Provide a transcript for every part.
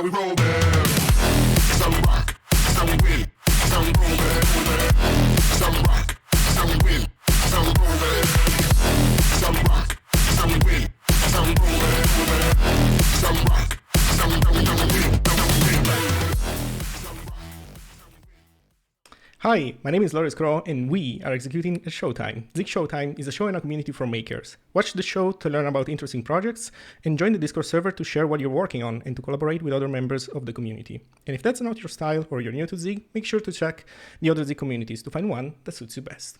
we rollin'. Some rock, some wind, some rollin'. Some rock, some wind, some rollin'. Some rock, some wind, some rollin'. Some rock, some wind, Hi, my name is Loris Crow, and we are executing a Showtime. Zig SHOWTIME is a show and a community for makers. Watch the show to learn about interesting projects, and join the Discord server to share what you're working on and to collaborate with other members of the community. And if that's not your style or you're new to Zig, make sure to check the other Zig communities to find one that suits you best.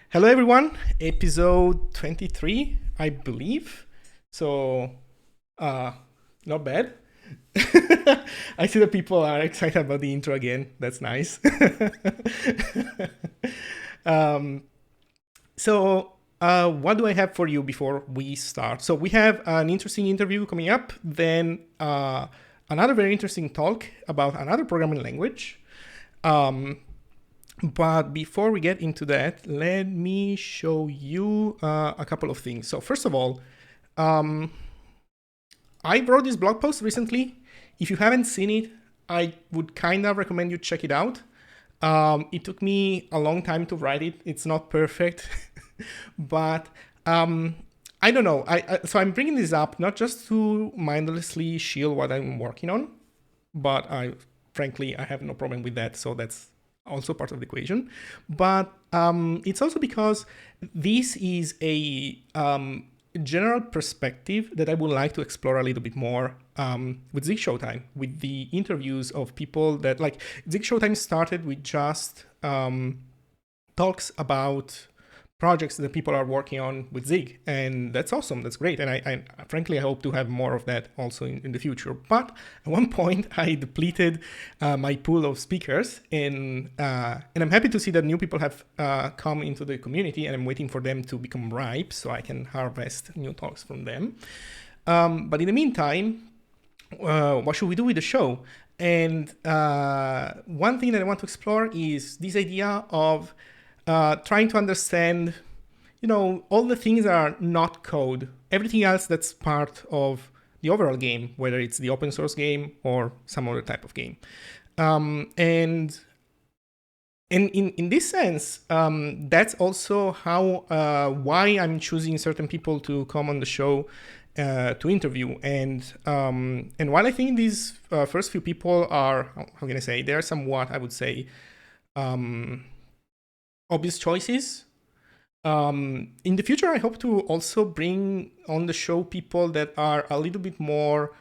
Hello everyone, episode 23, I believe. So, not bad. I see that people are excited about the intro again. That's nice. What do I have for you before we start? So we have an interesting interview coming up, then another very interesting talk about another programming language. But before we get into that, let me show you a couple of things. So first of all, I wrote this blog post recently. If you haven't seen it, I would kind of recommend you check it out. It took me a long time to write it. It's not perfect, but I don't know. So I'm bringing this up not just to mindlessly shield what I'm working on, but frankly, I have no problem with that. So that's also part of the equation. But it's also because this is a general perspective that I would like to explore a little bit more with Zig SHOWTIME, with the interviews of people that, like, Zig SHOWTIME started with just talks about projects that people are working on with Zig, and that's awesome, that's great, and I frankly I hope to have more of that also in the future. But at one point I depleted my pool of speakers, and I'm happy to see that new people have come into the community, and I'm waiting for them to become ripe so I can harvest new talks from them. But in the meantime, what should we do with the show? And one thing that I want to explore is this idea of trying to understand, all the things that are not code, everything else that's part of the overall game, whether it's the open source game or some other type of game. And in this sense, that's also how why I'm choosing certain people to come on the show to interview. And while I think these first few people are, how can I say, they're somewhat, I would say, obvious choices. In the future, I hope to also bring on the show people that are a little bit more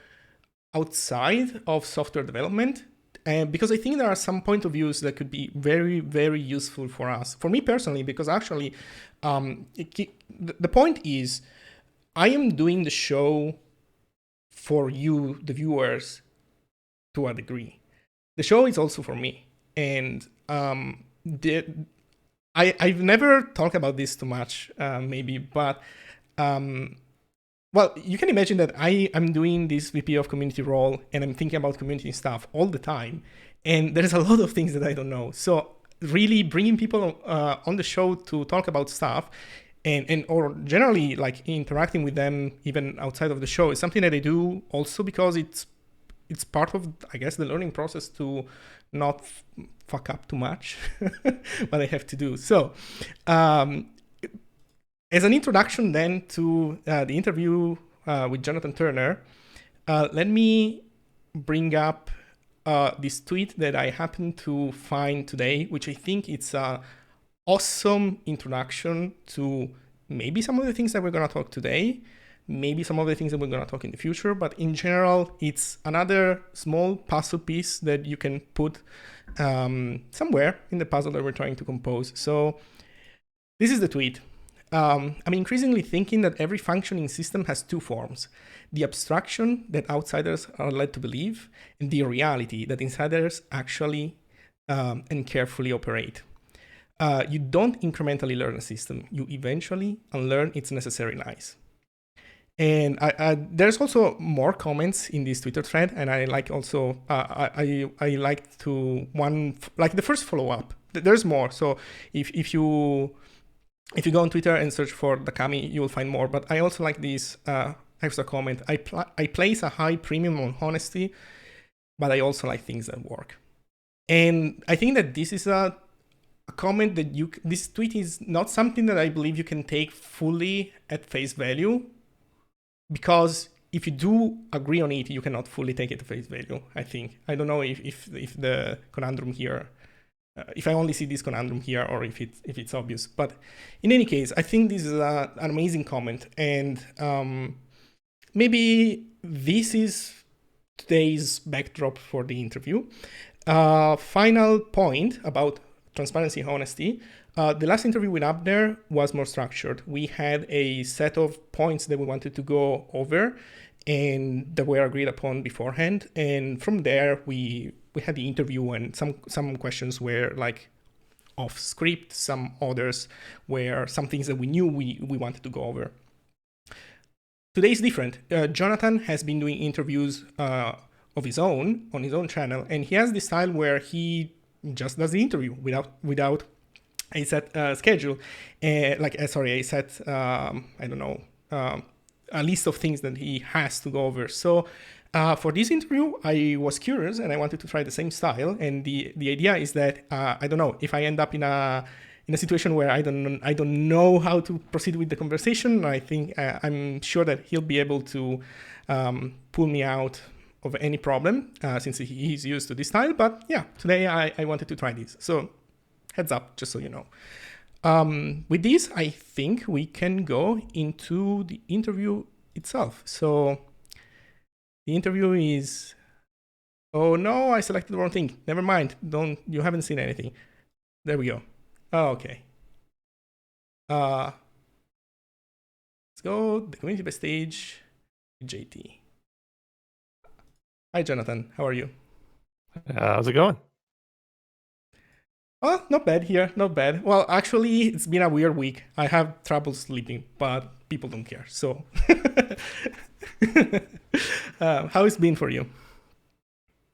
outside of software development, because I think there are some point of views that could be very, very useful for us. For me personally, because actually, the point is, I am doing the show for you, the viewers, to a degree. The show is also for me, and I've never talked about this too much, maybe, but well, you can imagine that I'm doing this VP of community role, and I'm thinking about community stuff all the time, and there's a lot of things that I don't know. So really bringing people on the show to talk about stuff, and or generally like interacting with them even outside of the show, is something that I do also because it's part of, I guess, the learning process to not fuck up too much what I have to do. So as an introduction then to the interview with Jonathan Turner, let me bring up this tweet that I happened to find today, which I think it's an awesome introduction to maybe some of the things that we're going to talk today, maybe some of the things that we're going to talk in the future, but in general, it's another small puzzle piece that you can put somewhere in the puzzle that we're trying to compose. So this is the tweet. I'm increasingly thinking that every functioning system has two forms: the abstraction that outsiders are led to believe, and the reality that insiders actually and carefully operate. You don't incrementally learn a system. You eventually unlearn its necessary lies. And there's also more comments in this Twitter thread, and I like also I like to like the first follow-up. There's more. So if you go on Twitter and search for Dakami, you will find more. But I also like this extra comment. I place a high premium on honesty, but I also like things that work. And I think that this is a comment that this tweet is not something that I believe you can take fully at face value, because if you do agree on it, you cannot fully take it at face value. I think I don't know if the conundrum here, if I only see this conundrum here, or if it's obvious. But in any case, I think this is an amazing comment, and maybe this is today's backdrop for the interview. Final point about transparency and honesty. The last interview with Abner was more structured. We had a set of points that we wanted to go over and that were agreed upon beforehand. And from there, we had the interview, and some questions were like off script, some others were some things that we knew we wanted to go over. Today is different. Jonathan has been doing interviews of his own on his own channel, and he has this style where he just does the interview without a set schedule, a set I don't know, a list of things that he has to go over. So for this interview, I was curious and I wanted to try the same style. And the idea is that I don't know if I end up in a situation where I don't know how to proceed with the conversation. I think I'm sure that he'll be able to pull me out of any problem since he's used to this style. But yeah, today I wanted to try this. So heads up, just so you know. With this, I think we can go into the interview itself. So the interview is, oh no, I selected the wrong thing. Never mind. You haven't seen anything. There we go. Oh, okay. Let's go. The Community Backstage, JT. Hi, Jonathan. How are you? How's it going? Oh, not bad here. Not bad. Well, actually, it's been a weird week. I have trouble sleeping, but people don't care. So, how it's been for you?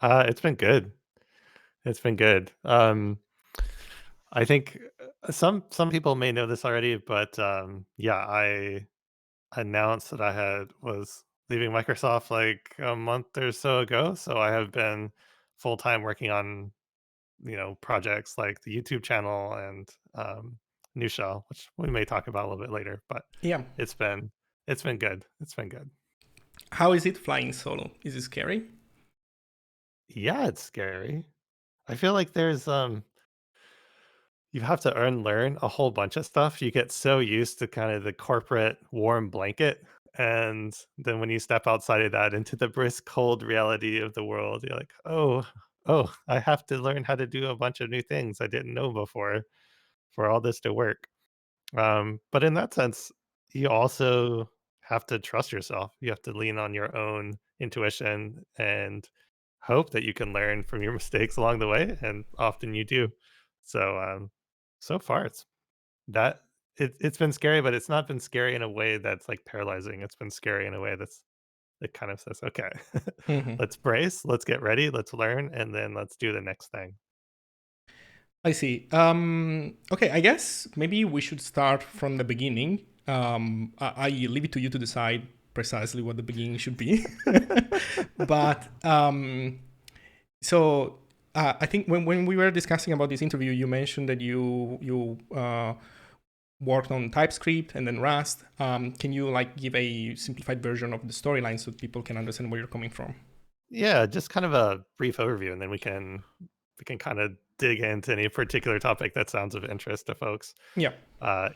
It's been good. It's been good. I think some people may know this already, but yeah, I announced that I was leaving Microsoft like a month or so ago. So I have been full time working on projects like the YouTube channel and New Shell, which we may talk about a little bit later. But Yeah. it's been good. It's been good. How is it flying solo? Is it scary? Yeah, it's scary. I feel like there's you have to learn a whole bunch of stuff. You get so used to kind of the corporate warm blanket. And then when you step outside of that into the brisk, cold reality of the world, you're like, oh, I have to learn how to do a bunch of new things I didn't know before for all this to work. But in that sense, you also have to trust yourself. You have to lean on your own intuition and hope that you can learn from your mistakes along the way. And often you do. So, so far it's been scary, but it's not been scary in a way that's like paralyzing. It's been scary in a way that kind of says, okay, Mm-hmm. let's brace, let's get ready, let's learn, and then let's do the next thing. I see. Okay, I guess maybe we should start from the beginning. I leave it to you to decide precisely what the beginning should be. But so I think when we were discussing about this interview, you mentioned that you worked on TypeScript and then Rust. Can you like give a simplified version of the storyline so people can understand where you're coming from? Yeah, just kind of a brief overview, and then we can kind of dig into any particular topic that sounds of interest to folks. Yeah.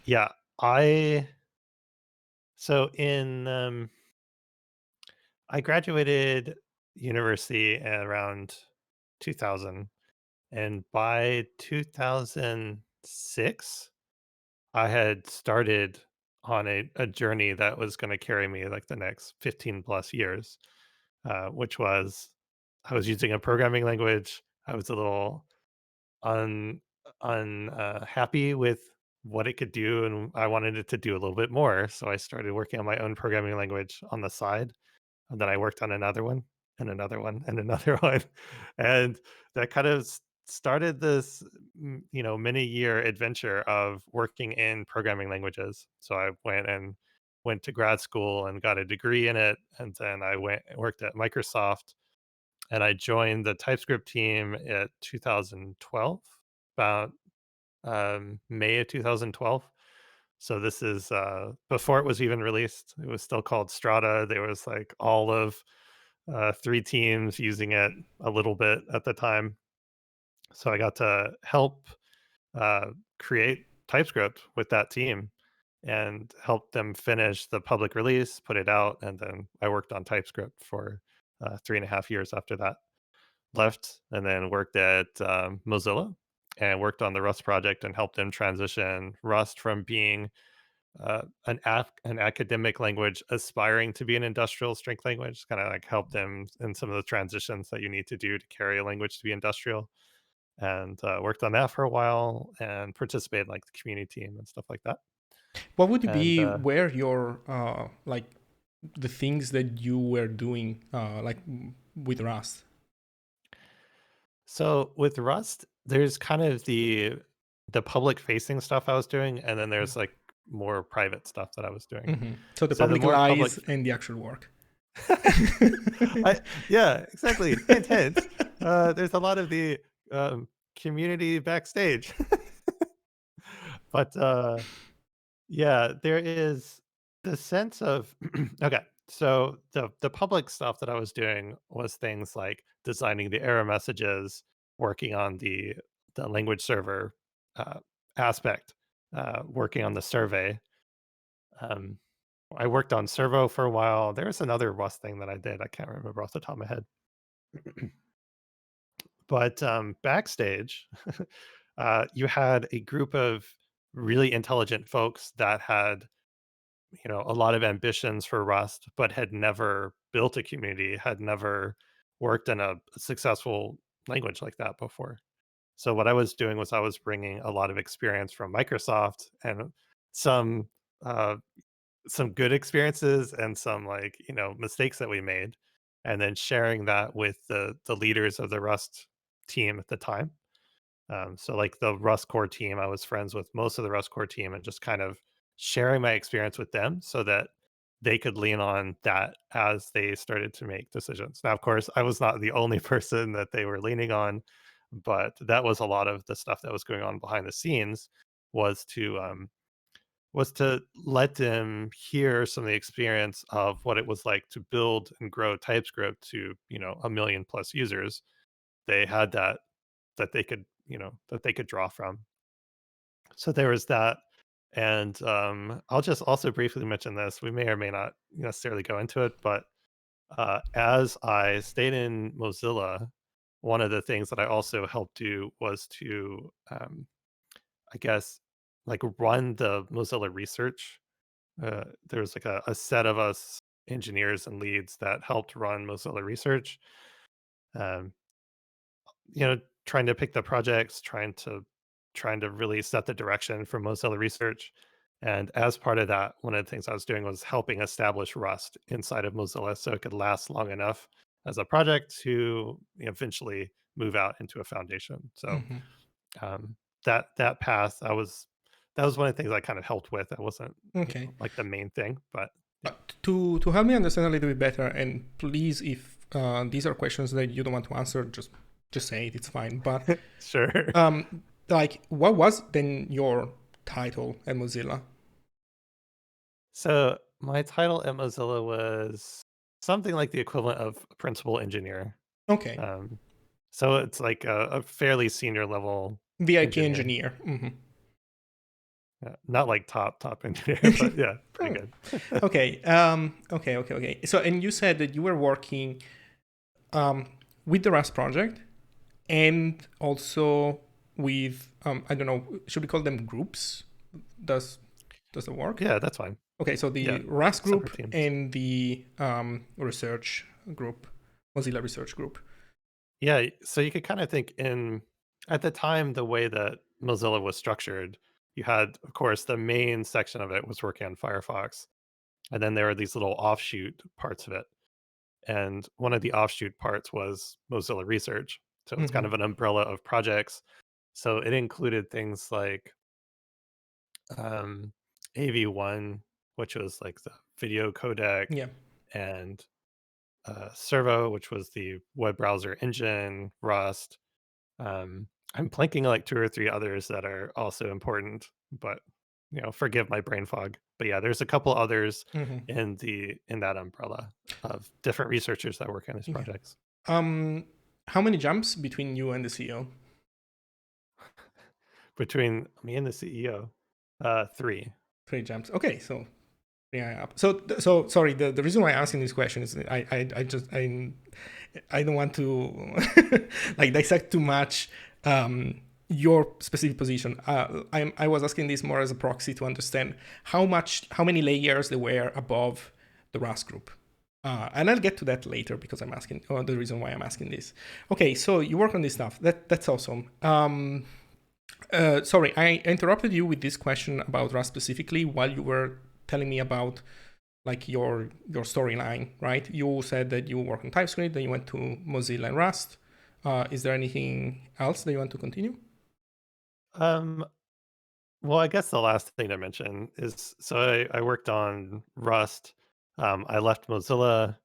Yeah, I so in I graduated university at around 2000, and by 2006, I had started on a journey that was going to carry me like the next 15 plus years, which was I was using a programming language. I was a little un happy with what it could do, and I wanted it to do a little bit more. So I started working on my own programming language on the side, and then I worked on another one, and another one, and another one, and that kind of started this, many year adventure of working in programming languages. So I went and went to grad school and got a degree in it, and then I went and worked at Microsoft, and I joined the TypeScript team at 2012, about May of 2012. So this is before it was even released. It was still called Strata. There was like all of 3 teams using it a little bit at the time. So I got to help uh, create TypeScript with that team and help them finish the public release, put it out, and then I worked on TypeScript for 3.5 years after that. Left and then worked at Mozilla and worked on the Rust project and helped them transition Rust from being an academic language aspiring to be an industrial strength language, kind of like help them in some of the transitions that you need to do to carry a language to be industrial. And worked on that for a while and participated in, like, the community team and stuff like that. What would And be where your like the things that you were doing with Rust? so with Rust, there's kind of the public facing stuff I was doing, and then there's like more private stuff that I was doing. So the So the public more public lies and the actual work. yeah, exactly. Hint, hint. There's a lot of the community backstage. But yeah, there is the sense of okay. So the public stuff that I was doing was things like designing the error messages, working on the language server uh, aspect, working on the survey. Um, I worked on Servo for a while. There's another Rust thing that I did. I can't remember off the top of my head. But backstage, you had a group of really intelligent folks that had, a lot of ambitions for Rust, but had never built a community, had never worked in a successful language like that before. So what I was doing was I was bringing a lot of experience from Microsoft and some uh, some good experiences and some, like, mistakes that we made, and then sharing that with the leaders of the Rust team at the time. So like the Rust core team, I was friends with most of the Rust core team and just kind of sharing my experience with them so that they could lean on that as they started to make decisions. Now, of course, I was not the only person that they were leaning on, but that was a lot of the stuff that was going on behind the scenes was to let them hear some of the experience of what it was like to build and grow TypeScript to, 1 million plus users. They had that they could, that they could draw from. So there was that. And I'll just also briefly mention this. We may or may not necessarily go into it, but as I stayed in Mozilla, one of the things that I also helped do was to, I guess, like run the Mozilla research. There was like a set of us engineers and leads that helped run Mozilla research. Um, trying to pick the projects, trying to really set the direction for Mozilla research. And as part of that, one of the things I was doing was helping establish Rust inside of Mozilla so it could last long enough as a project to eventually move out into a foundation. So Mhm. that path, that was one of the things I kind of helped with. That wasn't Okay. like the main thing, but yeah, To help me understand a little bit better, and please, if these are questions that you don't want to answer, just say it. It's fine. But sure. like, what was then your title at Mozilla? So my title at Mozilla was something like the equivalent of principal engineer. Okay, Um, so it's like a fairly senior level VIP engineer. engineer. Yeah, not like top engineer, but yeah, pretty good. Okay. Okay. So, and you said that you were working with the Rust project and also with I don't know, should we call them groups? Does does that work? Yeah, that's fine. Okay, so Yeah, the Rust separate group teams. and the research group, Mozilla research group. Yeah, so you could kind of think in at the time the way that Mozilla was structured, you had, of course, the main section of it was working on Firefox, and then there were these little offshoot parts of it. And one of the offshoot parts was Mozilla Research. So it's kind Hmm. of an umbrella of projects. So it included things like um, AV1. which was like the video codec, Yeah. and Servo, which was the web browser engine, Rust. I'm blanking like two or three others that are also important, but forgive my brain fog. But yeah, there's a couple others Hmm. in that umbrella of different researchers that work on these Okay. projects. How many jumps between you and the CEO? Between me and the CEO, three. 3 jumps. Okay, so yeah. So sorry. The reason why I'm asking this question is I don't want to like dissect too much your specific position. I was asking this more as a proxy to understand how many layers there were above the Rust group. And I'll get to that later because I'm asking the reason why I'm asking this. Okay, so you work on this stuff. That's awesome. Sorry, I interrupted you with this question about Rust specifically while you were telling me about like your storyline, right? You said that you work on TypeScript, then you went to Mozilla and Rust. Is there anything else that you want to continue? Um, well, I guess the last thing to mention is so I worked on Rust. I left Mozilla,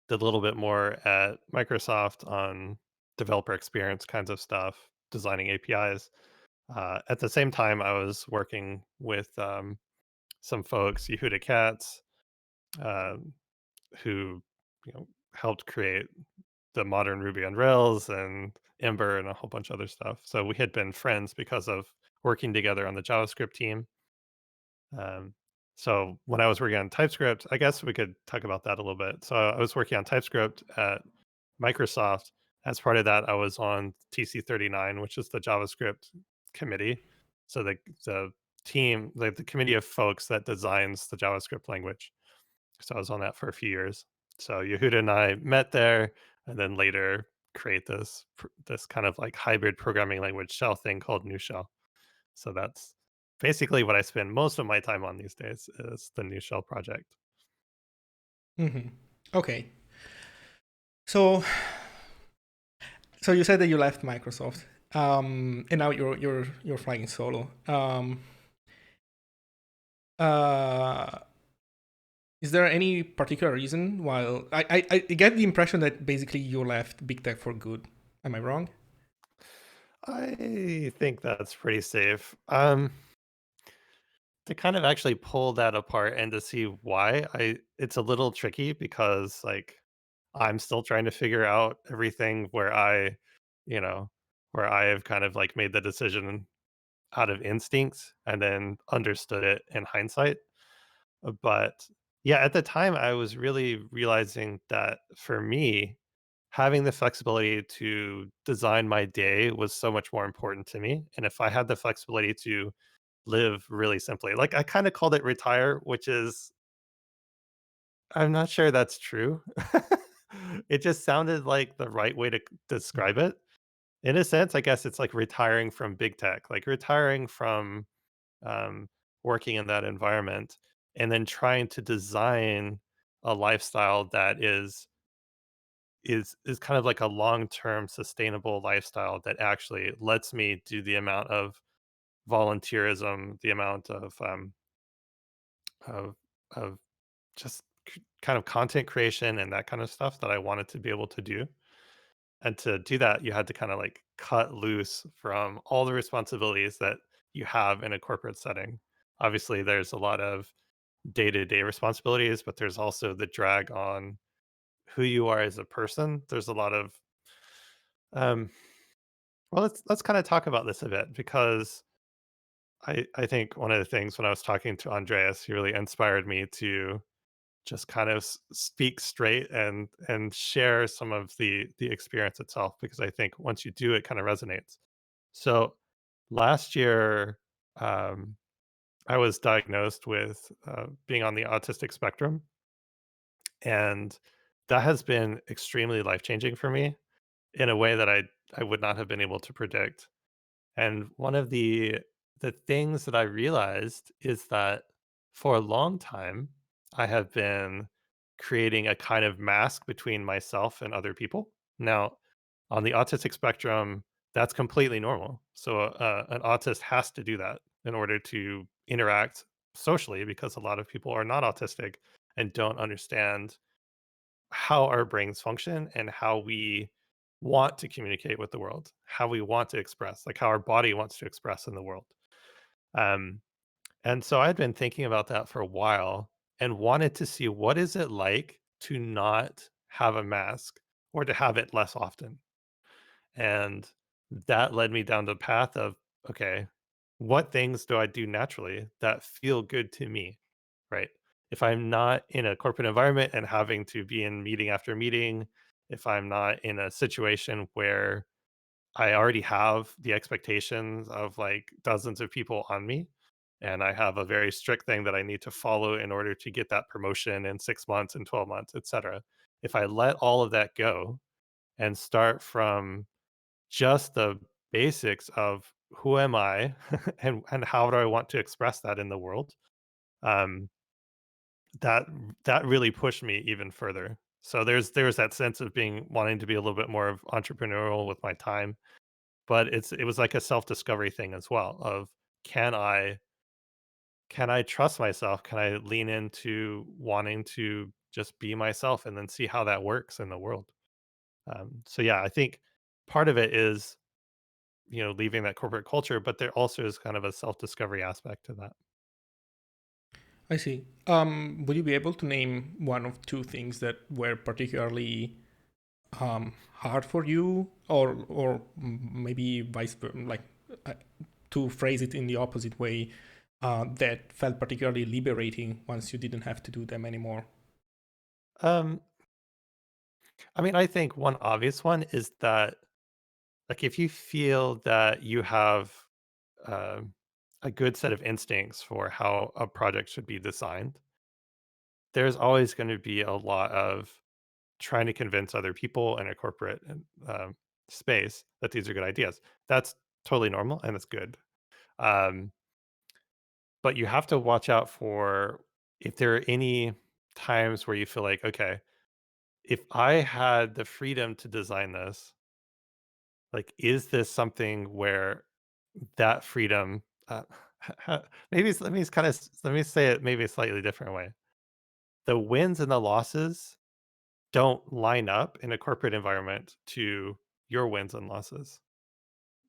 did a little bit more at Microsoft on developer experience kinds of stuff, designing APIs. At the same time, I was working with some folks, Yehuda Katz, um, who helped create the modern Ruby on Rails and Ember and a whole bunch of other stuff. So we had been friends because of working together on the JavaScript team. Um, so when I was working on TypeScript, I guess we could talk about that a little bit. So I was working on TypeScript at Microsoft. As part of that, I was on TC39, which is the JavaScript committee. So the team, like the committee of folks that designs the JavaScript language. So I was on that for a few years. So Yehuda and I met there, and then later create this kind of like hybrid programming language shell thing called New Shell. So that's basically what I spend most of my time on these days is the New Shell project. Mm-hmm. Okay. So you said that you left Microsoft, and now you're flying solo. Uh, is there any particular reason why? I get the impression that basically you left big tech for good. Am I wrong? I think that's pretty safe. To kind of actually pull that apart and to see why, it's a little tricky because like I'm still trying to figure out everything you know, where I have kind of like made the decision out of instinct and then understood it in hindsight. But yeah, at the time, I was really realizing that for me, having the flexibility to design my day was so much more important to me. And if I had the flexibility to live really simply, like I kind of called it retire, which is, I'm not sure that's true. It just sounded like the right way to describe it. In a sense, I guess it's like retiring from big tech, like retiring from um, working in that environment and then trying to design a lifestyle that is kind of like a long-term sustainable lifestyle that actually lets me do the amount of volunteerism, the amount of of just kind of content creation and that kind of stuff that I wanted to be able to do. And to do that, you had to kind of like cut loose from all the responsibilities that you have in a corporate setting. Obviously, there's a lot of day-to-day responsibilities, but there's also the drag on who you are as a person. There's a lot of um well, let's kind of talk about this a bit because I think one of the things when I was talking to Andreas, he really inspired me to just kind of speak straight and share some of the experience itself because I think once you do it kind of resonates. So last year um I was diagnosed with being on the autistic spectrum, and that has been extremely life changing for me in a way that I would not have been able to predict. And one of the things that I realized is that for a long time I have been creating a kind of mask between myself and other people. Now, on the autistic spectrum, that's completely normal. So an autist has to do that in order to interact socially because a lot of people are not autistic and don't understand how our brains function and how we want to communicate with the world, how we want to express, like how our body wants to express in the world. Um, and so I'd been thinking about that for a while and wanted to see what is it like to not have a mask or to have it less often. And that led me down the path of, okay, what things do I do naturally that feel good to me? Right. If I'm not in a corporate environment and having to be in meeting after meeting, if I'm not in a situation where I already have the expectations of like dozens of people on me, and I have a very strict thing that I need to follow in order to get that promotion in 6 months and 12 months, etc. If I let all of that go and start from just the basics of who am I and how do I want to express that in the world, um, that that really pushed me even further. So there's that sense of being wanting to be a little bit more of entrepreneurial with my time, but it was like a self-discovery thing as well of can I can I trust myself? Can I lean into wanting to just be myself and then see how that works in the world? So yeah, I think part of it is leaving that corporate culture, but there also is kind of a self-discovery aspect to that. I see. Would you be able to name one of two things that were particularly hard for you, or maybe vice versa, like uh, to phrase it in the opposite way, that felt particularly liberating once you didn't have to do them anymore? Um, I mean, I think one obvious one is that, like, if you feel that you have um, a good set of instincts for how a project should be designed, there's always going to be a lot of trying to convince other people in a corporate space that these are good ideas. That's totally normal and it's good. Um, but you have to watch out for if there are any times where you feel like, okay, if I had the freedom to design this, like, is this something where that freedom, let me say it maybe a slightly different way. The wins and the losses don't line up in a corporate environment to your wins and losses.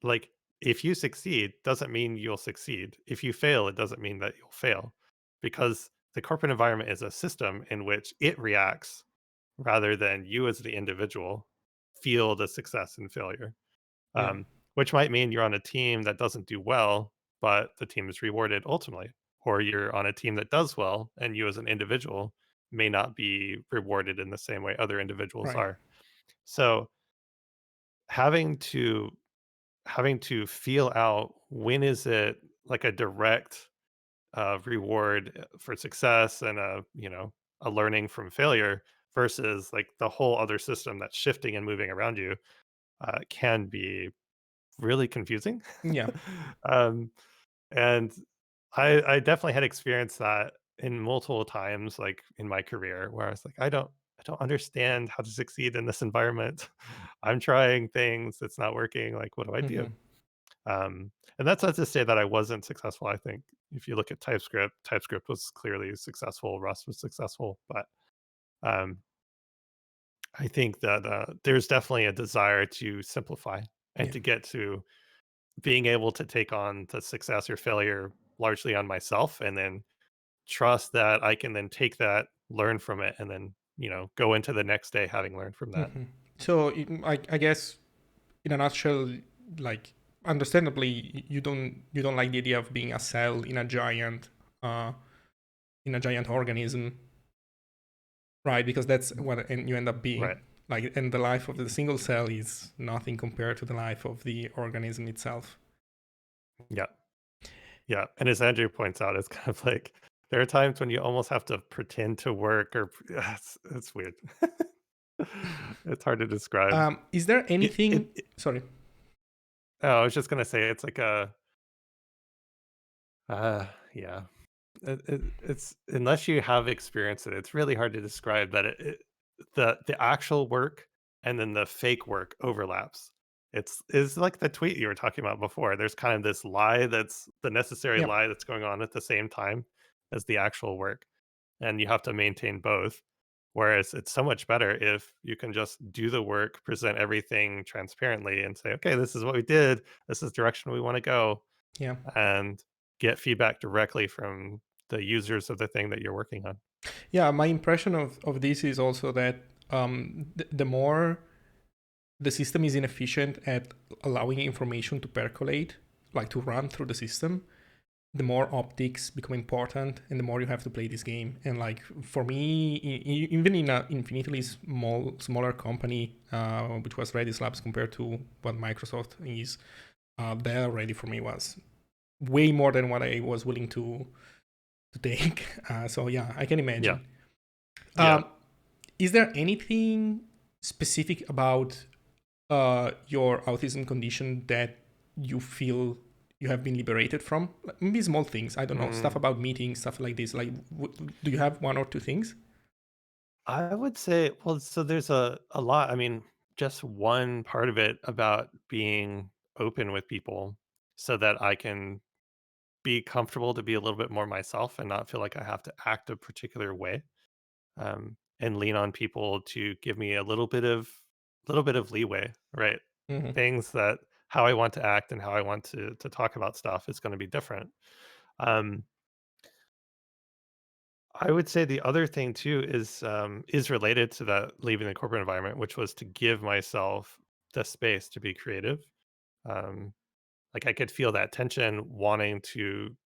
Like, if you succeed, doesn't mean you'll succeed. If you fail, it doesn't mean that you'll fail because the corporate environment is a system in which it reacts rather than you as the individual feel the success and failure. Yeah. um, which might mean you're on a team that doesn't do well, but the team is rewarded ultimately, or you're on a team that does well, and you as an individual may not be rewarded in the same way other individuals Right. are. So having to having to feel out when is it like a direct reward for success and a learning from failure versus like the whole other system that's shifting and moving around you can be really confusing. Yeah. Um, and I definitely had experienced that in multiple times, like, in my career where I was like, I don't understand how to succeed in this environment. I'm trying things, it's not working, like, what do I do? Hmm. And that's not to say that I wasn't successful. I think if you look at TypeScript was clearly successful, Rust was successful, but, um, I think that, there's definitely a desire to simplify and Yeah. to get to being able to take on the success or failure largely on myself and then trust that I can then take that, learn from it, and then, go into the next day having learned from that. Hmm. So I guess in a nutshell, like understandably, you don't like the idea of being a cell uh, in a giant organism, right? Because that's what you end up being. Right. Like, and the life of the single cell is nothing compared to the life of the organism itself. Yeah. Yeah. And as Andrew points out, it's kind of like there are times when you almost have to pretend to work or it's weird. It's hard to describe. Is there anything? It Sorry. oh, I was just gonna say it's like a yeah. It's unless you have experienced it, it's really hard to describe that the actual work and then the fake work overlaps. It's like the tweet you were talking about before. There's kind of this lie that's the necessary Yeah. lie that's going on at the same time, as the actual work, and you have to maintain both. Whereas it's so much better if you can just do the work, present everything transparently, and say, okay, this is what we did. This is the direction we want to go, Yeah. and get feedback directly from the users of the thing that you're working on. Yeah, my impression of this is also that the more the system is inefficient at allowing information to percolate, like to run through the system, the more optics become important and the more you have to play this game. And like for me, even in an infinitely smaller company, which was Redis Labs compared to what Microsoft is, that already for me was way more than what I was willing to take. So yeah, I can Yeah. imagine. Yeah. Um, is there anything specific about your autism condition that you feel you have been liberated from? Like, maybe small things. I don't know, stuff Mm, about meetings, stuff like this. Like, do you have one or two things? I would say, well, so there's a lot. I mean, just one part of it about being open with people so that I can be comfortable to be a little bit more myself and not feel like I have to act a particular way, and lean on people to give me a little bit of leeway, right? Mm-hmm. Things that how I want to act and how I want to talk about stuff is going to be different. Um, I would say the other thing too is related to that leaving the corporate environment, which was to give myself the space to be creative. Um, like I could feel that tension, wanting to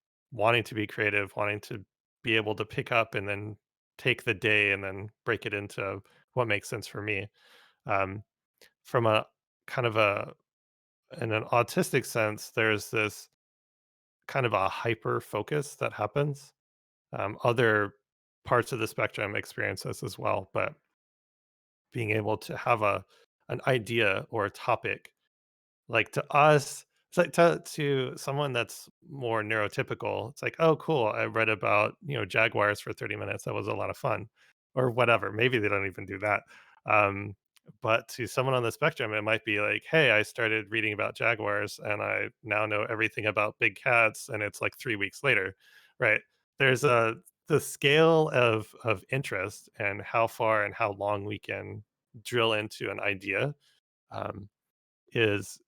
be creative, wanting to be able to pick up and then take the day and then break it into what makes sense for me. Um, from a kind of a in an autistic sense, there's this kind of a hyper focus that happens. Other parts of the spectrum experience this as well, but being able to have an idea or a topic, like to us, it's like to someone that's more neurotypical, it's like, oh cool, I read about, jaguars for 30 minutes. That was a lot of fun. Or whatever. Maybe they don't even do that. Um, but to someone on the spectrum, it might be like, hey, I started reading about jaguars and I now know everything about big cats, and it's like 3 weeks later. Right. There's a the scale of interest and how far and how long we can drill into an idea, um, is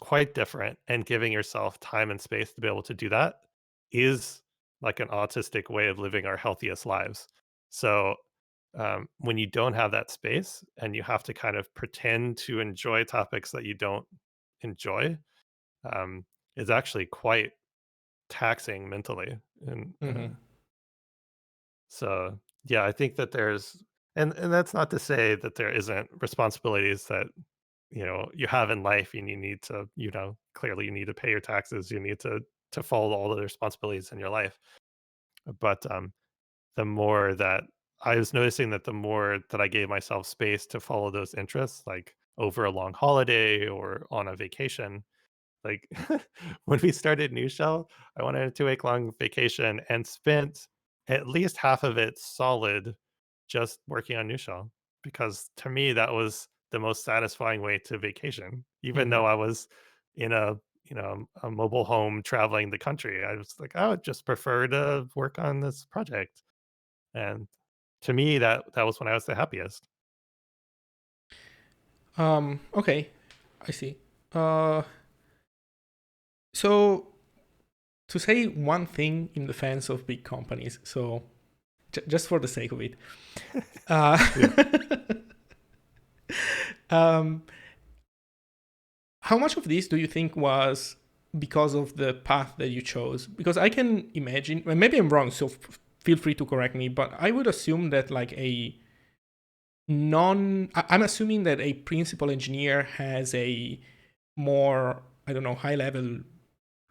quite different, and giving yourself time and space to be able to do that is like an autistic way of living our healthiest lives. So, when you don't have that space and you have to kind of pretend to enjoy topics that you don't enjoy, um, is actually quite taxing mentally. And Mm-hmm. so, yeah, I think that there's, and that's not to say that there isn't responsibilities that you have in life, and you need to, clearly you need to pay your taxes, you need to follow all the responsibilities in your life. But the more that I was noticing, that the more that I gave myself space to follow those interests, like over a long holiday or on a vacation, like, when we started New Shell, I went on a 2-week long vacation and spent at least half of it solid just working on New Shell, because to me, that was the most satisfying way to vacation. Even Mm-hmm. though I was in a mobile home traveling the country, I was like, I would just prefer to work on this project. And to me, that was when I was the happiest. Okay, I see. Uh, so to say one thing in defense of big companies, so just for the sake of it, uh, Yeah. um, how much of this do you think was because of the path that you chose? Because I can imagine, well, maybe I'm wrong, so feel free to correct me, but I would assume that like I'm assuming that a principal engineer has a more, I don't know, high level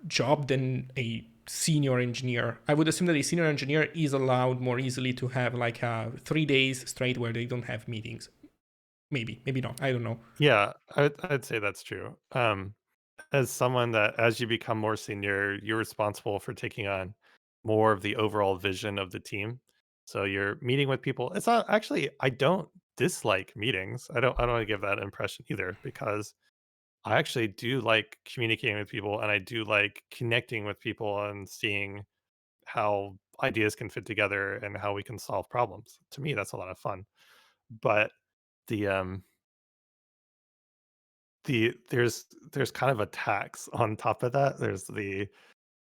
job than a senior engineer. I would assume that a senior engineer is allowed more easily to have like 3 days straight where they don't have meetings. Maybe not. I don't know. Yeah, I'd say that's true. As someone that, as you become more senior, you're responsible for taking on more of the overall vision of the team. So you're meeting with people. It's not actually, I don't dislike meetings. I don't want to give that impression either, because I actually do like communicating with people, and I do like connecting with people and seeing how ideas can fit together and how we can solve problems. To me, that's a lot of fun. But the there's kind of a tax on top of that. There's the,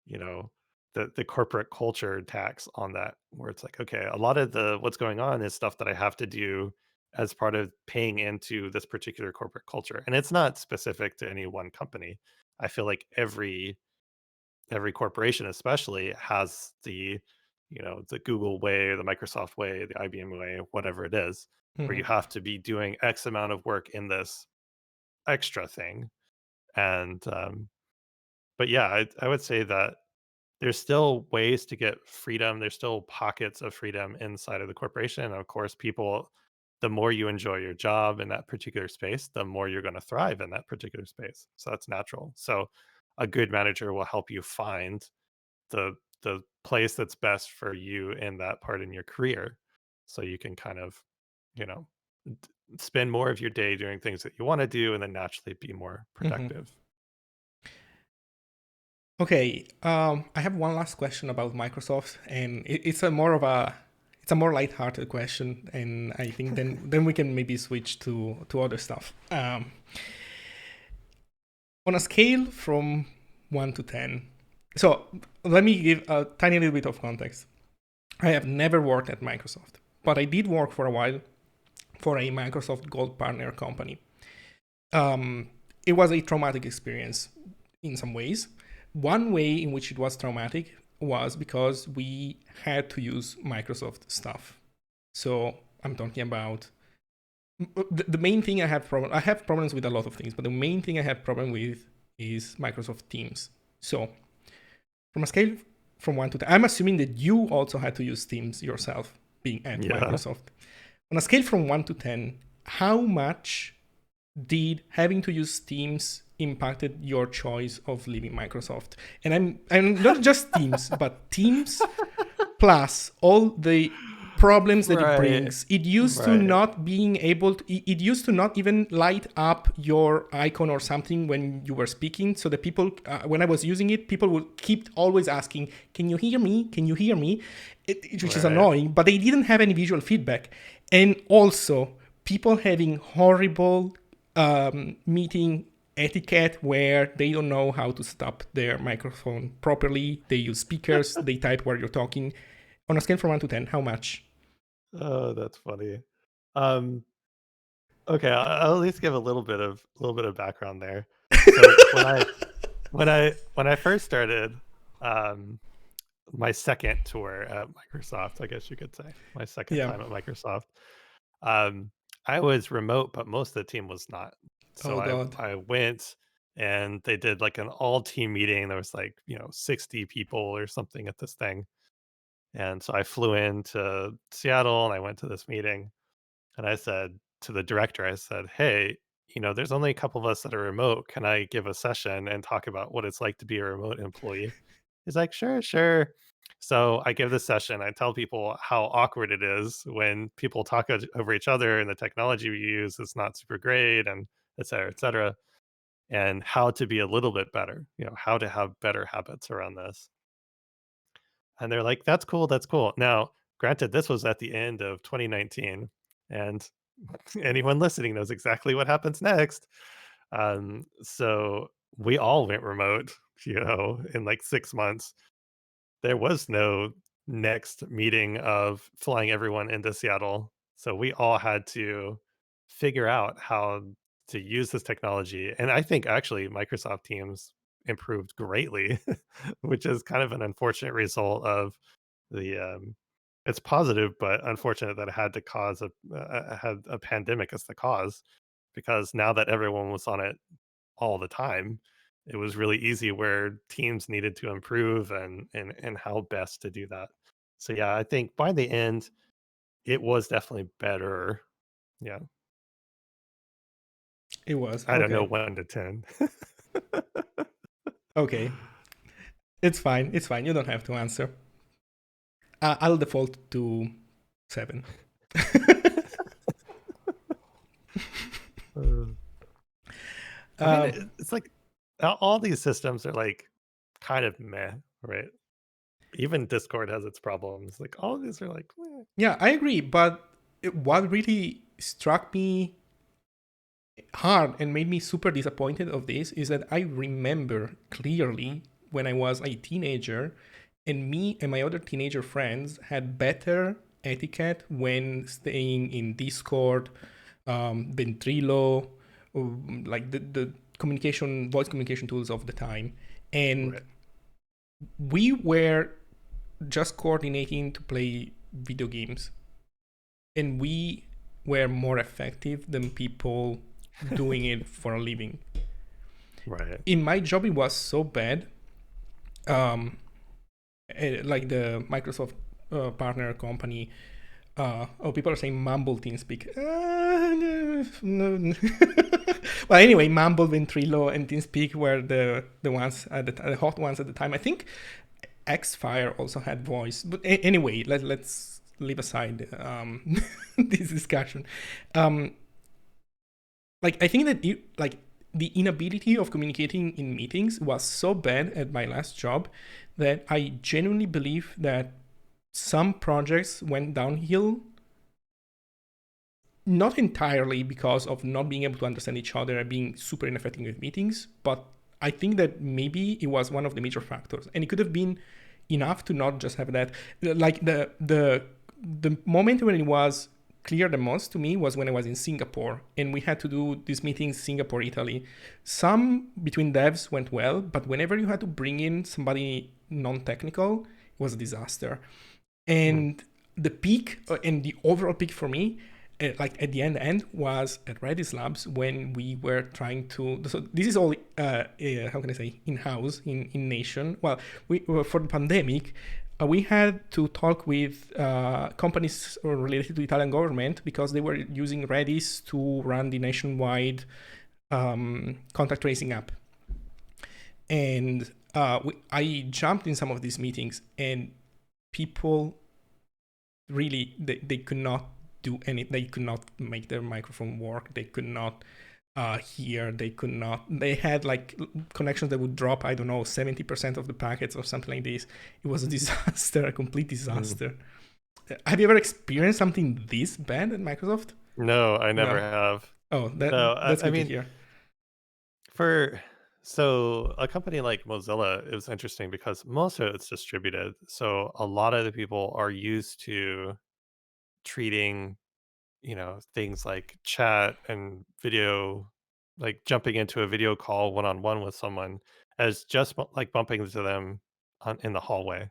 you know, the corporate culture tax on that, where it's like, okay, a lot of the what's going on is stuff that I have to do as part of paying into this particular corporate culture. And it's not specific to any one company. I feel like every corporation especially has the, the Google way or the Microsoft way, the IBM way, whatever it is, where Hmm. you have to be doing X amount of work in this extra thing. And but yeah, I would say that there's still ways to get freedom. There's still pockets of freedom inside of the corporation. And of course, people, the more you enjoy your job in that particular space, the more you're going to thrive in that particular space. So that's natural. So a good manager will help you find the place that's best for you in that part in your career. So you can kind of, you know, d- spend more of your day doing things that you want to do and then naturally be more Hmm. productive. Okay, I have one last question about Microsoft, and it's a more lighthearted question, and I think then we can maybe switch to other stuff. On a scale from 1 to 10, so let me give a tiny little bit of context. I have never worked at Microsoft, but I did work for a while for a Microsoft Gold partner company. Um, it was a traumatic experience in some ways. One way in which it was traumatic was because we had to use Microsoft stuff. So I'm talking about the main thing I have problems with a lot of things, but the main thing I have problem with is Microsoft Teams. So from a scale from 1 to 10, I'm assuming that you also had to use Teams yourself, being at Yeah. Microsoft. On a scale from 1 to 10, how much did having to use Teams impacted your choice of leaving Microsoft? And I'm not just Teams, but Teams plus all the problems that it Right. brings. It used to Right. not being able to, it used to not even light up your icon or something when you were speaking. So the people, when I was using it, people would keep always asking, can you hear me? Can you hear me? Which is Right. annoying, but they didn't have any visual feedback. And also people having horrible meeting etiquette where they don't know how to stop their microphone properly. They use speakers, they type while you're talking. On a scale from 1 to 10, how much? Oh, that's funny. Um, okay, I'll at least give a little bit of background there. So when I first started, um, my second tour at Microsoft, I guess you could say, my second Yeah. time at Microsoft, um, I was remote, but most of the team was not. So Oh I God. I went and they did like an all team meeting. There was like 60 people or something at this thing, and so I flew into Seattle and I went to this meeting. And I said to the director, I said, "Hey, there's only a couple of us that are remote. Can I give a session and talk about what it's like to be a remote employee?" He's like, "Sure, sure." So I give the session. I tell people how awkward it is when people talk over each other and the technology we use is not super great, and et cetera, et cetera, and how to be a little bit better, how to have better habits around this. And they're like, "That's cool. That's cool." Now, granted, this was at the end of 2019, and anyone listening knows exactly what happens next. So we all went remote, in like 6 months. There was no next meeting of flying everyone into Seattle. So we all had to figure out how to use this technology. And I think actually Microsoft Teams improved greatly, which is kind of an unfortunate result of the it's positive, but unfortunate that it had to cause had a pandemic as the cause, because now that everyone was on it all the time, it was really easy where teams needed to improve and how best to do that. So yeah, I think by the end, it was definitely better. Yeah. It was. I don't know, Okay. 1 to 10. Okay. It's fine. It's fine. You don't have to answer. I'll default to 7. Uh, I mean, um, it's like all these systems are like kind of meh, right? Even Discord has its problems. Like all of these are like, Yeah, I agree. But what really struck me hard and made me super disappointed of this is that I remember clearly when I was a teenager, and me and my other teenager friends had better etiquette when staying in Discord, Ventrilo, like the communication, voice communication tools of the time. And right. we were just coordinating to play video games, and we were more effective than people doing it for a living. Right. In my job, it was so bad. Um, like the Microsoft partner company. Oh, people are saying Mumble TeamSpeak. No. Well, anyway, Mumble, Ventrilo, and TeamSpeak were the ones at the hot ones at the time. I think Xfire also had voice, but anyway, let's leave aside this discussion. Um, like I think that like the inability of communicating in meetings was so bad at my last job that I genuinely believe that some projects went downhill, not entirely because of not being able to understand each other and being super ineffective with meetings, but I think that maybe it was one of the major factors, and it could have been enough to not just have that. Like the moment when it was clear the most to me was when I was in Singapore and we had to do these meetings Singapore, Italy. Some between devs went well, but whenever you had to bring in somebody non-technical, it was a disaster. Mm. And the peak and the overall peak for me, like at the end was at Redis Labs when we were trying to. So this is all how can I say in-house in Nation. Well, we for the pandemic. We had to talk with companies related to the Italian government because they were using Redis to run the nationwide contact tracing app. And I jumped in some of these meetings, and people really they could not do any. They could not make their microphone work. They could not hear. They could not. They had like connections that would drop, I don't know, 70% of the packets or something like this. It was a disaster, a complete Mm. disaster. Have you ever experienced something this bad at Microsoft? No, I never No. have. Oh, No, that's I good to mean, hear. for so a company like Mozilla, it was interesting because most of it's distributed. So a lot of the people are used to treating, things like chat and video, like jumping into a video call one on one with someone as just like bumping into them in the hallway.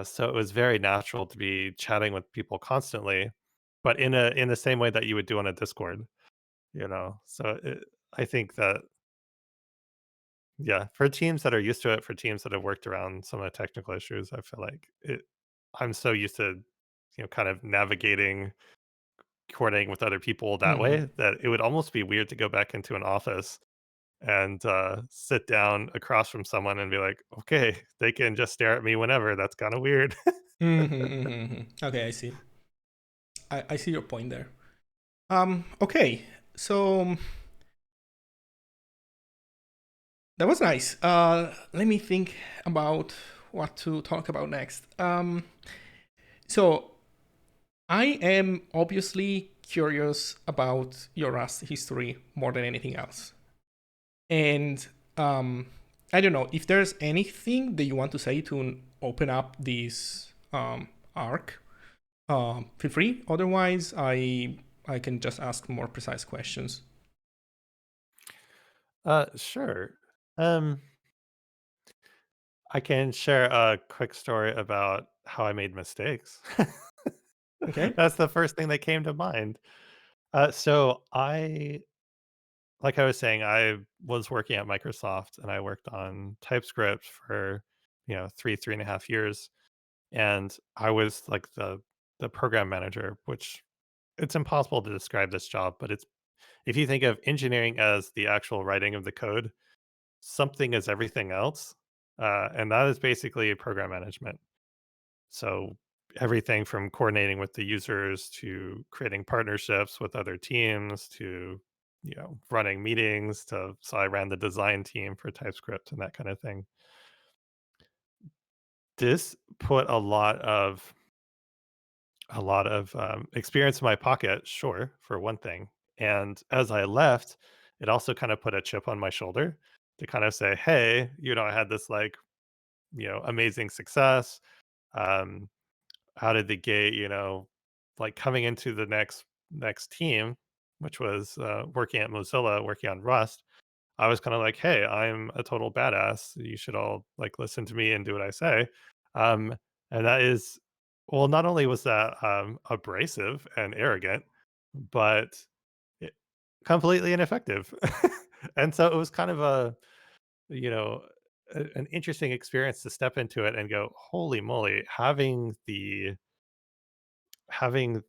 So it was very natural to be chatting with people constantly, but in the same way that you would do on a Discord. So I think that, yeah, for teams that are used to it, for teams that have worked around some of the technical issues, I feel like I'm so used to, kind of navigating, coordinating with other people that Hmm. way that it would almost be weird to go back into an office and sit down across from someone and be like, okay, they can just stare at me whenever. That's kind of weird. Okay, I see. I see your point there. Okay, so that was nice. Let me think about what to talk about next. So I am obviously curious about your Rust history more than anything else. And I don't know if there's anything that you want to say to open up this arc. Feel free. Otherwise, I can just ask more precise questions. Sure. Um, I can share a quick story about how I made mistakes. Okay. That's the first thing that came to mind. So like I was saying, I was working at Microsoft and I worked on TypeScript for, 3.5 years. And I was like the program manager, which it's impossible to describe this job, but it's if you think of engineering as the actual writing of the code, something is everything else. And that is basically program management. So everything from coordinating with the users to creating partnerships with other teams to running meetings to so I ran the design team for TypeScript and that kind of thing. this put experience in my pocket, sure, for one thing. And as I left, it also kind of put a chip on my shoulder to kind of say, "Hey, I had this like, amazing success, um, out of the gate, like coming into the next team, which was working at Mozilla, working on Rust. I was kind of like, "Hey, I'm a total badass. You should all like listen to me and do what I say." Um, and that is, well, not only was that abrasive and arrogant, but it, completely ineffective. And so it was kind of you know, an interesting experience to step into it and go, "Holy moly!" Having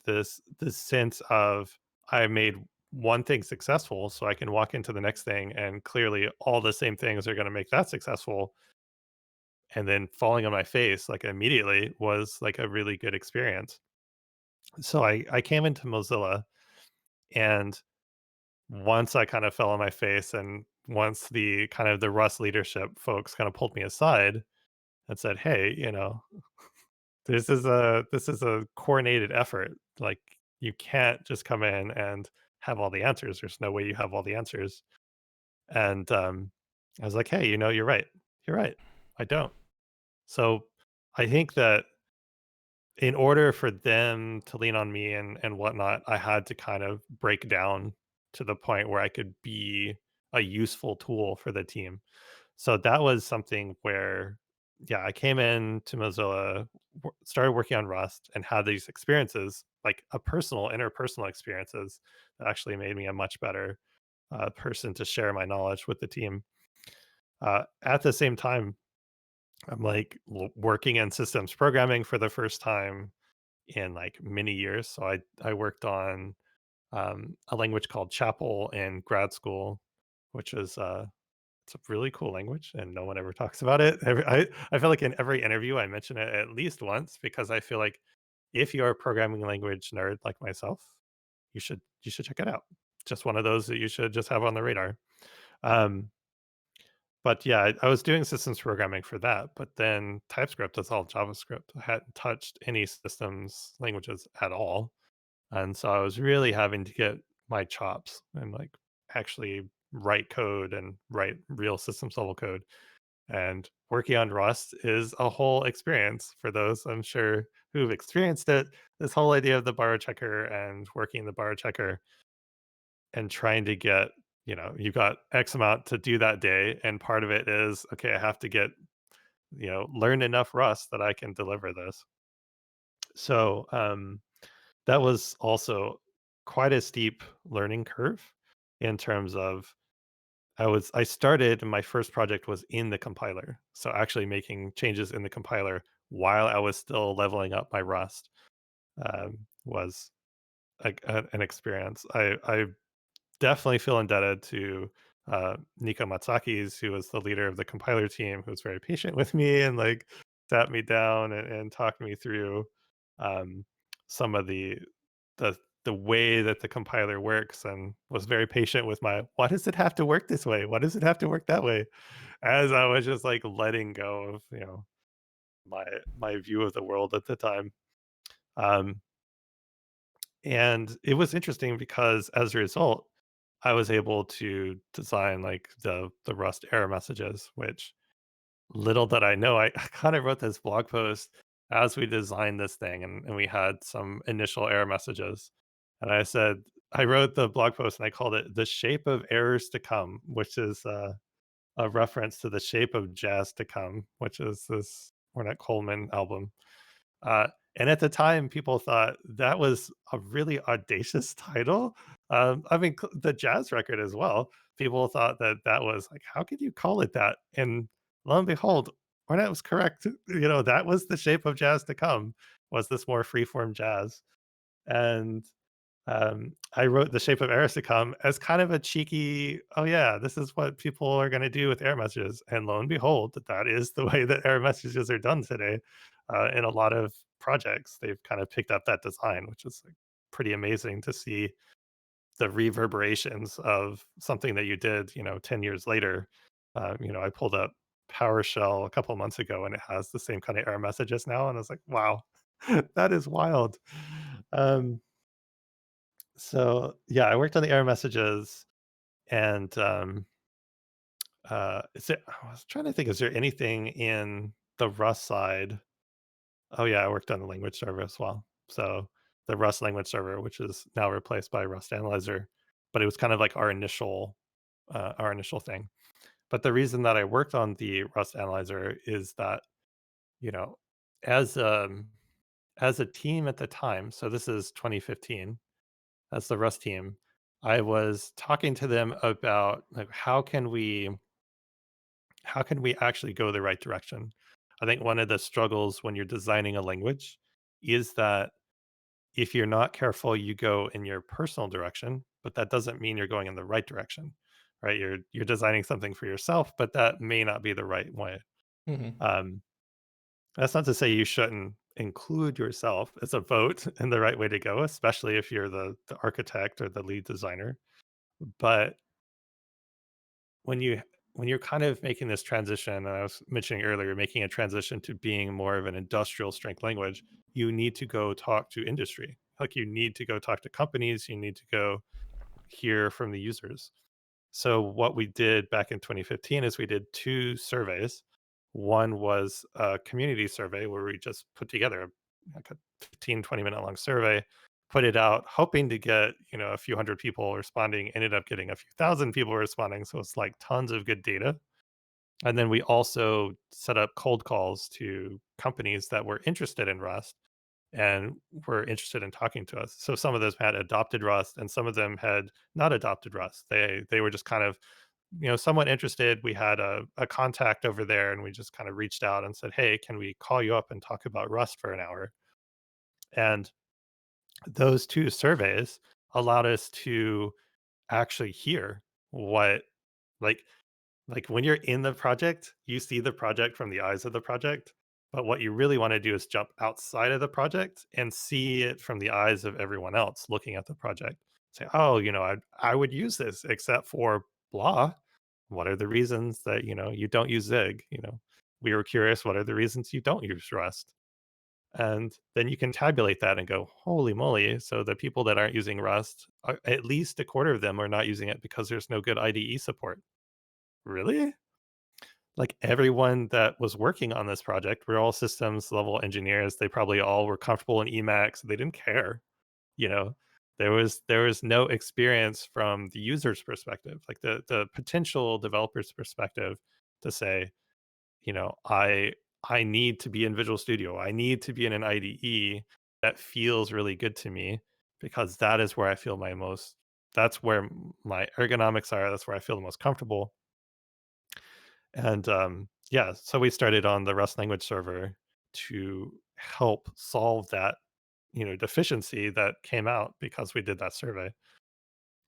this sense of I made one thing successful, so I can walk into the next thing, and clearly all the same things are going to make that successful, and then falling on my face like immediately was like a really good experience. So I came into Mozilla, and once I kind of fell on my face, and once the kind of the Rust leadership folks kind of pulled me aside and said, "Hey, this is a coordinated effort. Like, you can't just come in and have all the answers. There's no way you have all the answers." And, I was like, "Hey, you're right. You're right. I don't." So, I think that in order for them to lean on me and whatnot, I had to kind of break down to the point where I could be a useful tool for the team. So that was something where, yeah, I came in to Mozilla, started working on Rust, and had these experiences, like a personal, interpersonal experiences that actually made me a much better person to share my knowledge with the team. At the same time, I'm like working in systems programming for the first time in like many years. So I worked on a language called Chapel in grad school, which is it's a really cool language, and no one ever talks about it. I feel like in every interview I mention it at least once, because I feel like if you're a programming language nerd like myself, you should check it out. Just one of those that you should just have on the radar. Um, but yeah, I was doing systems programming for that, but then TypeScript is all JavaScript. I hadn't touched any systems languages at all, and so I was really having to get my chops and like actually write code and write real systems level code. And working on Rust is a whole experience for those, I'm sure, who've experienced it. This whole idea of the borrow checker and working the borrow checker and trying to get, you've got X amount to do that day. And part of it is, okay, I have to get, learn enough Rust that I can deliver this. So that was also quite a steep learning curve in terms of I started my first project was in the compiler. So actually making changes in the compiler while I was still leveling up my Rust was an experience. I definitely feel indebted to Nico Matsakis, who was the leader of the compiler team, who was very patient with me and like sat me down and talked me through um, some of the the way that the compiler works, and was very patient with my, why does it have to work this way? Why does it have to work that way? As I was just like letting go of my my view of the world at the time. Um, and it was interesting because as a result, I was able to design like the Rust error messages, which little did I know, I kind of wrote this blog post as we designed this thing, and we had some initial error messages. And I wrote the blog post and I called it "The Shape of Errors to Come," which is a reference to "The Shape of Jazz to Come," which is this Ornette Coleman album. And at the time, people thought that was a really audacious title. I mean, the jazz record as well. People thought that that was like, how could you call it that? And lo and behold, Ornette was correct. That was the shape of jazz to come. Was this more freeform jazz? And I wrote "The Shape of Errors to Come" as kind of a cheeky, "Oh, yeah, this is what people are gonna do with error messages," and lo and behold, that is the way that error messages are done today. In a lot of projects, they've kind of picked up that design, which is, like, pretty amazing to see the reverberations of something that you did, 10 years later. I pulled up PowerShell a couple months ago, and it has the same kind of error messages now, and I was like, "Wow, that is wild." Um, so, yeah, I worked on the error messages and, is it I was trying to think, is there anything in the Rust side? Oh, yeah, I worked on the language server as well. So, the Rust language server, which is now replaced by Rust Analyzer, but it was kind of like our initial thing. But the reason that I worked on the Rust Analyzer is that, you know, as, as a team at the time, so this is 2015, as the Rust team, I was talking to them about, like, how can we actually go the right direction? I think one of the struggles when you're designing a language is that if you're not careful, you go in your personal direction, but that doesn't mean you're going in the right direction, right? You're designing something for yourself, but that may not be the right way. Hmm. Um, that's not to say you shouldn't include yourself as a vote in the right way to go, especially if you're the architect or the lead designer. But when you when you're kind of making this transition, and I was mentioning earlier, making a transition to being more of an industrial strength language, you need to go talk to industry. Like you need to go talk to companies, you need to go hear from the users. So what we did back in 2015 is we did two surveys. One was a community survey where we just put together like a 15, 20-minute long survey, put it out, hoping to get, a few hundred people responding, ended up getting a few thousand people responding. So it's like tons of good data. And then we also set up cold calls to companies that were interested in Rust and were interested in talking to us. So some of those had adopted Rust and some of them had not adopted Rust. They were just kind of, somewhat interested. We had a contact over there and we just kind of reached out and said, "Hey, can we call you up and talk about Rust for an hour?" And those two surveys allowed us to actually hear what like when you're in the project, you see the project from the eyes of the project, but what you really wanna do is jump outside of the project and see it from the eyes of everyone else looking at the project. Say, "Oh, I would use this except for blah. What are the reasons that, you don't use Zig?" "We were curious, what are the reasons you don't use Rust?" And then you can tabulate that and go, "Holy moly, so the people that aren't using Rust, at least a quarter of them are not using it because there's no good IDE support." Really? Like, everyone that was working on this project were all systems level engineers. They probably all were comfortable in Emacs. They didn't care, you know? There was no experience from the user's perspective, like the potential developer's perspective to say, I need to be in Visual Studio. I need to be in an IDE that feels really good to me because that is where I feel that's where my ergonomics are. That's where I feel the most comfortable. And yeah, so we started on the Rust language server to help solve that, deficiency that came out because we did that survey.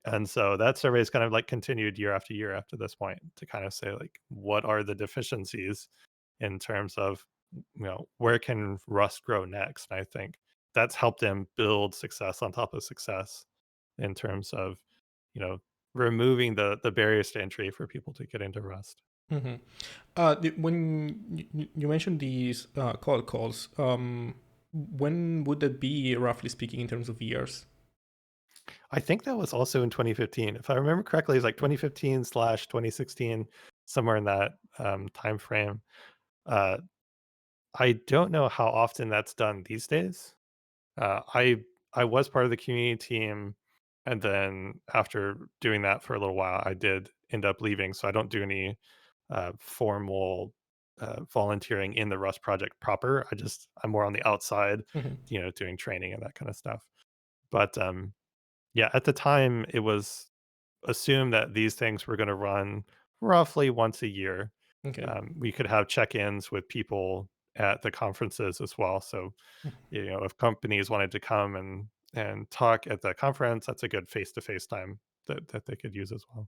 And so that survey is kind of like continued year after year after this point to kind of say like what are the deficiencies in terms of where can Rust grow next? And I think that's helped them build success on top of success in terms of, you know, removing the barriers to entry for people to get into Rust. Hmm. When you mentioned these call calls, when would that be, roughly speaking, in terms of years? I think that was also in 2015. If I remember correctly, it was like 2015 slash 2016, somewhere in that time frame. Uh, I don't know how often that's done these days. I was part of the community team, and then after doing that for a little while, I did end up leaving. So I don't do any formal volunteering in the Rust project proper. I'm more on the outside, Hmm. doing training and that kind of stuff. But yeah, at the time, it was assumed that these things were going to run roughly once a year. Okay. We could have check-ins with people at the conferences as well. So if companies wanted to come and talk at the conference, that's a good face-to-face time that they could use as well.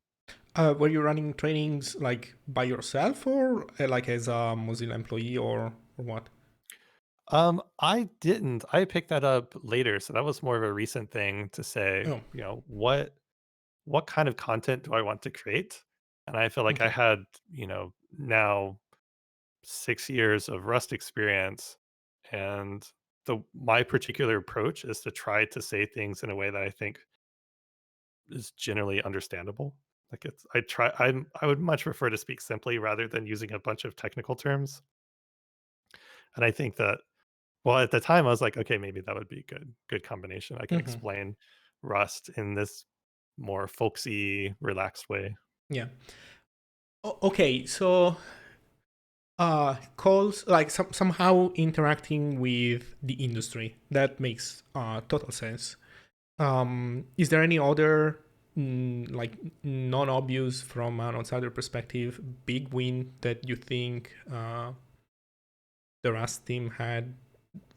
Were you running trainings like by yourself, or like as a Mozilla employee, or what? I didn't. I picked that up later, so that was more of a recent thing to say, Oh, what kind of content do I want to create? And I feel like I okay. had, now 6 years of Rust experience, and my particular approach is to try to say things in a way that I think is generally understandable. Like I would much prefer to speak simply rather than using a bunch of technical terms. And I think that, well, at the time I was like, okay, maybe that would be good combination. I can Hmm. explain Rust in this more folksy, relaxed way. Yeah. Okay, so calls like somehow interacting with the industry, that makes total sense. Is there any other like non-obvious from an outsider perspective big win that you think the Rust team had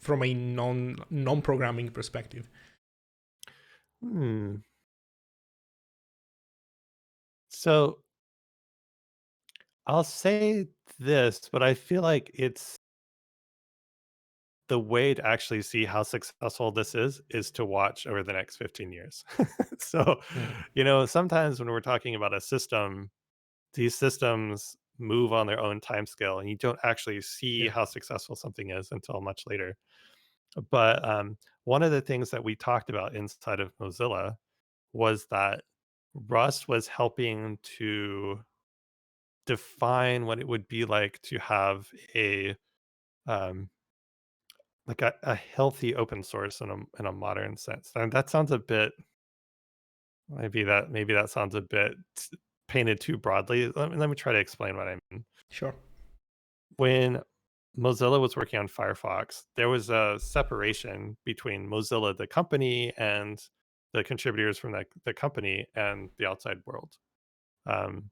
from a non-programming perspective? Hmm. So I'll say this, but I feel like it's the way to actually see how successful this is to watch over the next 15 years. So, Mm, sometimes when we're talking about a system, these systems move on their own timescale and you don't actually see yeah. how successful something is until much later. But one of the things that we talked about inside of Mozilla was that Rust was helping to define what it would be like to have um, a healthy open source in a modern sense. And that sounds a bit, maybe that sounds a bit painted too broadly. Let me try to explain what I mean. Sure. When Mozilla was working on Firefox, there was a separation between Mozilla, the company, and the contributors from the company and the outside world. Um,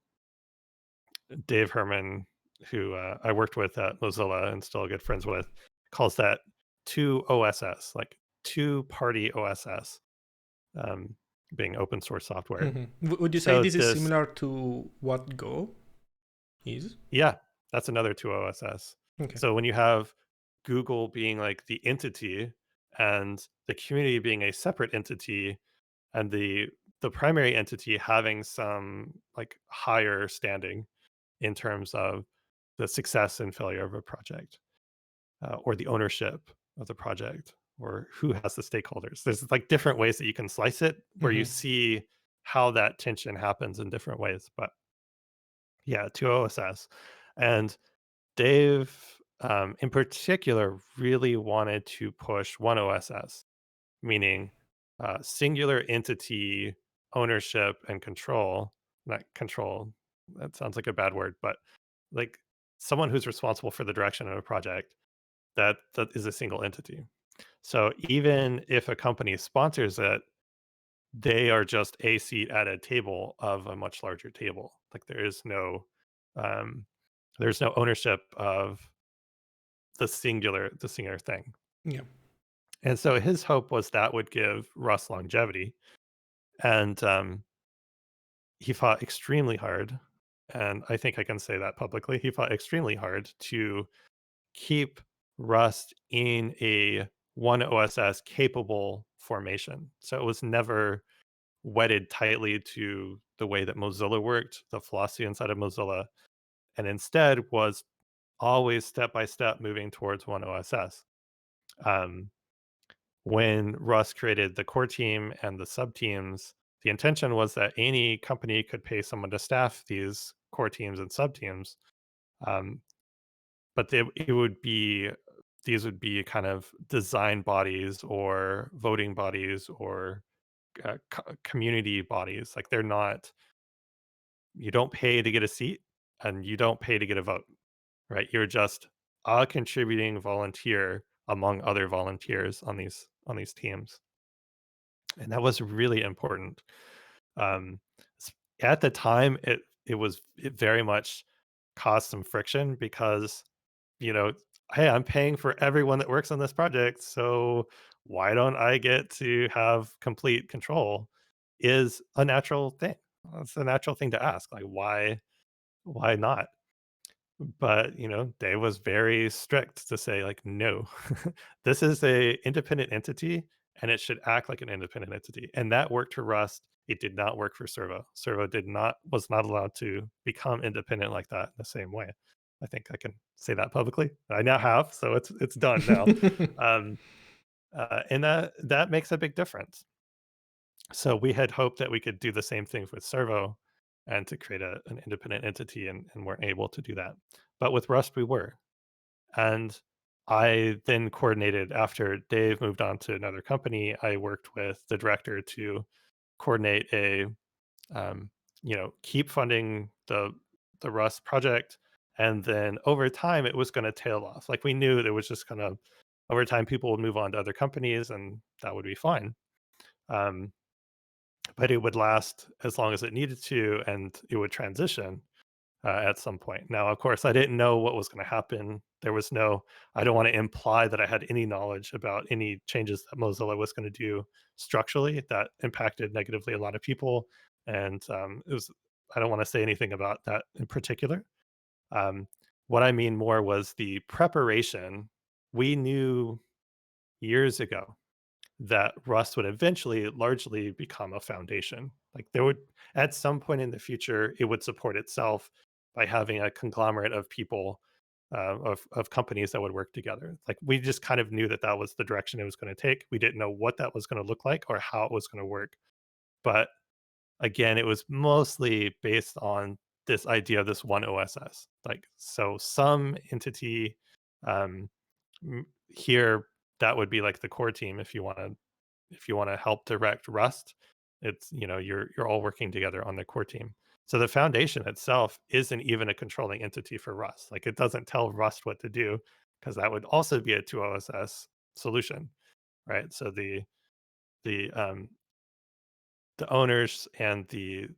Dave Herman, who I worked with at Mozilla and still good friends with, calls that two OSS, like two party OSS, um, being open source software. Hmm. Would you say So this is this, similar to what Go is? yeah, that's another two OSS. Okay. So when you have Google being like the entity and the community being a separate entity, and the primary entity having some like higher standing in terms of the success and failure of a project, or the ownership of the project, or who has the stakeholders. There's like different ways that you can slice it where you Hmm. see how that tension happens in different ways. But yeah, two OSS. And Dave, in particular, really wanted to push one OSS, meaning singular entity ownership and control. Not control, that sounds like a bad word, but like someone who's responsible for the direction of a project that is a single entity. So even if a company sponsors it, they are just a seat at a table of a much larger table. Like um, there's no ownership of the singular thing. Yeah. And so his hope was that would give Russ longevity. And he fought extremely hard. And I think I can say that publicly. He fought extremely hard to keep Rust in a one OSS capable formation. So it was never wedded tightly to the way that Mozilla worked, the philosophy inside of Mozilla, and instead was always step by step moving towards one OSS. Um, when Rust created the core team and the sub teams, the intention was that any company could pay someone to staff these core teams and sub teams. Um, but it would be these would be kind of design bodies or voting bodies or community bodies. Like they're not, you don't pay to get a seat and you don't pay to get a vote, right? You're just a contributing volunteer among other volunteers on these teams, and that was really important. Um, at the time, it very much caused some friction because, you know, hey, I'm paying for everyone that works on this project, so why don't I get to have complete control? Is a natural thing. It's a natural thing to ask. Like, why not? But, Dave was very strict to say, like, no, this is a independent entity and it should act like an independent entity. And that worked for Rust. It did not work for Servo. Servo was not allowed to become independent like that in the same way. I think I can say that publicly. I now have, so it's done now. Um, and that makes a big difference. So we had hoped that we could do the same thing with Servo and to create an independent entity, and weren't able to do that. But with Rust, we were. And I then coordinated after Dave moved on to another company. I worked with the director to coordinate um, keep funding the Rust project, and then over time it was going to tail off. Like we knew it was just going to over time people would move on to other companies, and that would be fine. Um, but it would last as long as it needed to, and it would transition at some point. Now, of course, I didn't know what was going to happen. There was no, I don't want to imply that I had any knowledge about any changes that Mozilla was going to do structurally that impacted negatively a lot of people. And it was, I don't want to say anything about that in particular. Um, what I mean more was the preparation. We knew years ago that Rust would eventually largely become a foundation. Like there would, at some point in the future, it would support itself by having a conglomerate of people, of companies that would work together. Like we just kind of knew that that was the direction it was going to take. We didn't know what that was going to look like or how it was going to work. But again, it was mostly based on this idea of this one OSS. Like so, some entity um, here that would be like the core team if you want to help direct Rust, it's you're all working together on the core team. So the foundation itself isn't even a controlling entity for Rust. Like it doesn't tell Rust what to do because that would also be a 2OSS solution, right? So the um the owners and the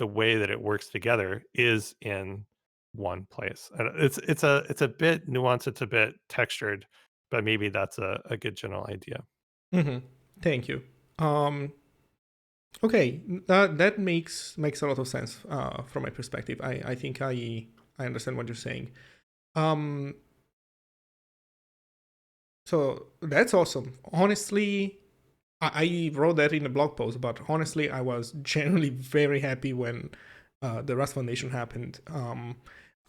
way that it works together is in one place. And it's a bit nuanced, it's a bit textured, but maybe that's a good general idea. Thank you. Okay, that makes a lot of sense from my perspective. I think I understand what you're saying. So that's awesome. Honestly, I wrote that in a blog post, but honestly, I was generally very happy when the Rust Foundation happened.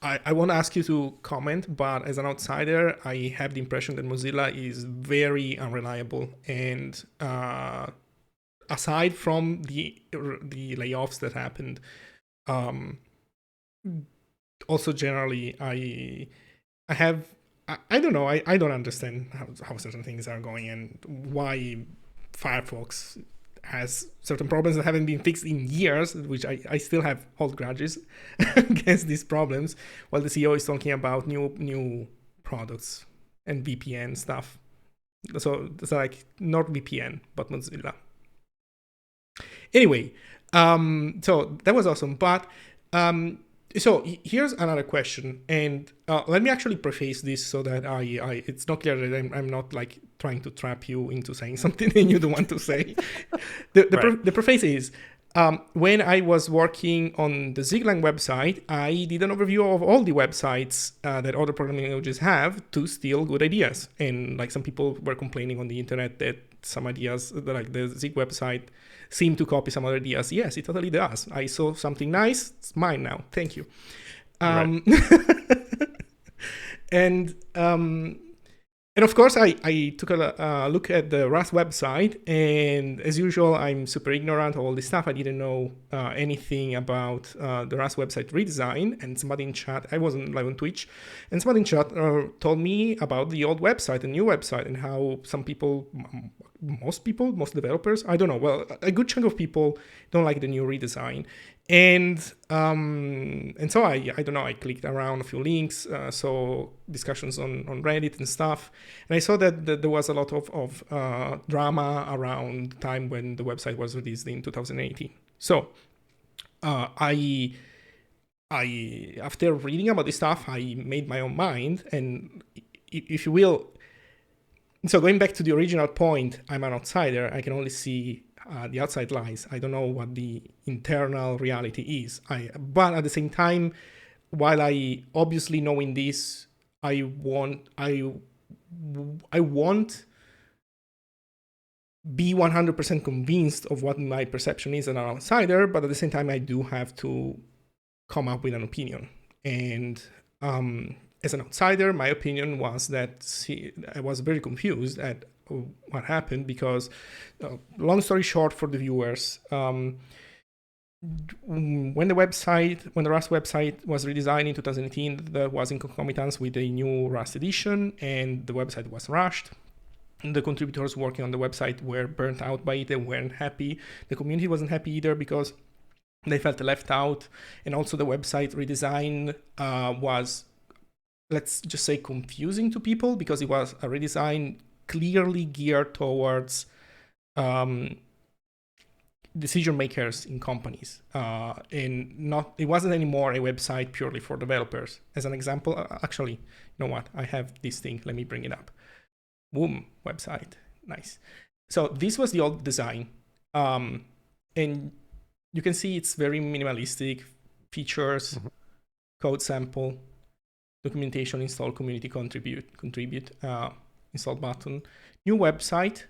I won't ask you to comment, but as an outsider, I have the impression that Mozilla is very unreliable. And aside from the layoffs that happened, also generally, I don't know. I don't understand how certain things are going and why Firefox has certain problems that haven't been fixed in years, which I still have hold grudges against these problems, while the CEO is talking about new products and VPN stuff. So it's like not VPN, but Mozilla. Anyway, so that was awesome. But so here's another question, and let me actually preface this so that it's not clear that I'm not like trying to trap you into saying something that you don't want to say. The preface is, when I was working on the Ziglang website, I did an overview of all the websites that other programming languages have to steal good ideas. And like some people were complaining on the internet that some ideas, like the Zig website, seem to copy some other ideas. Yes, it totally does. I saw something nice. It's mine now. Thank you. And of course, I took a look at the Rust website, and as usual, I'm super ignorant of all this stuff. I didn't know anything about the Rust website redesign, and somebody in chat, I wasn't live on Twitch, and somebody in chat told me about the old website, the new website, and how some people, most developers, I don't know, well, a good chunk of people don't like the new redesign. And so I don't know, I clicked around a few links, saw discussions on Reddit and stuff, and I saw that there was a lot of drama around the time when the website was released in 2018. So I after reading about this stuff, I made my own mind, and if you will, so going back to the original point, I'm an outsider. I can only see the outside lies. I don't know what the internal reality is. But at the same time, while I obviously knowing this, I won't be 100% convinced of what my perception is as an outsider. But at the same time, I do have to come up with an opinion. And As an outsider, my opinion was that I was very confused at what happened because, long story short, for the viewers, when the Rust website was redesigned in 2018, that was in concomitance with the new Rust edition, and the website was rushed. The contributors working on the website were burnt out by it. They weren't happy. The community wasn't happy either because they felt left out. And also the website redesign was, let's just say, confusing to people because it was a redesign clearly geared towards decision makers in companies, and it wasn't anymore a website purely for developers. As an example, actually, you know what? I have this thing. Let me bring it up. Boom, website. Nice. So this was the old design. And you can see it's very minimalistic. Features, code sample, documentation, install, community, contribute, install button. New website.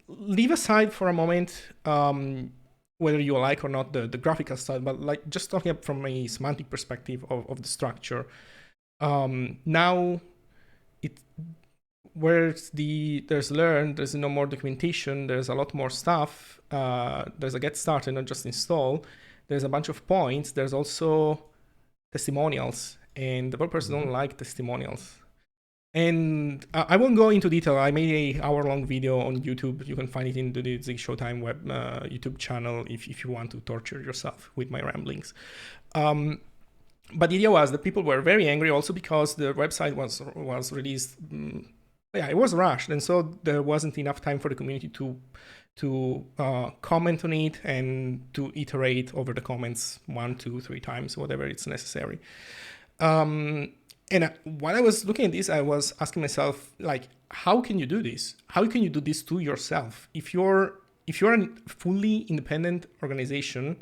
Leave aside for a moment whether you like or not the graphical style, but like just talking from a semantic perspective of the structure. Now there's learn, there's no more documentation, there's a lot more stuff. There's a get started, not just install. There's a bunch of points. There's also testimonials, and developers don't like testimonials. And I won't go into detail. I made an hour-long video on YouTube. You can find it in the Zig SHOWTIME web YouTube channel if you want to torture yourself with my ramblings. But the idea was that people were very angry also because the website was released. It was rushed, and so there wasn't enough time for the community to comment on it and to iterate over the comments 1, 2, 3 times, whatever it's necessary. And while I was looking at this, I was asking myself, like, how can you do this? How can you do this to yourself? If you're a fully independent organization,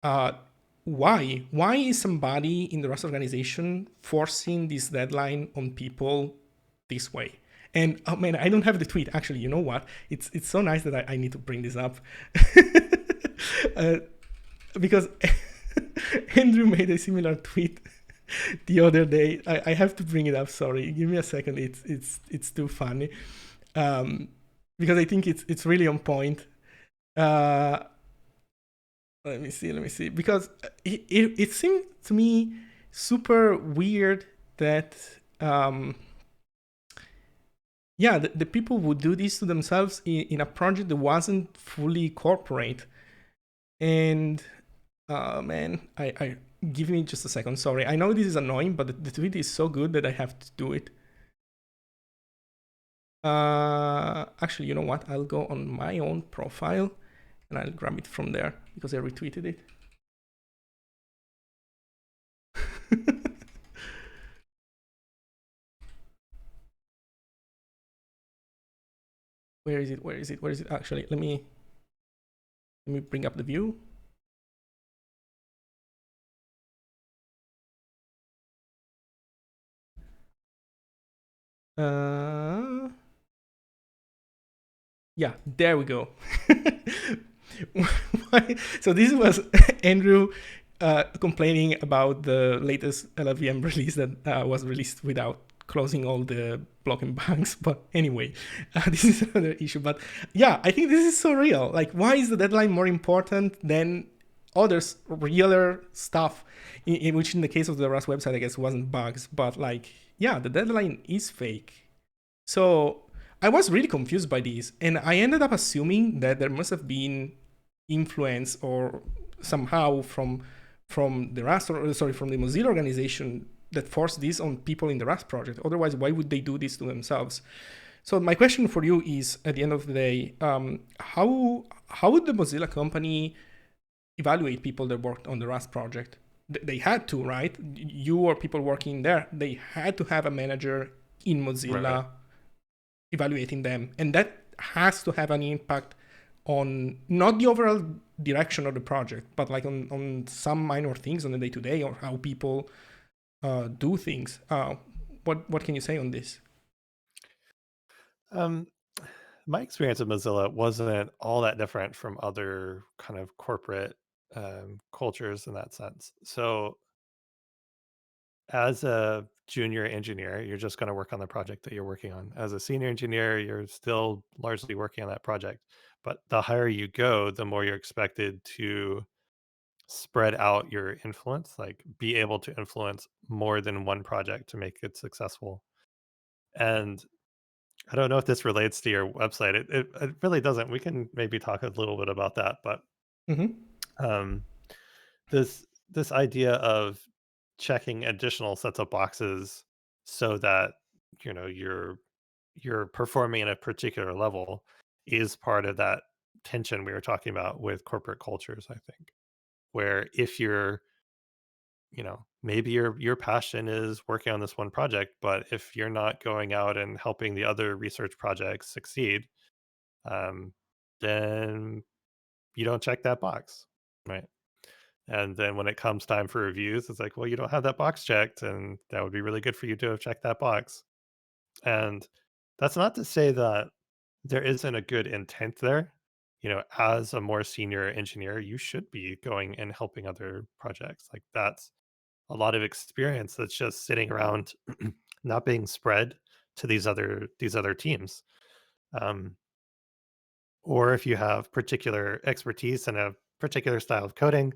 why? Why is somebody in the Rust organization forcing this deadline on people this way? And oh man, I don't have the tweet. Actually, you know what? It's so nice that I need to bring this up. Because Andrew made a similar tweet the other day. I have to bring it up. Sorry, give me a second. It's too funny, because I think it's really on point. Let me see. Because it seemed to me super weird that the people would do this to themselves in a project that wasn't fully corporate. And man, I give me just a second. Sorry, I know this is annoying, but the tweet is so good that I have to do it. Actually, you know what? I'll go on my own profile and I'll grab it from there because I retweeted it. Where is it? Actually, let me bring up the view. Yeah, there we go. So this was Andrew complaining about the latest LLVM release that was released without closing all the blocking bugs. But anyway, this is another issue. But yeah, I think this is so real. Like, why is the deadline more important than other realer stuff? In which, in the case of the Rust website, I guess wasn't bugs, but like, yeah, the deadline is fake. So I was really confused by these, and I ended up assuming that there must have been influence or somehow from the Rust, or sorry, from the Mozilla organization that forced this on people in the Rust project. Otherwise, why would they do this to themselves? So my question for you is, at the end of the day, how would the Mozilla company evaluate people that worked on the Rust project? They had to, right? You or people working there, they had to have a manager in Mozilla. Right. Evaluating them, and that has to have an impact on not the overall direction of the project, but like on some minor things on the day-to-day, or how people do things. What can you say on this? My experience at Mozilla wasn't all that different from other kind of corporate cultures in that sense. So as a junior engineer, you're just going to work on the project that you're working on. As a senior engineer, you're still largely working on that project. But the higher you go, the more you're expected to spread out your influence, like be able to influence more than one project to make it successful. And I don't know if this relates to your website. It really doesn't. We can maybe talk a little bit about that, but Hmm. um, this idea of checking additional sets of boxes so that you're performing at a particular level is part of that tension we were talking about with corporate cultures, I think. Where if you're, maybe your passion is working on this one project, but if you're not going out and helping the other research projects succeed, um, then you don't check that box, right? And then when it comes time for reviews, it's like, well, you don't have that box checked, and that would be really good for you to have checked that box. And that's not to say that there isn't a good intent there. As a more senior engineer, you should be going and helping other projects. Like that's a lot of experience that's just sitting around, not being spread to these other teams. Um, or if you have particular expertise in a particular style of coding,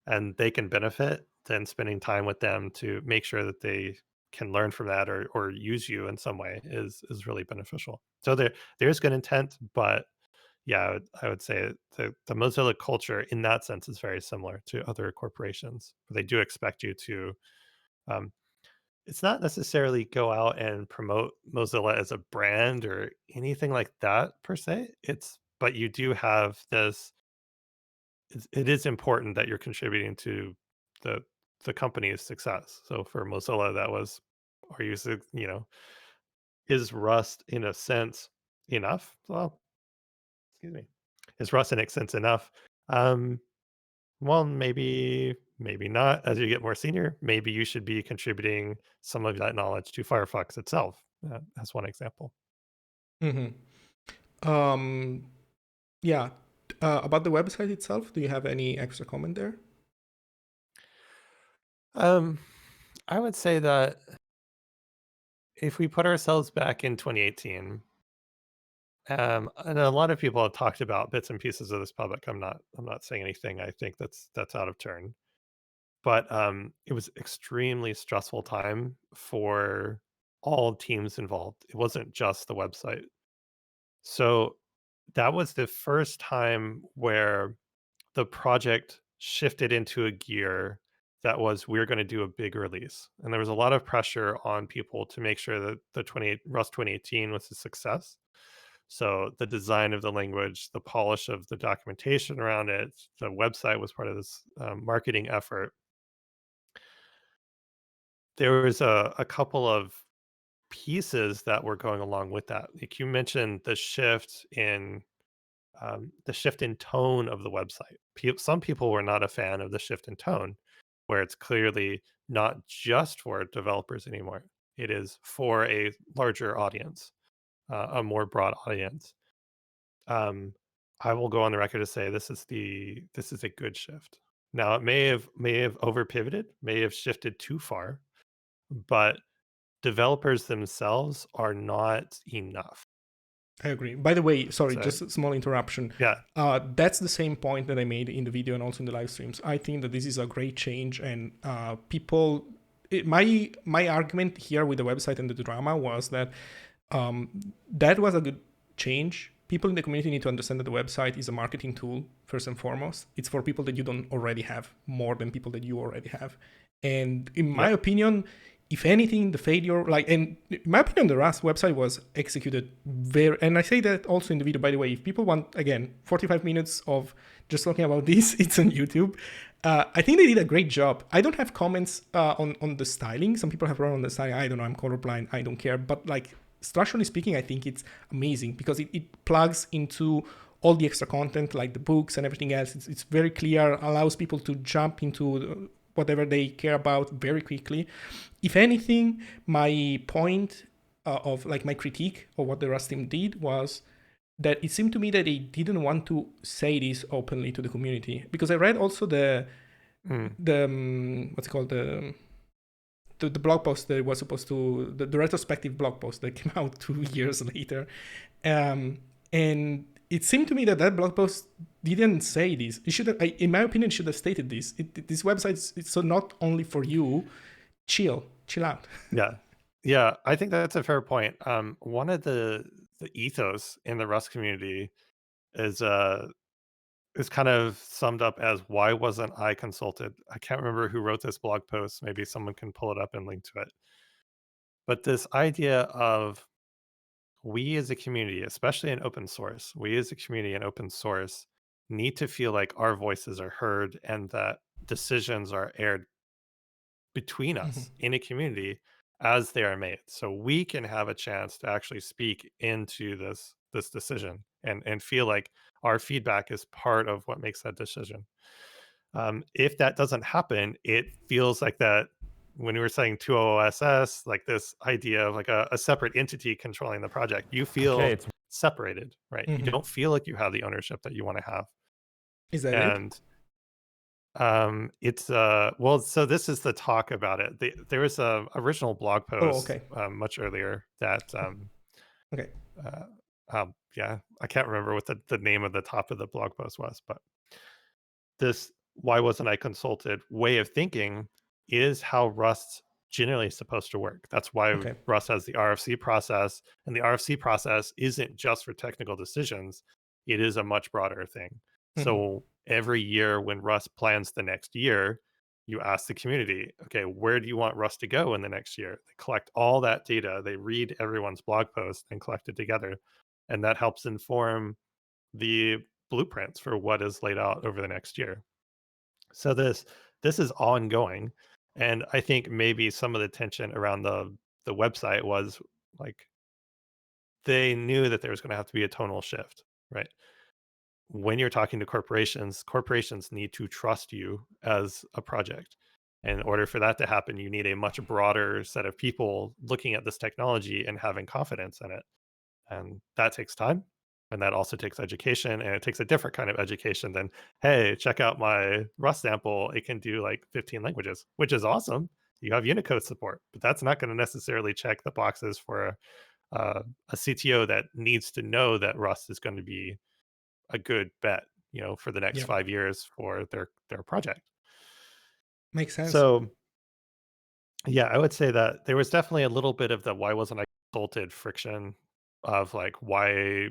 and they can benefit, then spending time with them to make sure that they can learn from that or use you in some way is really beneficial. So there's good intent, but yeah, I would say the Mozilla culture in that sense is very similar to other corporations. They do expect you to. Um, it's not necessarily go out and promote Mozilla as a brand or anything like that per se. But you do have this. It is important that you're contributing to the the company's success. So for Mozilla, that was, are you, is Rust in a sense enough? Well, excuse me, is Rust in a sense enough? Um, well, maybe not. As you get more senior, maybe you should be contributing some of that knowledge to Firefox itself. As one example. Hmm. Um, yeah. About the website itself, do you have any extra comment there? Um, I would say that if we put ourselves back in 2018, and a lot of people have talked about bits and pieces of this public. I'm not saying anything I think that's out of turn. But it was extremely stressful time for all teams involved. It wasn't just the website. So that was the first time where the project shifted into a gear that was, we're going to do a big release. And there was a lot of pressure on people to make sure that the 28 Rust 2018 was a success. So the design of the language, the polish of the documentation around it, the website was part of this marketing effort. There was a couple of pieces that were going along with that. Like you mentioned, the shift in tone of the website. Some people were not a fan of the shift in tone, where it's clearly not just for developers anymore. It is for a larger audience, a more broad audience. Um, I will go on the record to say this is a good shift. Now it may have over pivoted, may have shifted too far, but developers themselves are not enough. I agree. By the way, sorry, So just a small interruption. yeah, That's the same point that I made in the video and also in the live streams. I think that this is a great change, and my argument here with the website and the drama was that that was a good change. People in the community need to understand that the website is a marketing tool first and foremost. It's for people that you don't already have more than people that you already have. And in my yep, opinion, if anything, the failure, and in my opinion, the Rust website was executed very, and I say that also in the video, by the way, if people want, again, 45 minutes of just talking about this, it's on YouTube. I think they did a great job. I don't have comments on the styling. Some people have run on the styling. I don't know, I'm colorblind, I don't care. But structurally speaking, I think it's amazing because it plugs into all the extra content, like the books and everything else. It's very clear, allows people to jump into whatever they care about very quickly. If anything, my point of my critique of what the Rust team did was that it seemed to me that they didn't want to say this openly to the community, because I read also the mm, what's it called, the blog post that was supposed to the retrospective blog post that came out 2 years later, and it seemed to me that blog post didn't say this. It should have, in my opinion, should have stated this. This website is so not only for you. Chill out. Yeah, I think that's a fair point. One of the ethos in the Rust community is kind of summed up as why wasn't I consulted? I can't remember who wrote this blog post. Maybe someone can pull it up and link to it. But this idea of we as a community, especially in open source, we as a community in open source need to feel like our voices are heard and that decisions are aired between us in a community as they are made. So we can have a chance to actually speak into this decision and feel like our feedback is part of what makes that decision. If that doesn't happen, it feels like that when we were saying 2OSS, like this idea of like a separate entity controlling the project, you Okay, feel it's separated, right? You don't feel like you have the ownership that you want to have. Is that it? And it's well, so this is the talk about it. There was a original blog post okay. much earlier that Okay. yeah, I can't remember what the name of the top of the blog post was, but this why wasn't I consulted way of thinking is how Rust generally is supposed to work. That's why Okay. Rust has the RFC process, and the RFC process isn't just for technical decisions. It is a much broader thing. So every year when Rust plans the next year, you ask the community, okay, where do you want Rust to go in the next year? They collect all that data, they read everyone's blog post and collect it together. And that helps inform the blueprints for what is laid out over the next year. So this is ongoing. And I think maybe some of the tension around the website was like they knew that there was going to have to be a tonal shift, right? When you're talking to corporations need to trust you as a project. And in order for that to happen, you need a much broader set of people looking at this technology and having confidence in it. And that takes time. And that also takes education. And it takes a different kind of education than, hey, check out my Rust sample. It can do like 15 languages, which is awesome. You have Unicode support, but that's not going to necessarily check the boxes for a CTO that needs to know that Rust is going to be a good bet, for the next 5 years for their project. Makes sense. So yeah, I would say that there was definitely a little bit of the why wasn't I consulted friction of like why,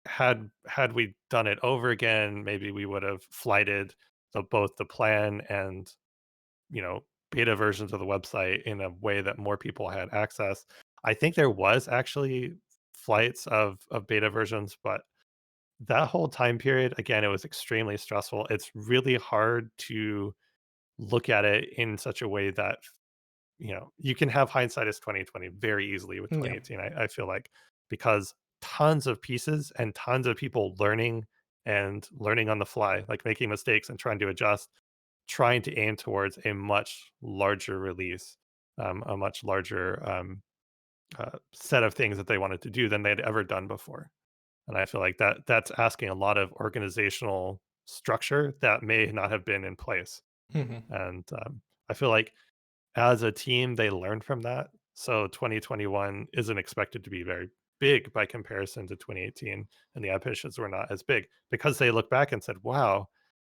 had we done it over again, maybe we would have flighted both the plan and, beta versions of the website in a way that more people had access. I think there was actually flights of beta versions, but that whole time period, again, it was extremely stressful. It's really hard to look at it in such a way that you can have hindsight as 2020 very easily with 2018. I feel like because tons of pieces and tons of people learning on the fly, like making mistakes and trying to adjust, trying to aim towards a much larger release, a much larger set of things that they wanted to do than they'd ever done before. And I feel like that's asking a lot of organizational structure that may not have been in place. And I feel like as a team, they learned from that. So 2021 isn't expected to be very big by comparison to 2018, and the ambitions were not as big because they look back and said, wow,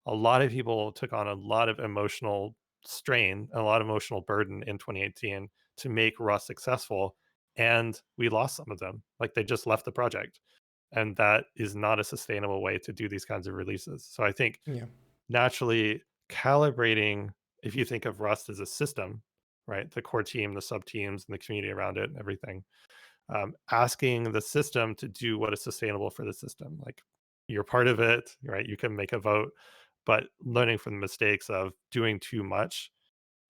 a lot of people took on a lot of emotional strain, a lot of emotional burden in 2018 to make Rust successful. And we lost some of them. Like they just left the project. And that is not a sustainable way to do these kinds of releases. So I think naturally calibrating, if you think of Rust as a system, right? The core team, the sub teams, and the community around it, and everything. Asking the system to do what is sustainable for the system. Like you're part of it, right? You can make a vote, but learning from the mistakes of doing too much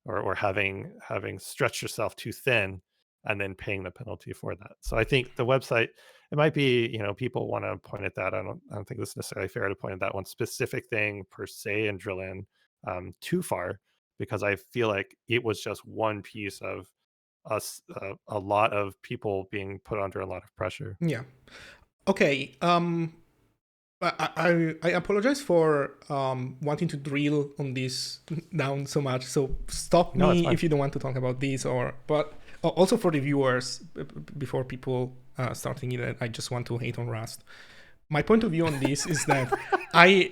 or having stretched yourself too thin and then paying the penalty for that. So I think the website, it might be, people want to point at that. I don't think it's necessarily fair to point at that one specific thing per se and drill in too far, because I feel like it was just one piece of us, a lot of people being put under a lot of pressure. Yeah. Okay. I apologize for wanting to drill on this down so much. So stop No, it's me fine. if you don't want to talk about this, but also for the viewers, before people start thinking that I just want to hate on Rust. My point of view on this is that I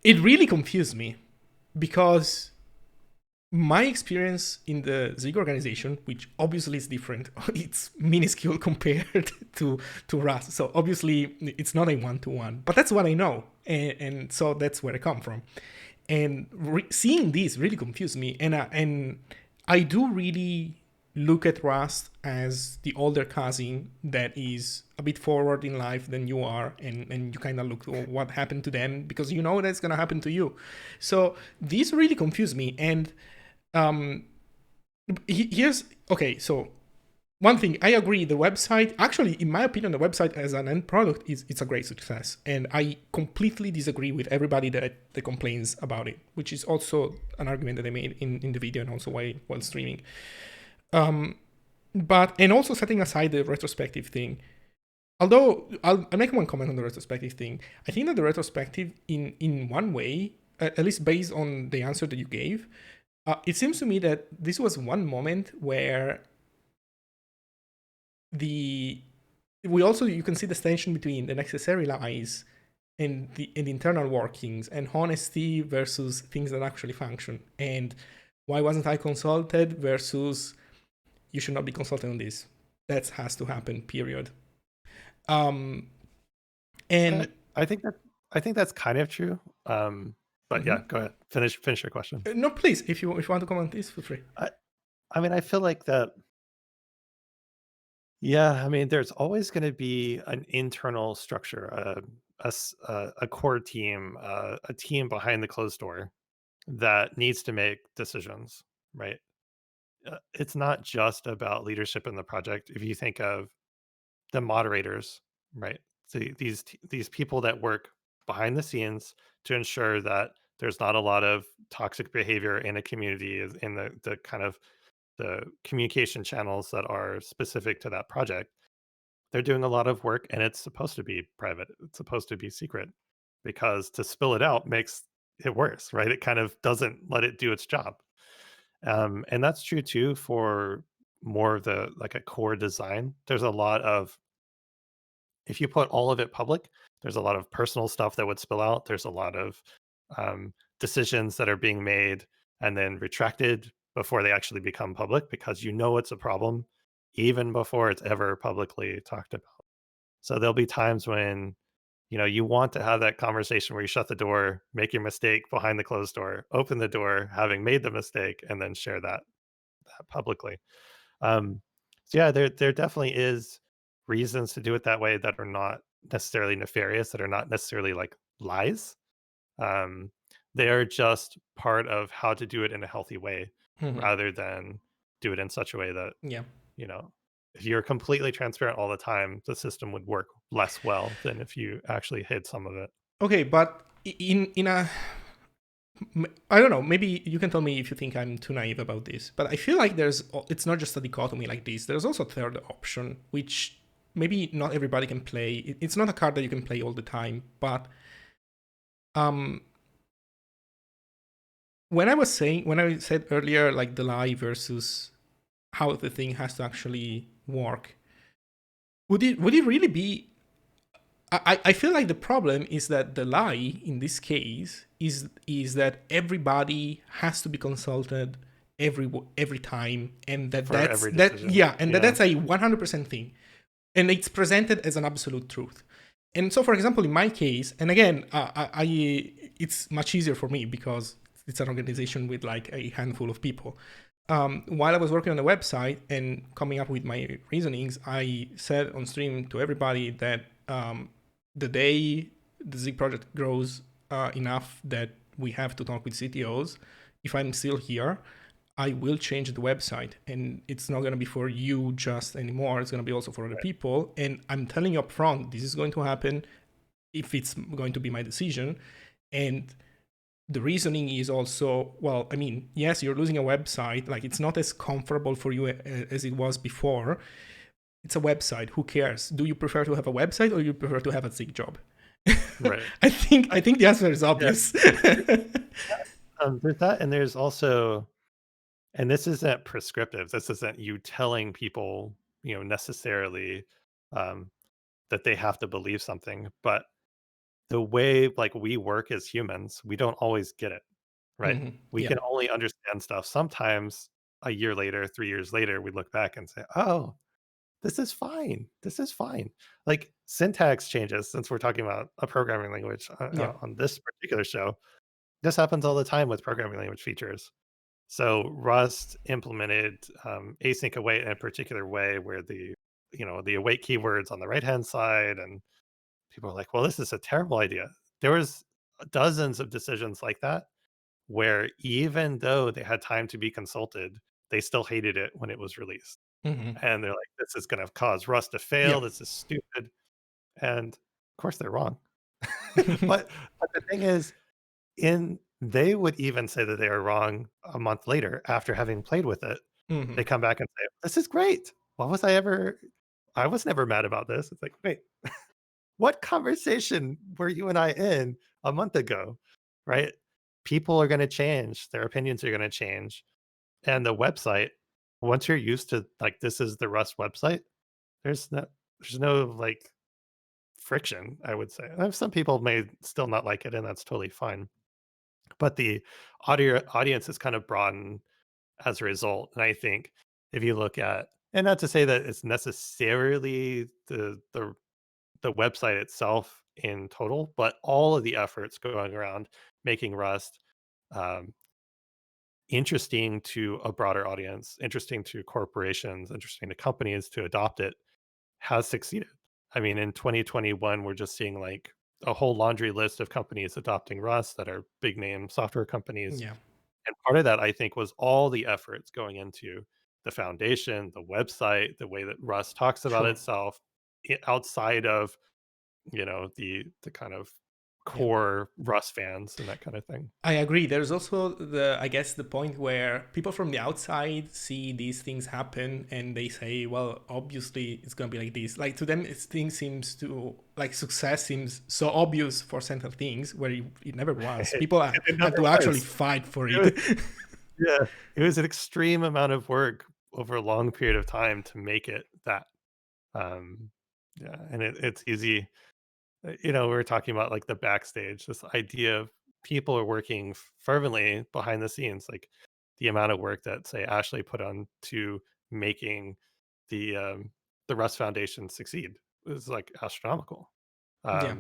it really confused me because my experience in the Zig organization, which obviously is different, it's minuscule compared to Rust. So obviously it's not a one-to-one, but that's what I know. And so that's where I come from. And seeing this really confused me. And I do really look at Rust as the older cousin that is a bit forward in life than you are, and you kind of look at what happened to them because you know that's going to happen to you. So this really confused me. And here's okay. So one thing, I agree. The website, actually, in my opinion, the website as an end product it's a great success, and I completely disagree with everybody that complains about it, which is also an argument that I made in the video and also while streaming. But and also setting aside the retrospective thing. Although I'll make one comment on the retrospective thing. I think that the retrospective, in one way, at least based on the answer that you gave, it seems to me that this was one moment where you can see the tension between the necessary lies and the internal workings and honesty versus things that actually function. And why wasn't I consulted versus you should not be consulted on this. That has to happen, period. And I think that's kind of true. But yeah, go ahead. Finish your question. no, please, if you want to comment on this, feel free. I mean, I feel like that. Yeah, I mean, there's always going to be an internal structure, a core team, a team behind the closed door that needs to make decisions, right? It's not just about leadership in the project. If you think of the moderators, right? So these people that work behind the scenes to ensure that there's not a lot of toxic behavior in a community, in the kind of the communication channels that are specific to that project. They're doing a lot of work, and it's supposed to be private. It's supposed to be secret, because to spill it out makes it worse, right? It kind of doesn't let it do its job. And that's true too for more of the like a core design. There's a lot of, if you put all of it public, there's a lot of personal stuff that would spill out. There's a lot of decisions that are being made and then retracted before they actually become public, because you know it's a problem even before it's ever publicly talked about. So there'll be times when, you want to have that conversation where you shut the door, make your mistake behind the closed door, open the door, having made the mistake, and then share that publicly. Um, so yeah, there definitely is reasons to do it that way that are not necessarily nefarious, that are not necessarily like lies. Um, they are just part of how to do it in a healthy way, rather than do it in such a way that, Yeah. you know, if you're completely transparent all the time, the system would work less well than if you actually hid some of it. Okay, but in a I don't know, maybe you can tell me if you think I'm too naive about this, but I feel like it's not just a dichotomy like this. There's also a third option, which maybe not everybody can play. It's not a card that you can play all the time, but when I said earlier, like the lie versus how the thing has to actually work, would it really be? I feel like the problem is that the lie in this case is that everybody has to be consulted every time, and For every decision. that's a 100% thing, and it's presented as an absolute truth. And so, for example, in my case, and again, it's much easier for me because it's an organization with like a handful of people. While I was working on the website and coming up with my reasonings, I said on stream to everybody that the day the Zig project grows enough that we have to talk with CTOs, if I'm still here, I will change the website, and it's not going to be for you just anymore. It's going to be also for other people. And I'm telling you up front, this is going to happen if it's going to be my decision. And the reasoning is also, well, I mean, yes, you're losing a website. Like, it's not as comfortable for you as it was before. It's a website. Who cares? Do you prefer to have a website or you prefer to have a Zig job? Right. I think the answer is obvious. There's that, and there's also, and this isn't prescriptive. This isn't you telling people, necessarily um, that they have to believe something, but the way like we work as humans, we don't always get it, right? We Yeah. can only understand stuff sometimes a year later, 3 years later, we look back and say, oh, this is fine. This is fine. Like syntax changes, since we're talking about a programming language Yeah. on this particular show. This happens all the time with programming language features. So Rust implemented async await in a particular way where the await keywords on the right hand side, and people are like, well, this is a terrible idea. There was dozens of decisions like that where even though they had time to be consulted, they still hated it when it was released. Hmm. And they're like, this is going to cause Rust to Yeah. fail. This is stupid. And of course they're wrong. but the thing is, they would even say that they are wrong a month later after having played with it. Hmm. They come back and say, this is great. I was never mad about this. It's like, wait, what conversation were you and I in a month ago? Right? People are going to change. Their opinions are going to change. And the website, once you're used to like, this is the Rust website, there's no like friction, I would say. Some people may still not like it, and that's totally fine. But the audience is kind of broadened as a result. And I think if you look at, and not to say that it's necessarily the website itself in total, but all of the efforts going around making Rust um, interesting to a broader audience, interesting to corporations, interesting to companies to adopt it, has succeeded. I mean, in 2021, we're just seeing like a whole laundry list of companies adopting Rust that are big name software companies. Yeah. And part of that, I think, was all the efforts going into the foundation, the website, the way that Rust talks about Sure. itself outside of, the kind of Yeah. core Rust fans and that kind of thing. I agree. There's also I guess, the point where people from the outside see these things happen and they say, well, obviously it's going to be like this. Like to them, things seems to, like success seems so obvious for certain things where it never was. People It had never to actually was. fight for It was, it. yeah, it was an extreme amount of work over a long period of time to make it that. Um, yeah, and it's easy. We were talking about like the backstage, this idea of people are working fervently behind the scenes, like the amount of work that say Ashley put on to making the the Rust Foundation succeed was like astronomical. Yeah.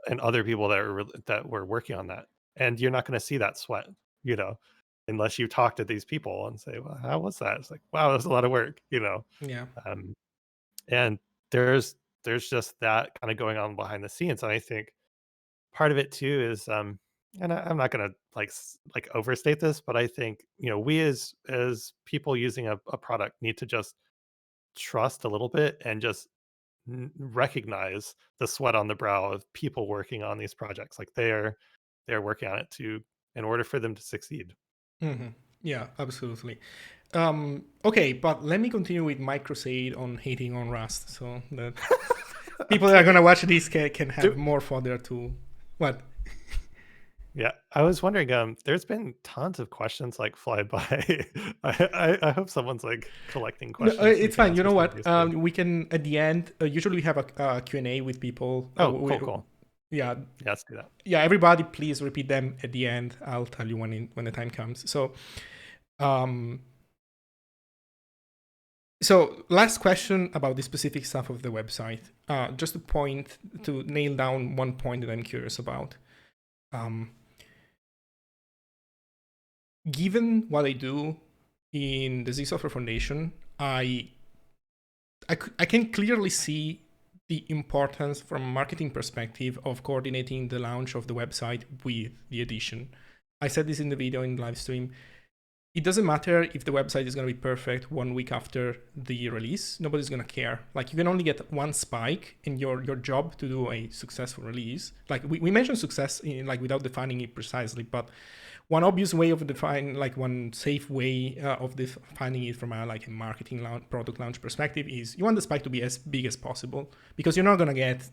And other people that were working on that, and you're not going to see that sweat, you know, unless you talk to these people and say, well, how was that? It's like, wow, that was a lot of work. Yeah. Um, and there's just that kind of going on behind the scenes, and I think part of it too is and I'm not going to like overstate this, but I think we as people using a product need to just trust a little bit and just recognize the sweat on the brow of people working on these projects. Like they're working on it to in order for them to succeed. Hmm. Yeah, absolutely. Okay, but let me continue with my crusade on hating on Rust, so that people that are gonna watch this can have more fodder to what. Yeah, I was wondering. There's been tons of questions like fly by. I hope someone's like collecting No, questions. We it's can fine. You answer know some of what? these too. We can at the end. Usually we have a Q&A with people. Oh, cool. Yeah, Yeah, let's do that. yeah. Everybody, please repeat them at the end. I'll tell you when the time comes. Um, so last question about the specific stuff of the website. Just to nail down one point that I'm curious about. Given what I do in the Z Software Foundation, I can clearly see the importance from a marketing perspective of coordinating the launch of the website with the edition. I said this in the video in live stream. It doesn't matter if the website is going to be perfect 1 week after the release. Nobody's going to care. Like you can only get one spike in your job to do a successful release. Like we mentioned success in, like without defining it precisely, but one obvious way of defining, like one safe way of defining it from a like a marketing product launch perspective is you want the spike to be as big as possible, because you're not gonna get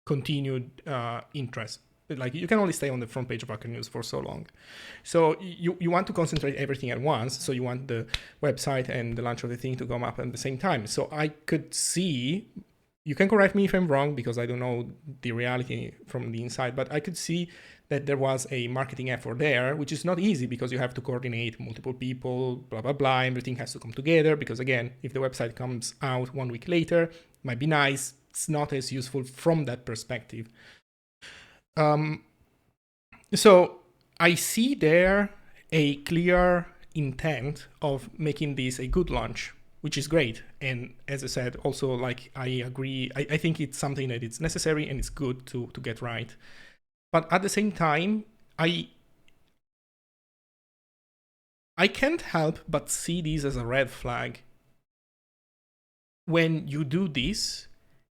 continued interest. Like you can only stay on the front page of Hacker News for so long. So you want to concentrate everything at once. So you want the website and the launch of the thing to come up at the same time. So I could see, you can correct me if I'm wrong because I don't know the reality from the inside, but I could see that there was a marketing effort there, which is not easy because you have to coordinate multiple people, blah, blah, blah. Everything has to come together because, again, if the website comes out 1 week later, it might be nice. It's not as useful from that perspective. So I see there a clear intent of making this a good launch, which is great. And as I said, also, like, I agree. I think it's something that it's necessary and it's good to get right. But at the same time, I can't help but see this as a red flag when you do this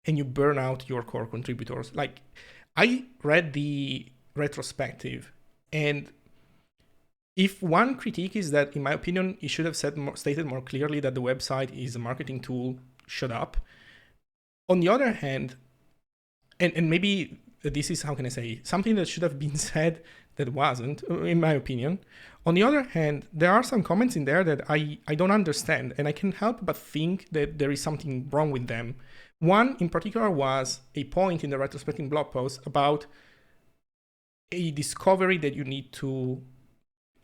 and you burn out your core contributors. Like, I read the retrospective, and if one critique is that, in my opinion, it should have stated more clearly that the website is a marketing tool, shut up. On the other hand, and maybe this is, how can I say, something that should have been said that wasn't, in my opinion. On the other hand, there are some comments in there that I don't understand, and I can't help but think that there is something wrong with them. One in particular was a point in the retrospective blog post about a discovery that you need to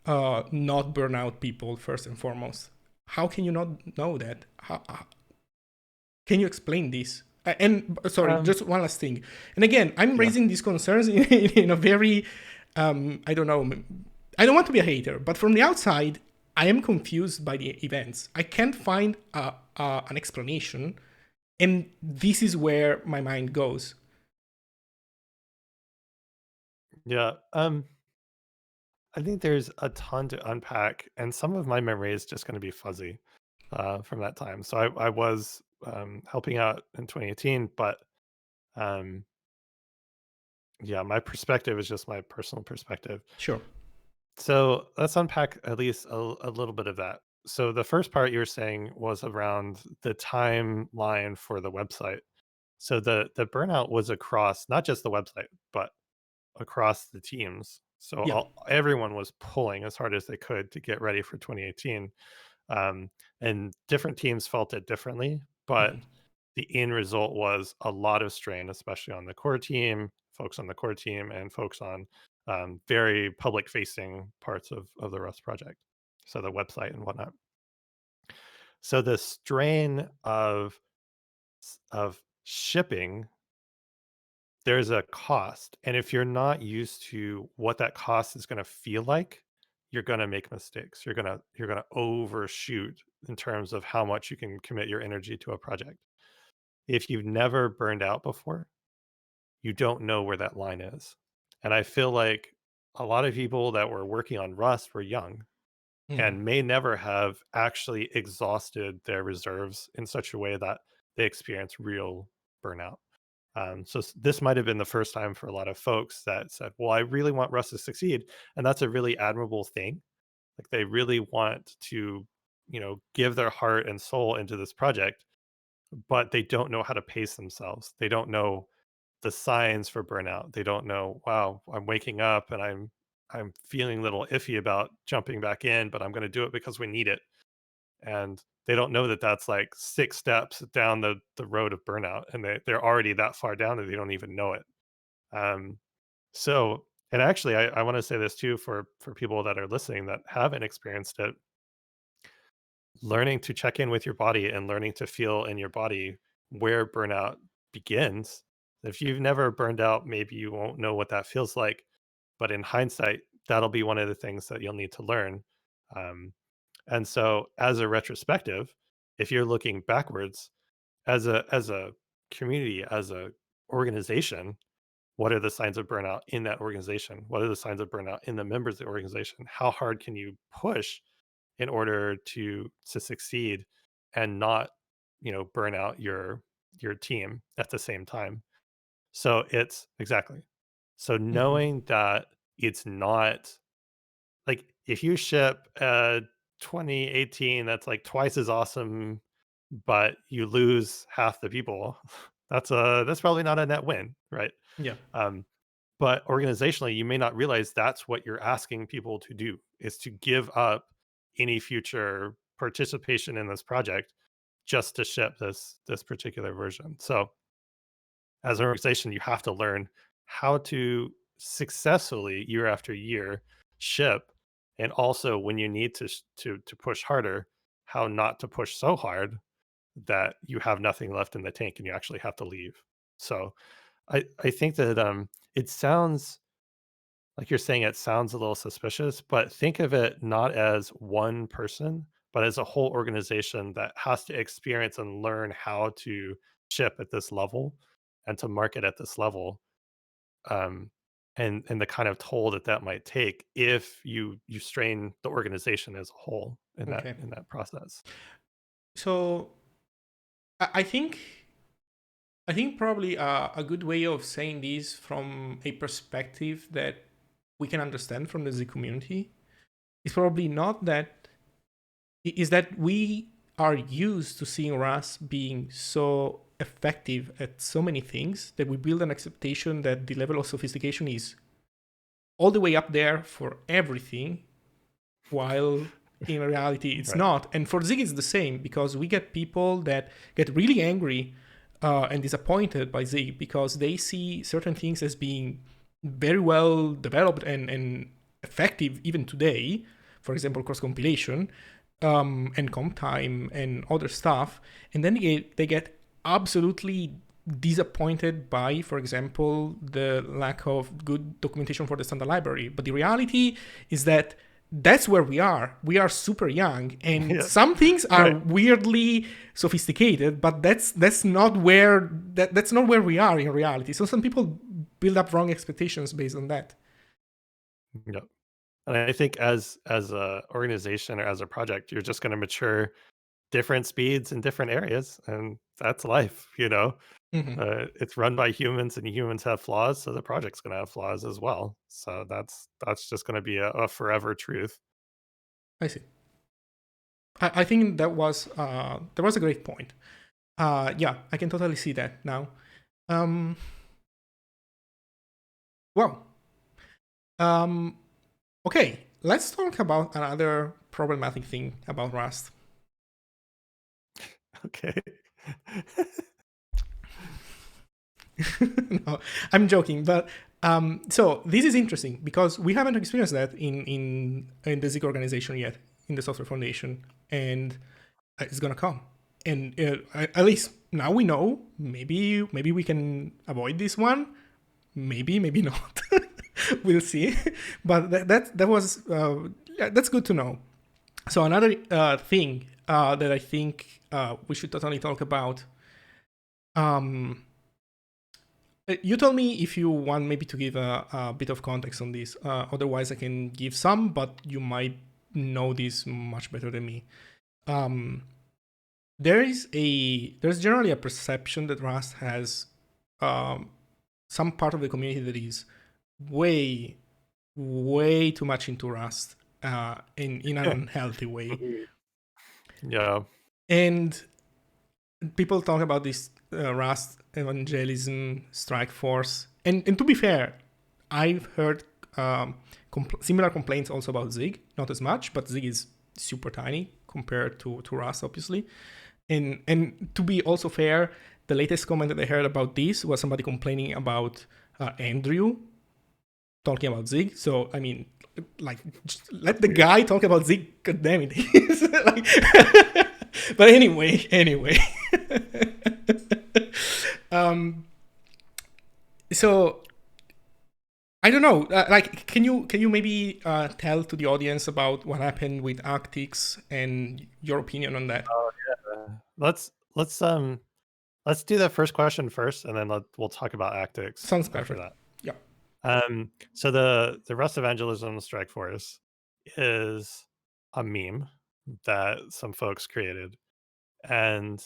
not burn out people first and foremost. How can you not know that? Can you explain this? And sorry, just one last thing. And again, I'm raising these concerns in a very, I don't know, I don't want to be a hater, but from the outside, I am confused by the events. I can't find an explanation, and this is where my mind goes. Yeah. I think there's a ton to unpack, and some of my memory is just going to be fuzzy from that time. So I was helping out in 2018, but um, yeah, my perspective is just my personal perspective. Sure. So let's unpack at least a little bit of that. So the first part you were saying was around the timeline for the website. So the burnout was across not just the website, but across the teams. So Yeah. everyone was pulling as hard as they could to get ready for 2018. And different teams felt it differently, but Mhm. the end result was a lot of strain, especially on the core team, folks on the core team, and folks on very public facing parts of the Rust project. So the website and whatnot. So the strain of shipping, there's a cost. And if you're not used to what that cost is going to feel like, you're going to make mistakes. You're going to overshoot in terms of how much you can commit your energy to a project. If you've never burned out before, you don't know where that line is. And I feel like a lot of people that were working on Rust were young Mhm. and may never have actually exhausted their reserves in such a way that they experience real burnout. So this might have been the first time for a lot of folks that said, "Well, I really want Rust to succeed," and that's a really admirable thing. Like they really want to, give their heart and soul into this project, but they don't know how to pace themselves. They don't know the signs for burnout. They don't know, wow, I'm waking up and I'm feeling a little iffy about jumping back in, but I'm going to do it because we need it. And they don't know that that's like 6 steps down the road of burnout, and they're already that far down that they don't even know it. Um, so, and actually, I want to say this too for people that are listening that haven't experienced it. Learning to check in with your body and learning to feel in your body where burnout begins. If you've never burned out, maybe you won't know what that feels like. But in hindsight, that'll be one of the things that you'll need to learn. Um, and so, as a retrospective, if you're looking backwards, as a community, as a organization, what are the signs of burnout in that organization? What are the signs of burnout in the members of the organization? How hard can you push in order to succeed and not, burn out your team at the same time? So it's exactly. So Mhm. knowing that it's not like if you ship 2018 that's like twice as awesome, but you lose half the people, that's probably not a net win, right? Yeah. Um, but organizationally, you may not realize that's what you're asking people to do is to give up any future participation in this project just to ship this particular version. So as an organization, you have to learn how to successfully year after year ship, and also when you need to push harder, how not to push so hard that you have nothing left in the tank and you actually have to leave. So I think that it sounds like you're saying it sounds a little suspicious, but think of it not as one person, but as a whole organization that has to experience and learn how to ship at this level and to market at this level. Um, and the kind of toll that that might take if you strain the organization as a whole Okay. in that process. So I think probably a good way of saying this from a perspective that we can understand from the Z community is probably not that is that we are used to seeing Rust being so effective at so many things that we build an expectation that the level of sophistication is all the way up there for everything, while in reality it's Right. not. And for Zig it's the same, because we get people that get really angry and disappointed by Zig because they see certain things as being very well developed and effective even today. For example, cross compilation and comp time and other stuff, and then they get absolutely disappointed by, for example, the lack of good documentation for the standard library. But the reality is that that's where we are. We are super young, and Yeah. some things are Right. weirdly sophisticated, but that's not where that's not where we are in reality. So some people build up wrong expectations based on that. Yep. And I think as a organization or as a project, you're just going to mature different speeds in different areas, and that's life. Hmm. It's run by humans, and humans have flaws, so the project's going to have flaws as well. So that's just going to be a forever truth. I see. I think that was a great point. Yeah, I can totally see that now. Um, well, um, okay, let's talk about another problematic thing about Rust. Okay. No, I'm joking, but so this is interesting because we haven't experienced that in the Zig organization yet, in the Software Foundation, and it's gonna come. And at least now we know. Maybe we can avoid this one. Maybe not. We'll see. But that was yeah, that's good to know. So another thing that I think we should totally talk about. Um, you tell me if you want maybe to give a bit of context on this. Otherwise, I can give some, but you might know this much better than me. Um, there's generally a perception that Rust has some part of the community that is way way too much into Rust in an unhealthy way, Yeah. and people talk about this Rust evangelism strike force, and to be fair, I've heard similar complaints also about Zig. Not as much, but Zig is super tiny compared to Rust, obviously. And to be also fair, the latest comment that I heard about this was somebody complaining about Andrew talking about Zig. So I mean, like, just let the guy talk about Zig. God damn it! Like, but anyway. um, so I don't know. Like, can you maybe tell to the audience about what happened with Arctics and your opinion on that? Oh yeah. Let's do that first question first, and then we'll talk about Actix Sounds after perfect. that. Yeah. So the Rust Evangelism Strike Force is a meme that some folks created, and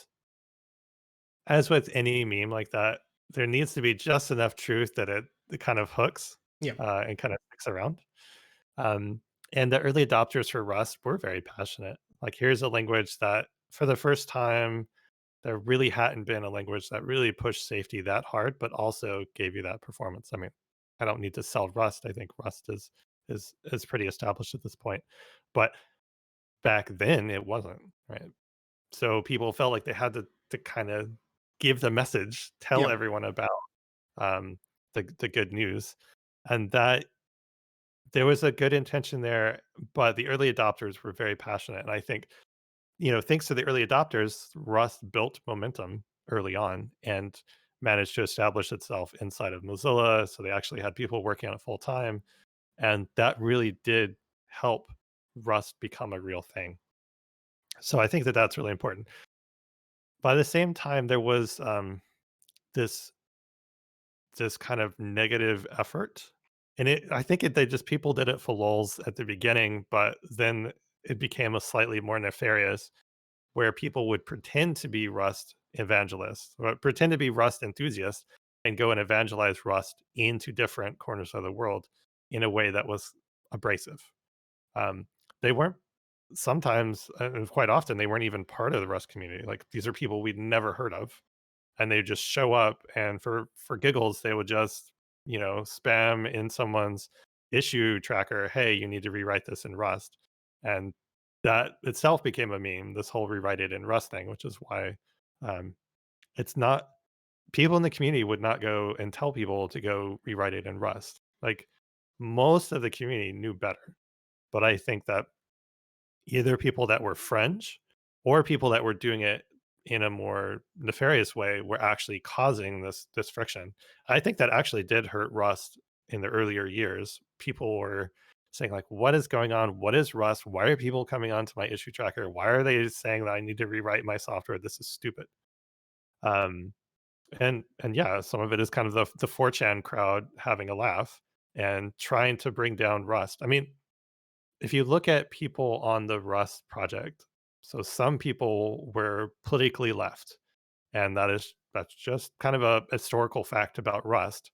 as with any meme like that, there needs to be just enough truth that it kind of hooks Yeah. and kind of sticks around. Um, And the early adopters for Rust were very passionate. Like, here's a language that, for the first time, there really hadn't been a language that really pushed safety that hard, but also gave you that performance. I mean, I don't need to sell Rust. I think Rust is pretty established at this point. But back then it wasn't, right? So people felt like they had to kind of give the message, tell Yeah. everyone about um the good news. And that there was a good intention there, but the early adopters were very passionate. And I think, thanks to the early adopters, Rust built momentum early on and managed to establish itself inside of Mozilla. So they actually had people working on it full time. And that really did help Rust become a real thing. So I think that that's really important. By the same time, there was this this kind of negative effort. And I think they just people did it for lulz at the beginning, but then it became a slightly more nefarious where people would pretend to be Rust evangelists or pretend to be Rust enthusiasts and go and evangelize Rust into different corners of the world in a way that was abrasive. Um, they weren't sometimes, and quite often, they weren't even part of the Rust community. Like, these are people we'd never heard of, and they just show up, and for giggles, they would just, spam in someone's issue tracker, "Hey, you need to rewrite this in Rust." And that itself became a meme, this whole rewrite it in Rust thing, which is why, um, it's not people in the community would not go and tell people to go rewrite it in Rust. Like, most of the community knew better, but I think that either people that were fringe or people that were doing it in a more nefarious way were actually causing this friction. I think that actually did hurt Rust in the earlier years. People were saying like, "What is going on? What is Rust? Why are people coming onto my issue tracker? Why are they saying that I need to rewrite my software? This is stupid." Um, and yeah, some of it is kind of the 4chan crowd having a laugh and trying to bring down Rust. I mean, if you look at people on the Rust project, so some people were politically left, and that's just kind of a historical fact about Rust.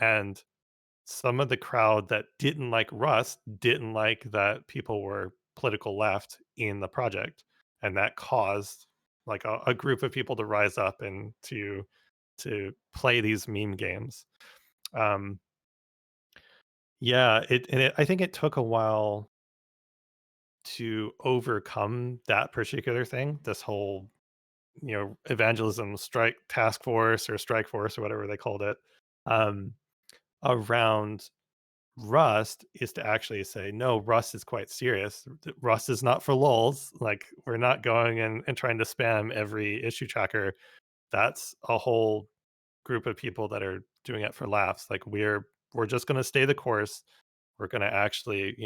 And some of the crowd that didn't like Rust didn't like that people were political left in the project, and that caused like a group of people to rise up and to play these meme games. Um, yeah, I think it took a while to overcome that particular thing, this whole, evangelism strike task force or strike force or whatever they called it, um, around Rust is to actually say, no, Rust is quite serious. Rust is not for lulz. Like, we're not going and trying to spam every issue tracker. That's a whole group of people that are doing it for laughs. Like, we're just going to stay the course. We're going to actually,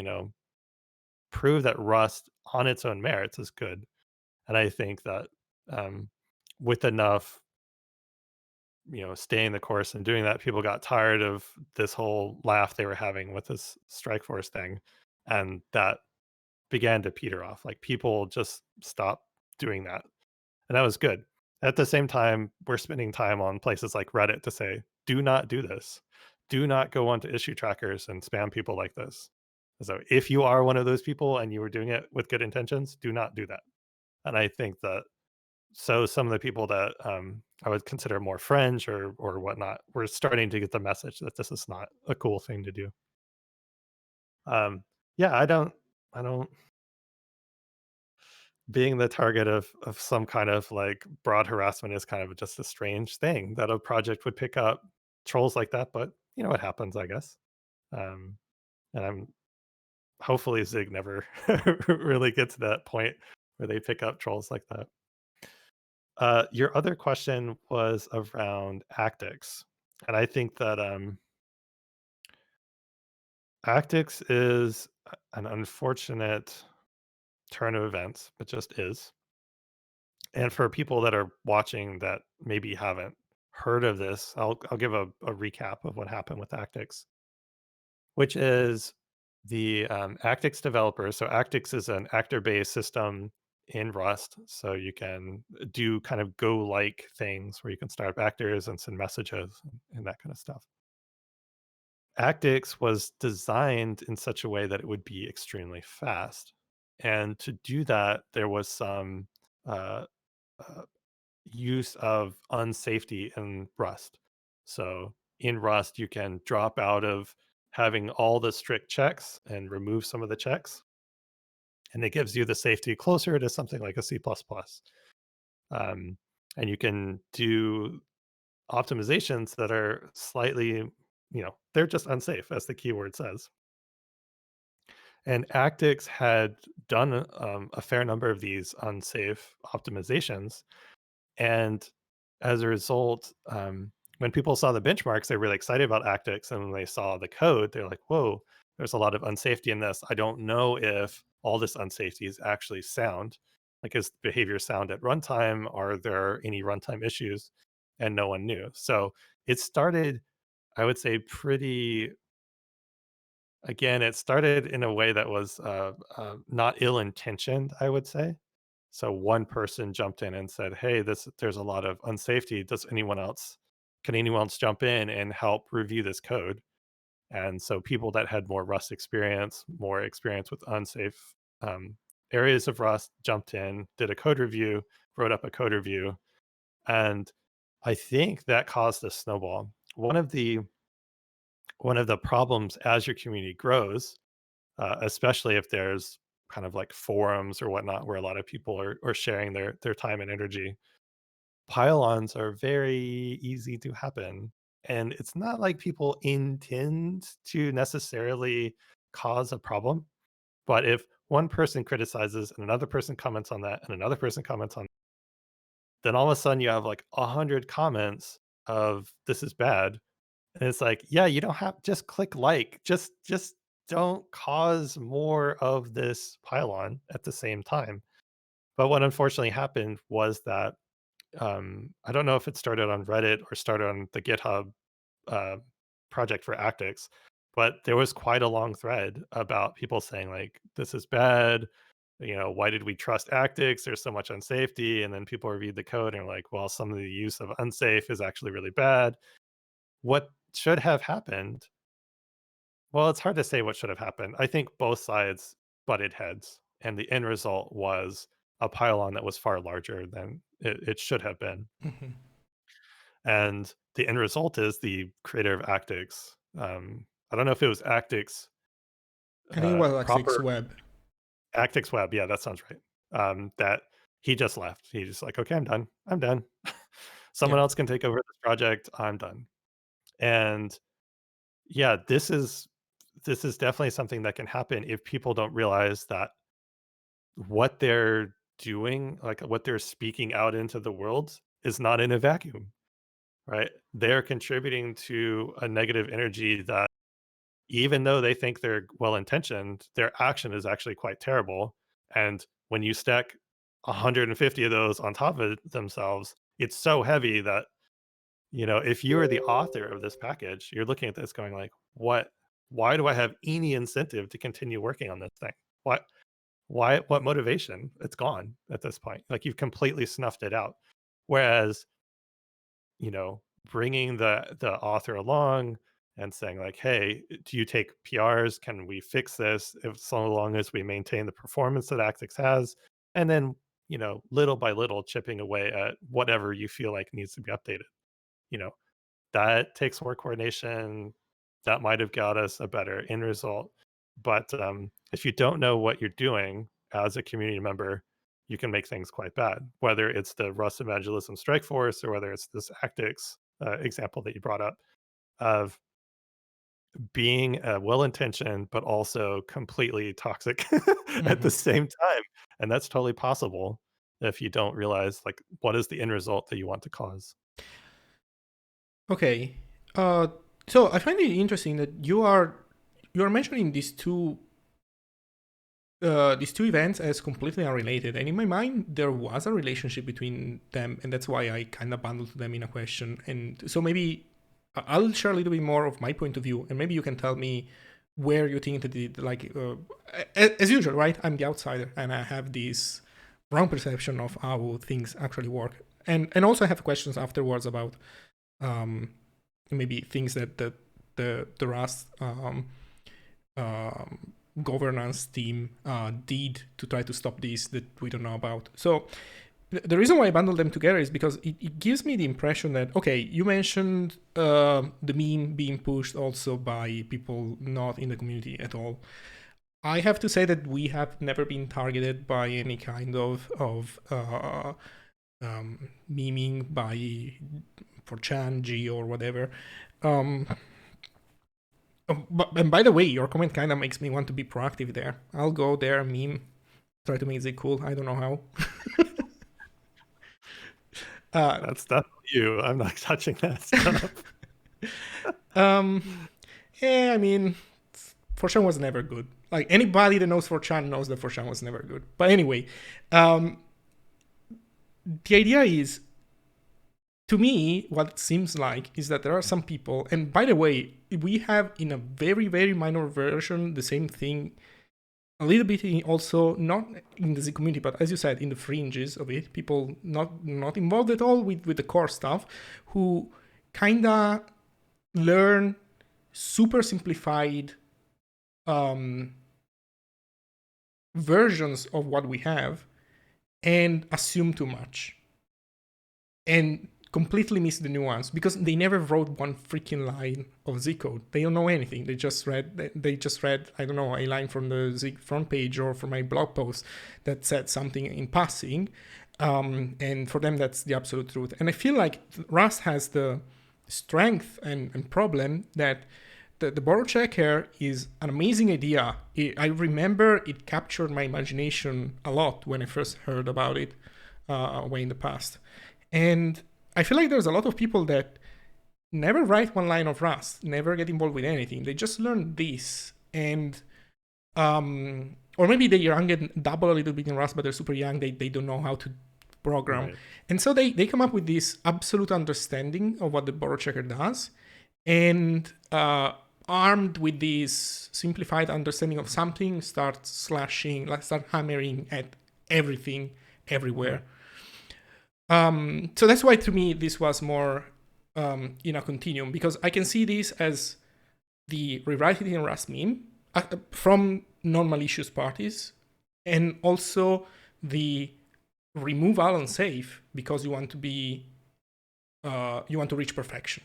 prove that Rust on its own merits is good. And I think that um, with enough, staying the course and doing that, people got tired of this whole laugh they were having with this strike force thing. And that began to peter off. Like, people just stopped doing that. And that was good. At the same time, we're spending time on places like Reddit to say, do not do this. Do not go onto issue trackers and spam people like this. So if you are one of those people and you were doing it with good intentions, do not do that. And I think that some of the people that I would consider more fringe or whatnot were starting to get the message that this is not a cool thing to do. Yeah, I don't being the target of some kind of like broad harassment is kind of just a strange thing that a project would pick up trolls like that, but it happens, I guess. Um, and I'm hopefully Zig never really gets to that point where they pick up trolls like that. Your other question was around Actix, and I think that Actix is an unfortunate turn of events. It just is. And for people that are watching that maybe haven't heard of this, I'll give a recap of what happened with Actix, which is the Actix developer. So Actix is an actor-based system in Rust, so you can do kind of Go like things where you can start up actors and send messages and that kind of stuff. Actix was designed in such a way that it would be extremely fast. And to do that, there was some uh, uh, use of unsafety in Rust. So in Rust, you can drop out of having all the strict checks and remove some of the checks. And it gives you the safety closer to something like a C++. Um, and you can do optimizations that are slightly, they're just unsafe, as the keyword says. And Actix had done a fair number of these unsafe optimizations. And as a result, when people saw the benchmarks, they were really excited about Actix. And when they saw the code, they're like, whoa, there's a lot of unsafety in this. I don't know if all this unsafety is actually sound. Like, is behavior sound at runtime? Are there any runtime issues? And no one knew. So it started, I would say, it started in a way that was not ill intentioned, I would say. So one person jumped in and said, "Hey, there's a lot of unsafety. Can anyone else jump in and help review this code?" And so people that had more Rust experience, more experience with unsafe um, areas of Rust, jumped in, did a code review, wrote up a code review, and I think that caused a snowball. One of the problems as your community grows, especially if there's kind of like forums or whatnot where a lot of people are sharing their time and energy. Pylons are very easy to happen. And it's not like people intend to necessarily cause a problem. But if one person criticizes and another person comments on that and another person comments on, then all of a sudden you have like 100 comments of this is bad. And it's like, yeah, you don't have just click like, just don't cause more of this pylon at the same time. But what unfortunately happened was that I don't know if it started on Reddit or started on the GitHub uh, project for Actix, but there was quite a long thread about people saying like, "This is bad. Why did we trust Actix? There's so much unsafety." And then people reviewed the code and were like, "Well, some of the use of unsafe is actually really bad." What should have happened? Well, it's hard to say what should have happened. I think both sides butted heads, and the end result was a pylon that was far larger than it should have been. Mhm. And the end result is the creator of Actix. I don't know if it was Actix I think it was like proper Six Web. Actix Web. Yeah, that sounds right. That he just left. He just like, okay, I'm done. I'm done. Yeah. Someone else can take over this project. I'm done. And yeah, this is definitely something that can happen if people don't realize that what they're doing, like what they're speaking out into the world, is not in a vacuum, right? They're contributing to a negative energy that, even though they think they're well intentioned, their action is actually quite terrible. And when you stack 150 of those on top of themselves, it's so heavy that, if you are the author of this package, you're looking at this going like, why do I have any incentive to continue working on this thing? What motivation? It's gone at this point. Like, you've completely snuffed it out. Whereas, you know, bringing the author along and saying like, "Hey, do you take PRs? Can we fix this if so long as we maintain the performance that Actix has?" And then, little by little chipping away at whatever you feel like needs to be updated. You know, that takes more coordination. That might have got us a better end result. But if you don't know what you're doing as a community member, you can make things quite bad. Whether it's the Rust Evangelism Strike Force or whether it's this Actix example that you brought up of being well intentioned, but also completely toxic at the Mhm. same time. And that's totally possible if you don't realize like what is the end result that you want to cause. Okay. Uh, so I find it interesting that you are mentioning these two events as completely unrelated, and in my mind there was a relationship between them, and that's why I kind of bundled them in a question. And so maybe I'll share a little bit more of my point of view, and maybe you can tell me where you think that as usual, right? I'm the outsider, and I have this wrong perception of how things actually work, and also I have questions afterwards about maybe things that the Rust governance team did to try to stop this that we don't know about. So the reason why I bundle them together is because it gives me the impression that, okay, you mentioned the meme being pushed also by people not in the community at all. I have to say that we have never been targeted by any kind of memeing by 4chan, G, or whatever. And by the way, your comment kind of makes me want to be proactive there. I'll go there, meme, try to make it cool. I don't know how. That's definitely you. I'm not touching that stuff. Yeah, I mean, 4chan was never good. Like, anybody that knows 4chan knows that 4chan was never good. But anyway, the idea is, to me, what it seems like is that there are some people, and by the way, we have in a very, very minor version the same thing, a little bit also, not in the Z community, but as you said, in the fringes of it, people not involved at all with the core stuff, who kind of learn super simplified versions of what we have and assume too much and completely miss the nuance because they never wrote one freaking line of Z code. They don't know anything. They just read, I don't know, a line from the Z front page or from my blog post that said something in passing. And for them, that's the absolute truth. And I feel like Rust has the strength and problem that the borrow checker is an amazing idea. I remember it captured my imagination a lot when I first heard about it way in the past. And I feel like there's a lot of people that never write one line of Rust, never get involved with anything. They just learn this. And or maybe they're young and dabble a little bit in Rust, but they're super young. They don't know how to program. Right. And so they come up with this absolute understanding of what the borrow checker does. And armed with this simplified understanding of something, start hammering at everything, everywhere. So that's why, to me, this was more in a continuum, because I can see this as the rewrite it in Rust meme from non-malicious parties, and also the remove all unsafe because you want to be you want to reach perfection,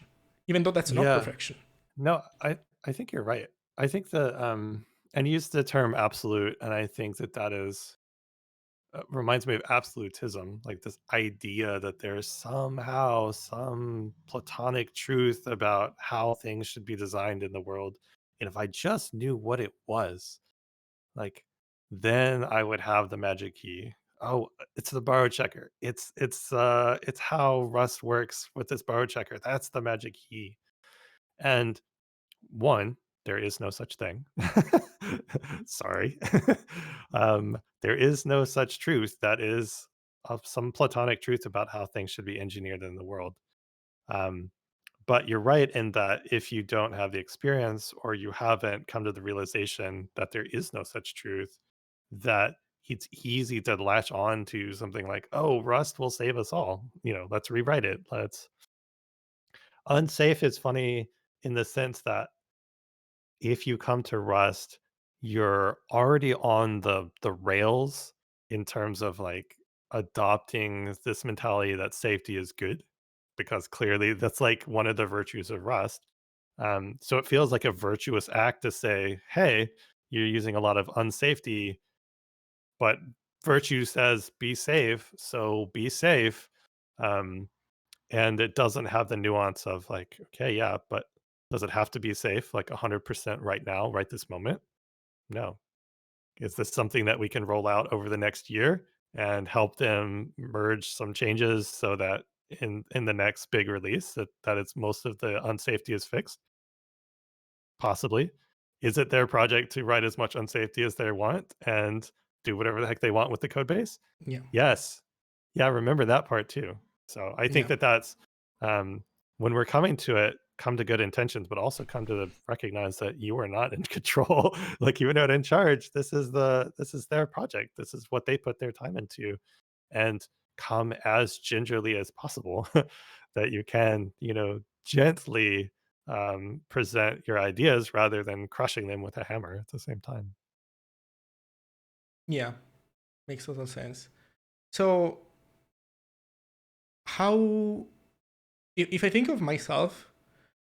even though that's not perfection. No, I think you're right. I think that and use the term absolute, and I think that is reminds me of absolutism, like this idea that there's somehow some platonic truth about how things should be designed in the world, and if I just knew what it was, like, then I would have the magic key. Oh, it's the borrow checker. It's how Rust works with this borrow checker. That's the magic key. And one, there is no such thing. Sorry. There is no such truth that is of some platonic truth about how things should be engineered in the world. But you're right in that if you don't have the experience or you haven't come to the realization that there is no such truth, that it's easy to latch on to something like, oh, Rust will save us all. Let's rewrite it. Unsafe is funny in the sense that if you come to Rust, you're already on the rails in terms of like adopting this mentality that safety is good, because clearly that's like one of the virtues of Rust. So it feels like a virtuous act to say, hey, you're using a lot of unsafety, but virtue says be safe, so be safe. And it doesn't have the nuance of like, okay, yeah, but does it have to be safe like 100% right now, right this moment? No. Is this something that we can roll out over the next year and help them merge some changes so that in the next big release that it's most of the unsafety is fixed? Possibly. Is it their project to write as much unsafety as they want and do whatever the heck they want with the code base? Yeah. Yes. Yeah, remember that part too. So I think that's when we're coming to it, come to good intentions, but also come to recognize that you are not in control. Like, you are not in charge. This is their project. This is what they put their time into, and come as gingerly as possible that you can, gently present your ideas rather than crushing them with a hammer at the same time. Yeah, makes total sense. So how, if I think of myself,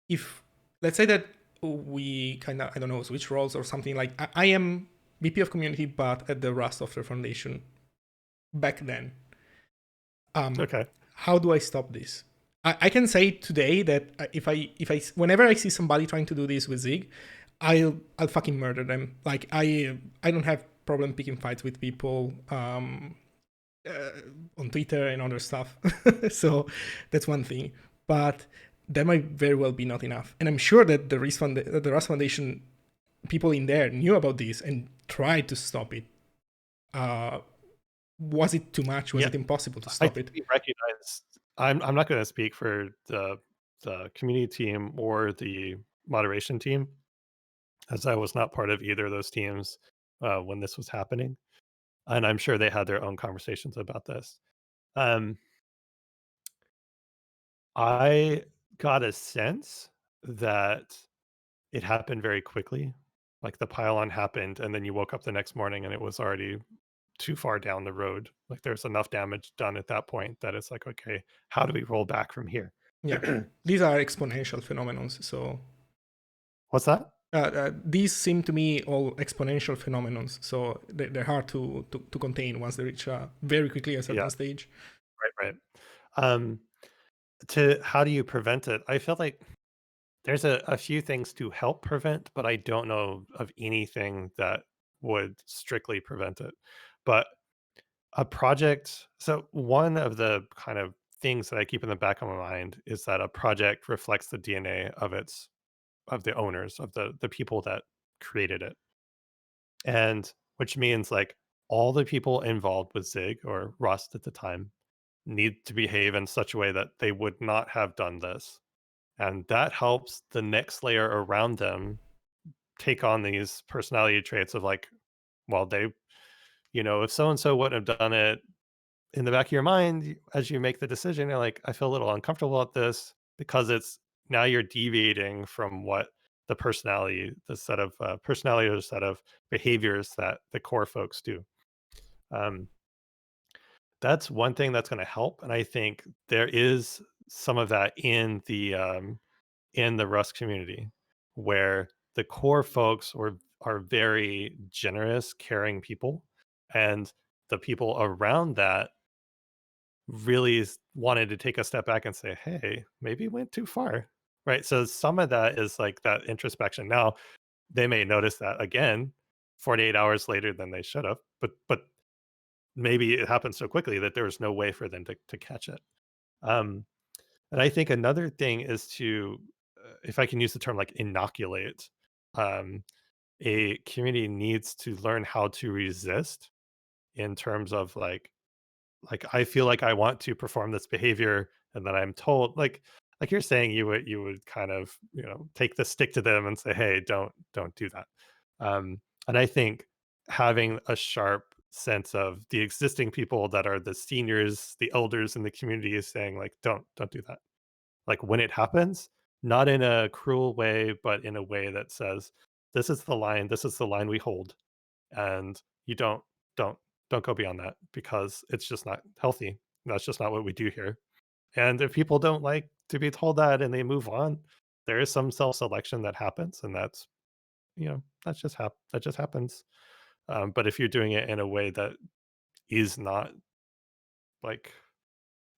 if let's say that we kind of, I don't know, switch roles or something, like I am VP of community, but at the Rust Software Foundation back then, Okay. how do I stop this? I can say today that whenever I see somebody trying to do this with Zig, I'll fucking murder them. Like I don't have problem picking fights with people on Twitter and other stuff. So that's one thing. But that might very well be not enough. And I'm sure that the Rust Foundation people in there knew about this and tried to stop it. Was it too much? Was Yeah, it impossible to I stop think it? we recognize. I'm not going to speak for the community team or the moderation team, as I was not part of either of those teams when this was happening, and I'm sure they had their own conversations about this. Um, I got a sense that it happened very quickly. Like the pylon happened, and then you woke up the next morning and it was already too far down the road. Like there's enough damage done at that point that it's like, okay, how do we roll back from here? Yeah, these are exponential phenomena. So What's that? these seem to me all exponential phenomena. So they're hard to contain once they reach very quickly a Yeah, certain stage. right. Um, to how do you prevent it? I feel like there's a few things to help prevent, but I don't know of anything that would strictly prevent it. But a project, so one of the kind of things that I keep in the back of my mind is that a project reflects the DNA of the owners, of the people that created it. And which means like all the people involved with Zig or Rust at the time need to behave in such a way that they would not have done this. And that helps the next layer around them take on these personality traits of like, well, they, if so and so wouldn't have done it, in the back of your mind, as you make the decision, you're like, I feel a little uncomfortable about this because it's now you're deviating from what the set of personality or set of behaviors that the core folks do. Um, that's one thing that's going to help, and I think there is some of that in the Rust community, where the core folks are very generous, caring people, and the people around that really wanted to take a step back and say, "Hey, maybe went too far." Right? So some of that is like that introspection. Now, they may notice that again 48 hours later than they should have, but maybe it happened so quickly that there was no way for them to catch it. Um, and I think another thing is to, if I can use the term like inoculate, um, a community needs to learn how to resist in terms of like I feel like I want to perform this behavior and then I'm told like you're saying you would kind of, take the stick to them and say, "Hey, don't do that." And I think having a sharp sense of the existing people that are the seniors, the elders in the community is saying like, "Don't do that." Like when it happens, not in a cruel way, but in a way that says, this is the line we hold, and you don't don't go beyond that because it's just not healthy. That's just not what we do here. And if people don't like to be told that and they move on, there is some self-selection that happens, and that's that just happens. But if you're doing it in a way that is not like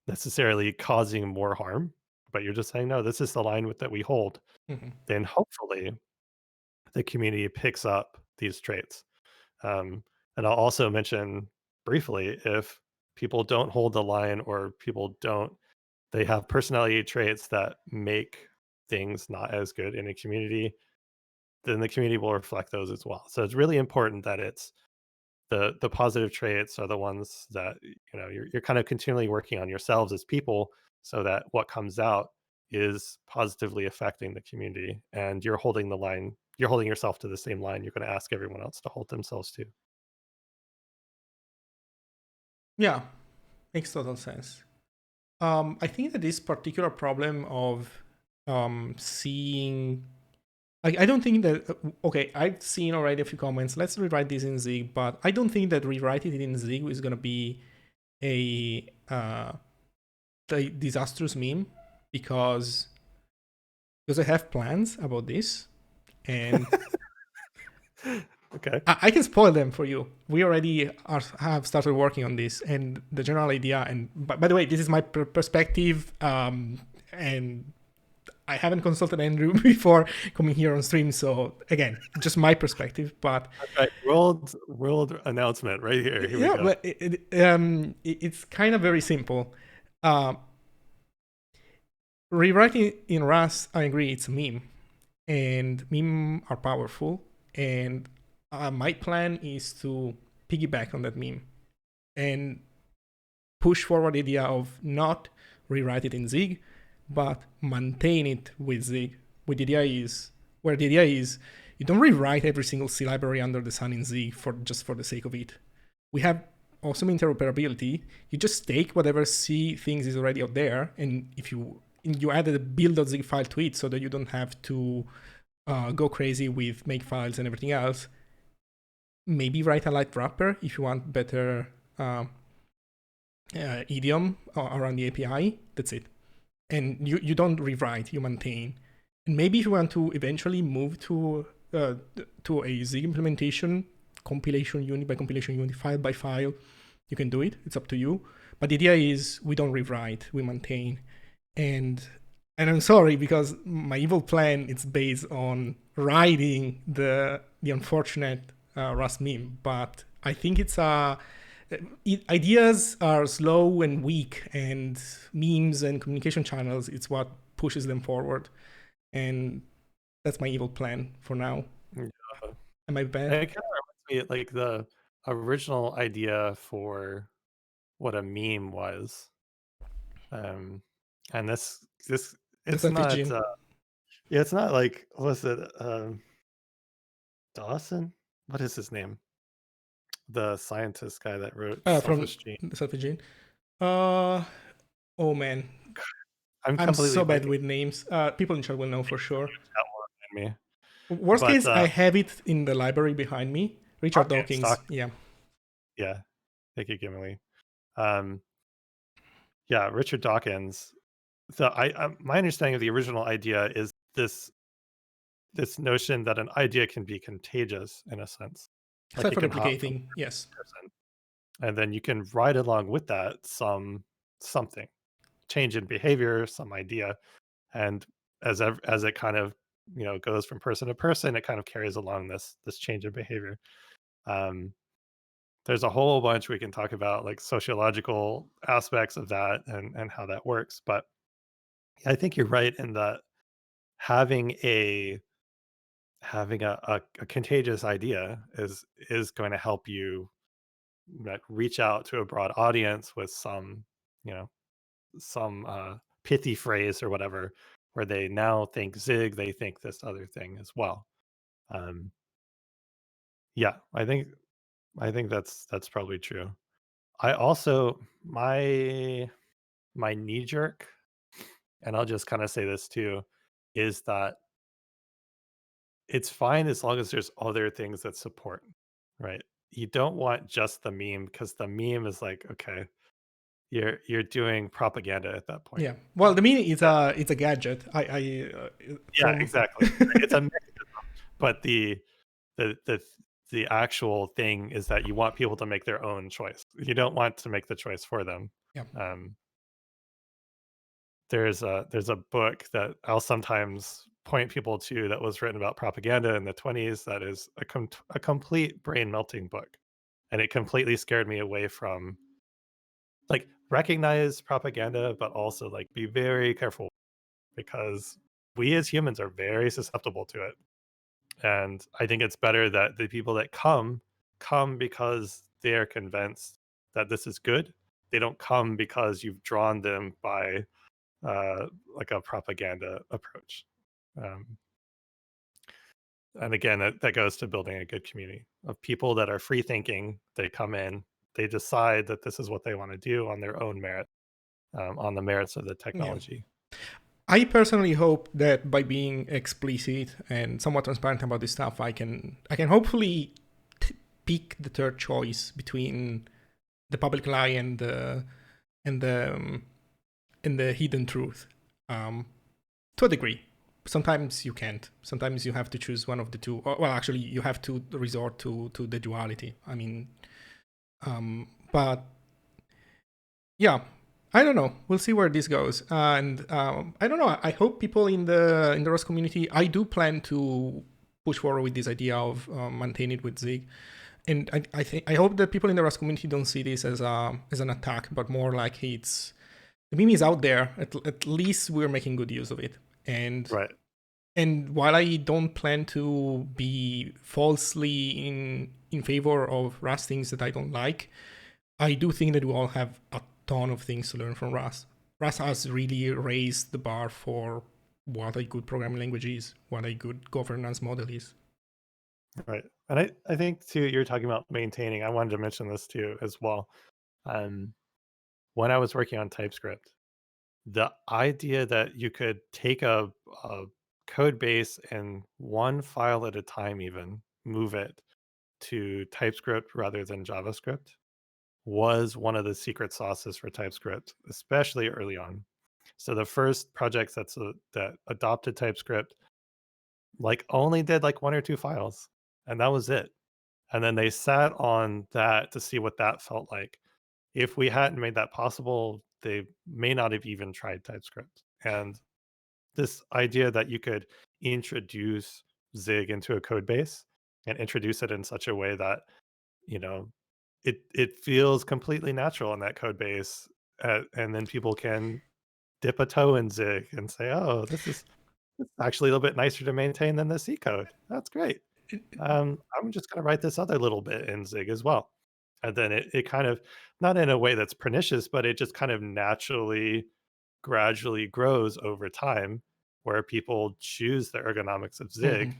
necessarily causing more harm, but you're just saying, no, this is the line that we hold, Mhm. then hopefully the community picks up these traits. Um, and I'll also mention briefly if people don't hold the line or people don't, they have personality traits that make things not as good in a community, then the community will reflect those as well. So it's really important that it's the positive traits are the ones that you're kind of continually working on yourselves as people so that what comes out is positively affecting the community and you're holding yourself to the same line you're going to ask everyone else to hold themselves to. Yeah, makes total sense. I think that this particular problem of seeing. I don't think that. Okay, I've seen already a few comments. Let's rewrite this in Zig, but I don't think that rewriting it in Zig is gonna be a disastrous meme because I have plans about this, and Okay. I can spoil them for you. We already have started working on this, and the general idea. And by the way, this is my perspective, and I haven't consulted Andrew before coming here on stream. So again, just my perspective. But Okay. World announcement right here. Here we yeah, go. but it's kind of very simple. Rewriting in Rust, I agree, it's a meme, and meme are powerful. And my plan is to piggyback on that meme and push forward the idea of not rewrite it in Zig, but maintain it with Zig. With the idea is where the idea is you don't rewrite every single C library under the sun in Zig for just for the sake of it. We have awesome interoperability. You just take whatever C things is already out there, and if you added a build.zig file to it so that you don't have to go crazy with make files and everything else. Maybe write a light wrapper if you want better idiom around the API. That's it. And you don't rewrite, you maintain. And maybe if you want to eventually move to a Zig implementation, compilation unit by compilation unit, file by file, you can do it. It's up to you. But the idea is we don't rewrite, we maintain. And I'm sorry because my evil plan is based on riding the unfortunate Rust meme, but I think it's ideas are slow and weak, and memes and communication channels, it's what pushes them forward. And that's my evil plan for now. Yeah. Am I bad? It kind of reminds me like the original idea for what a meme was. And this The it's selfie not gene yeah, it's not like was it Dawson? What is his name? The scientist guy that wrote from Selfish Gene. the selfie gene. Oh man, I'm I'm completely so bad blanking with names. People in chat will know for sure. that one in me. Worst But case, I have it in the library behind me. Richard Dawkins. Yeah. Yeah. Thank you, Gimli. Yeah, Richard Dawkins. So my understanding of the original idea is this notion that an idea can be contagious in a sense. Like it can hop from Self-replicating, yes. person. And then you can ride along with that something, change in behavior, some idea. And as it kind of, goes from person to person, it kind of carries along this change in behavior. There's a whole bunch we can talk about, like sociological aspects of that and how that works. But I think you're right in that having a a contagious idea is going to help you like reach out to a broad audience with some, you know, some pithy phrase or whatever, where they now think Zig, they think this other thing as well. Um, yeah, I think that's probably true. I also my knee jerk, and I'll just kind of say this too, is that it's fine as long as there's other things that support, right? You don't want just the meme because the meme is like, okay, you're doing propaganda at that point. Yeah. Well, the meaning is it's a gadget. Yeah, exactly. It's a mechanism, but the the the actual thing is that you want people to make their own choice. You don't want to make the choice for them. Yeah. There's a book that I'll sometimes point people to that was written about propaganda in the 20s that is a complete brain melting book, and it completely scared me away from like recognize propaganda but also like be very careful because we as humans are very susceptible to it. And I think it's better that the people that come because they are convinced that this is good. They don't come because you've drawn them by like a propaganda approach. Um, and again, that goes to building a good community of people that are free thinking. They come in, they decide that this is what they want to do on their own merit, on the merits of the Yeah. technology. I personally hope that by being explicit and somewhat transparent about this stuff, I can hopefully pick the third choice between the public lie and the and the hidden truth. Um, to a degree. Sometimes you can't. Sometimes you have to choose one of the two. Well, actually, you have to resort to the duality. I mean, but yeah, I don't know. We'll see where this goes. And I don't know. I hope people in the Rust community. I do plan to push forward with this idea of maintain it with Zig. And I hope that people in the Rust community don't see this as an attack, but more like it's the meme is out there. At least we're making good use of it. And Right. and while I don't plan to be falsely in favor of Rust things that I don't like, I do think that we all have a ton of things to learn from Rust. Rust has really raised the bar for what a good programming language is, what a good governance model is. Right. And I think too, you're talking about maintaining. I wanted to mention this too as well. Um, when I was working on TypeScript, the idea that you could take a code base and one file at a time, even move it to TypeScript rather than JavaScript, was one of the secret sauces for TypeScript, especially early on. So the first projects that adopted TypeScript like only did like one or two files, and that was it. And then they sat on that to see what that felt like. If we hadn't made that possible, they may not have even tried TypeScript. And this idea that you could introduce Zig into a code base and introduce it in such a way that, you know, it feels completely natural in that code base, and then people can dip a toe in Zig and say, "Oh, this is actually a little bit nicer to maintain than the C code. That's great. I'm just gonna write this other little bit in Zig as well." And then it kind of not in a way that's pernicious, but it just kind of naturally, gradually grows over time where people choose the ergonomics of Mm-hmm. Zig,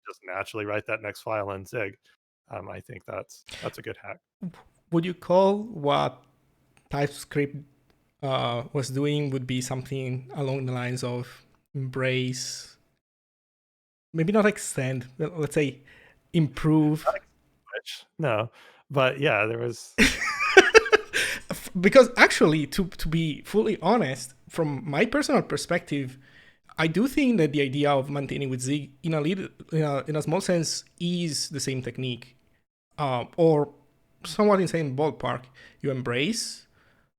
just naturally write that next file in Zig. I think that's a good hack. Would you call what TypeScript was doing would be something along the lines of embrace, maybe not extend, but let's say improve? Which no, but yeah, there was Because actually, to be fully honest, from my personal perspective, I do think that the idea of maintaining with Zig in a small sense is the same technique, or somewhat in the same ballpark. You embrace,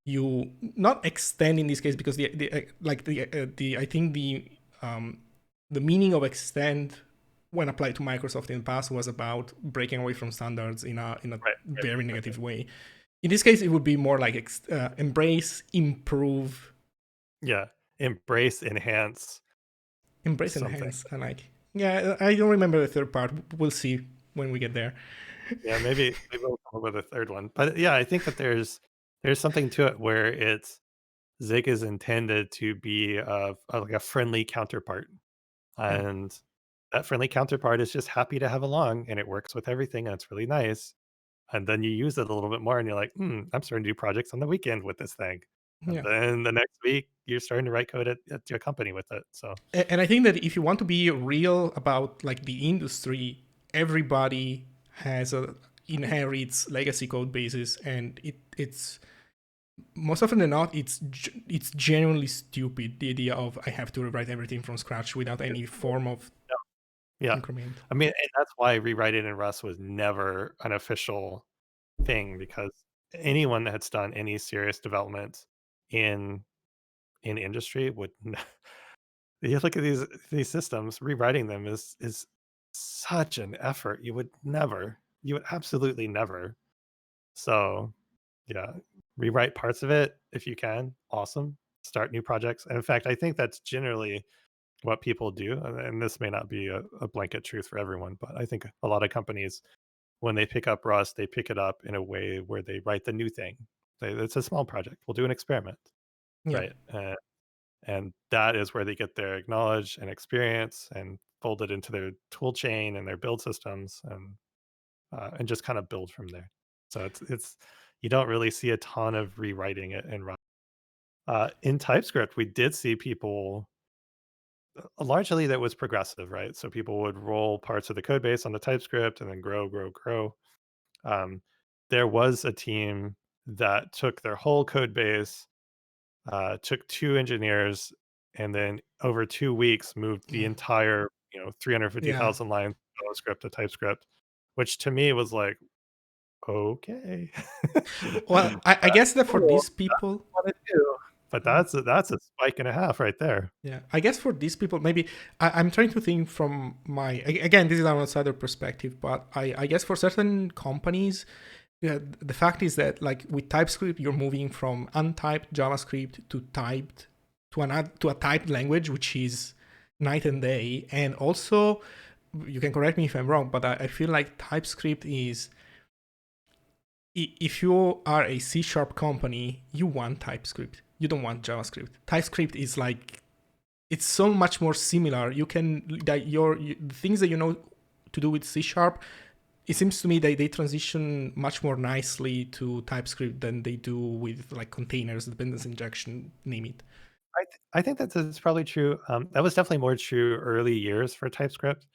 you not extend in this case because the I think the meaning of extend when applied to Microsoft in the past was about breaking away from standards in a right, right, very right, negative way. In this case, it would be more like embrace, improve, yeah, embrace, something. enhance. I like. Yeah, I don't remember the third part. We'll see when we get there. Yeah, maybe we'll come up with a third one. But yeah, I think that there's something to it where it's Zig is intended to be like a friendly counterpart, Yeah, and that friendly counterpart is just happy to have along, and it works with everything, and it's really nice. And then you use it a little bit more, and you're like, I'm starting to do projects on the weekend with this thing. And yeah. then the next week, you're starting to write code at your company with it. So And I think that if you want to be real about like the industry, everybody has a inherits legacy code bases, and it's most often than not it's genuinely stupid, the idea of I have to rewrite everything from scratch without any form of yeah, increment. I mean, and that's why rewriting in Rust was never an official thing because anyone that's done any serious development in industry would you look at these systems, rewriting them is such an effort. You would absolutely never. So yeah, rewrite parts of it if you can. Awesome. Start new projects. And in fact, I think that's generally what people do. And this may not be a blanket truth for everyone, but I think a lot of companies, when they pick up Rust, they pick it up in a way where they write the new thing. It's a small project. We'll do an experiment, Yeah, right? And that is where they get their acknowledge and experience and fold it into their tool chain and their build systems and just kind of build from there. So it's you don't really see a ton of rewriting it in Rust. In TypeScript, we did see people. largely that was progressive, right? So people would roll parts of the code base onto TypeScript and then grow, grow, grow. Um, there was a team that took their whole code base, took 2 engineers, and then over 2 weeks moved the Mm. entire, Yeah. 350,000 lines of JavaScript to TypeScript, which to me was like, okay, Well, I guess that for cool, these people, what to do. But that's a spike and a half right there. yeah, I guess for these people, maybe I'm trying to think from again, this is an outsider perspective, but I guess for certain companies, yeah, the fact is that like with TypeScript, you're moving from untyped JavaScript to typed to a typed language, which is night and day. And also, you can correct me if I'm wrong, but I feel like TypeScript is if you are a C# company, you want TypeScript. You don't want JavaScript. TypeScript is like it's so much more similar. You can the things that you know to do with C#. It seems to me that they transition much more nicely to TypeScript than they do with like containers, dependency injection, name it. I think that's probably true. That was definitely more true early years for TypeScript.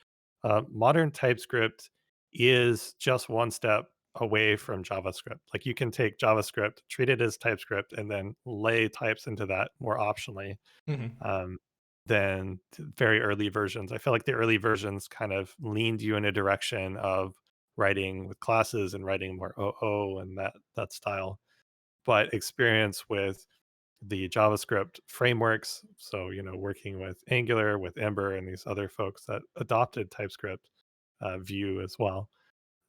Modern TypeScript is just one step away from JavaScript. Like you can take JavaScript, treat it as TypeScript, and then lay types into that more optionally Mm-hmm. um, than very early versions. I feel like the early versions kind of leaned you in a direction of writing with classes and writing more OO and that style. But experience with the JavaScript frameworks. So, working with Angular, with Ember, and these other folks that adopted TypeScript, Vue as well,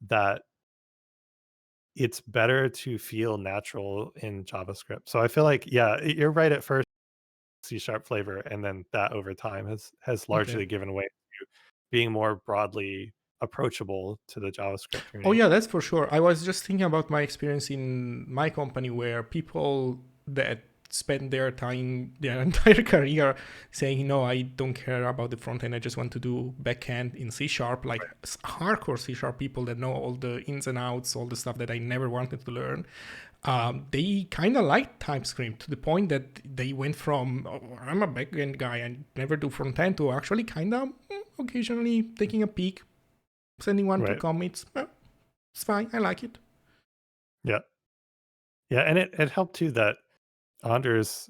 that it's better to feel natural in JavaScript. So I feel like, yeah, you're right at first, C# flavor, and then that over time has Okay. largely given way to being more broadly approachable to the JavaScript Oh community. yeah, that's for sure. I was just thinking about my experience in my company where people that spend their time, their entire career saying, no, I don't care about the front end. I just want to do backend in C#, like hardcore C# people that know all the ins and outs, all the stuff that I never wanted to learn. They kind of like TypeScript to the point that they went from, oh, I'm a backend guy and never do front end to actually kind of occasionally taking a peek, sending one, two Right. commits. It's fine. I like it. Yeah. Yeah. And it helped too that Anders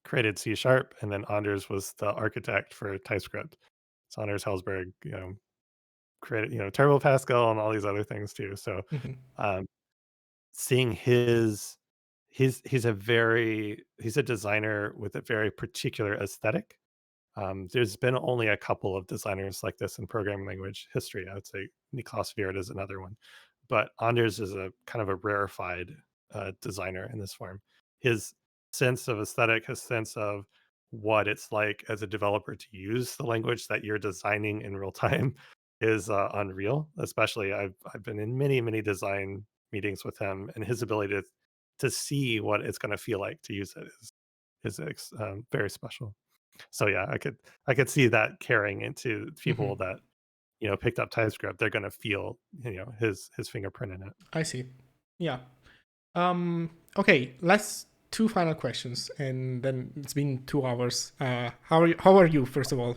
created C sharp, and then Anders was the architect for TypeScript. So Anders Hellsberg, created, Turbo Pascal and all these other things too. So Mhm. um, seeing he's a designer with a very particular aesthetic. There's been only a couple of designers like this in programming language history. I would say Niklas Weird is another one, but Anders is a kind of a rarefied designer in this form. His sense of aesthetic, his sense of what it's like as a developer to use the language that you're designing in real time is unreal. Especially, I've been in many design meetings with him, and his ability to see what it's going to feel like to use it is very special. So yeah, I could see that carrying into people Mhm. that picked up TypeScript. They're going to feel his fingerprint in it. I see. Yeah. Okay. Let's two final questions, and then it's been 2 hours. How are you? How are you? First of all,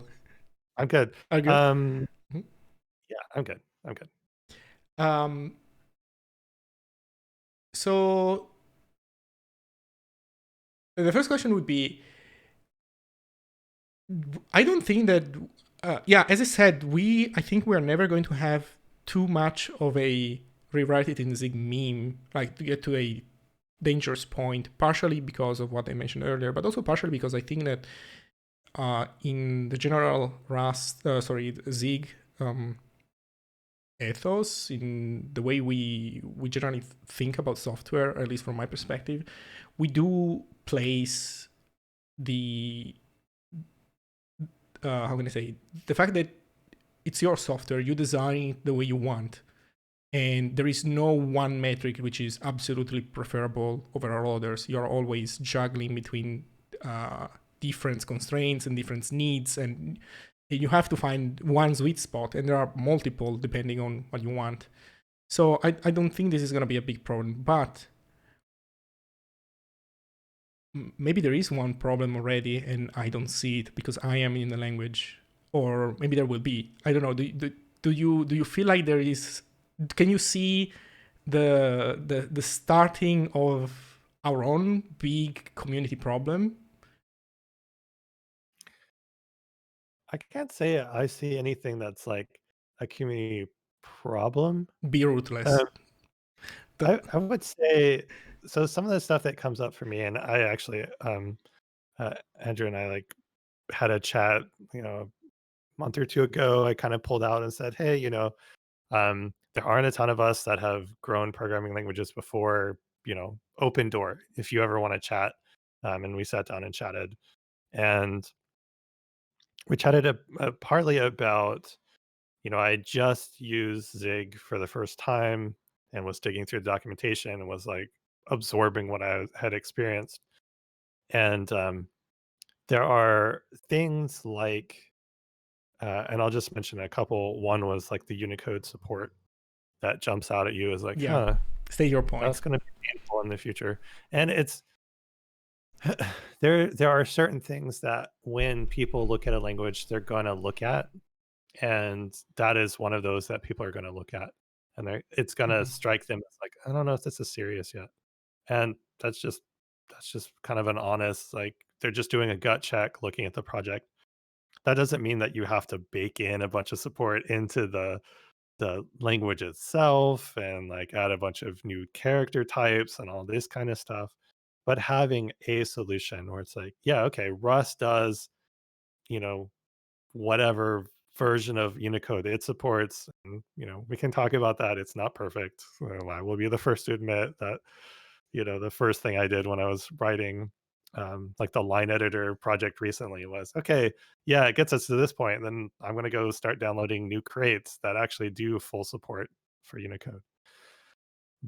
I'm good. are you good? Um, Mhm. yeah, I'm good. I'm good. Um. So the first question would be, I don't think that. Yeah, as I said, I think we are never going to have too much of a rewrite it in Zig meme, like to get to a dangerous point, partially because of what I mentioned earlier, but also partially because I think that in the general Zig ethos, in the way we generally think about software, at least from my perspective, we do place the how can I say, the fact that it's your software, you design it the way you want, and there is no one metric which is absolutely preferable over all others. You're always juggling between different constraints and different needs, and you have to find one sweet spot, and there are multiple depending on what you want. So I don't think this is going to be a big problem, but maybe there is one problem already and I don't see it because I am in the language, or maybe there will be. I don't know. Do you feel like there is? Can you see the starting of our own big community problem? I can't say I see anything that's like a community problem. Be ruthless. Um, The, I would say so. Some of the stuff that comes up for me, and I actually, Andrew and I like had a chat, you know, a month or two ago. I kind of pulled out and said, hey, there aren't a ton of us that have grown programming languages before. Open door if you ever want to chat. And we sat down and chatted, and we chatted partly about, I just used Zig for the first time and was digging through the documentation and was like absorbing what I had experienced. And there are things like, and I'll just mention a couple. One was like the Unicode support that jumps out at you as like, yeah, huh, state your point. that's going to be painful in the future. And it's there are certain things that when people look at a language, they're going to look at, and that is one of those that people are going to look at, and it's going to Mhm. strike them as like, I don't know if this is serious yet. And that's just kind of an honest, like, they're just doing a gut check looking at the project. That doesn't mean that you have to bake in a bunch of support into the language itself and like add a bunch of new character types and all this kind of stuff. But having a solution where it's like, yeah, okay, Rust does, you know, whatever version of Unicode it supports. And, we can talk about that. It's not perfect. So I will be the first to admit that, the first thing I did when I was writing like the line editor project recently was, okay, yeah, it gets us to this point. Then I'm going to go start downloading new crates that actually do full support for Unicode.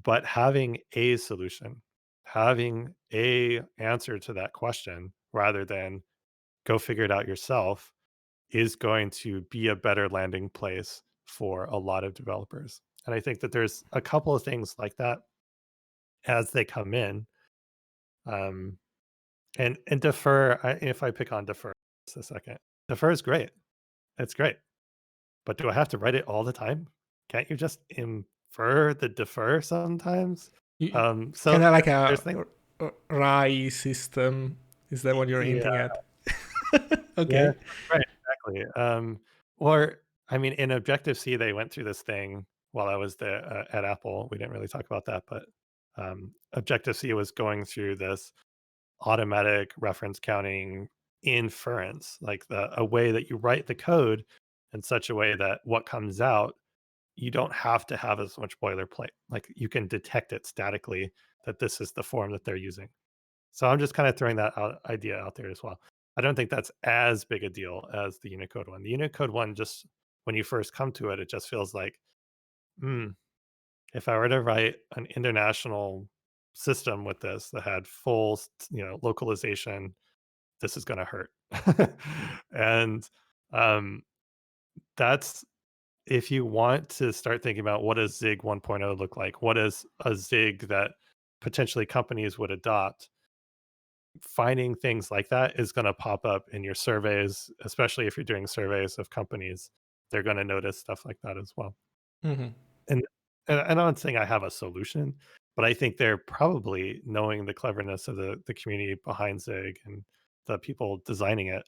But having a solution, having a answer to that question rather than go figure it out yourself is going to be a better landing place for a lot of developers. And I think that there's a couple of things like that as they come in. Um, and defer, if I pick on defer just a second, defer is great. It's great. But do I have to write it all the time? Can't you just infer the defer sometimes? So Kind of like there's a things. RAI system. Is that what you're Yeah, hinting at? yeah, Okay. right, exactly. Or I mean, in Objective C, they went through this thing while I was there at Apple. We didn't really talk about that, but Objective C was going through this automatic reference counting inference, like a way that you write the code in such a way that what comes out, you don't have to have as much boilerplate. Like you can detect it statically that this is the form that they're using. So I'm just kind of throwing that idea out there as well. I don't think that's as big a deal as the Unicode one. The Unicode one, just when you first come to it, it just feels like, hmm, if I were to write an international system with this that had full, localization, this is going to hurt. And um, that's if you want to start thinking about what does Zig 1.0 look like, what is a Zig that potentially companies would adopt, finding things like that is going to pop up in your surveys, especially if you're doing surveys of companies. They're going to notice stuff like that as well. Hmm. And I'm not saying I have a solution, but I think they're probably knowing the cleverness of the community behind Zig and the people designing it.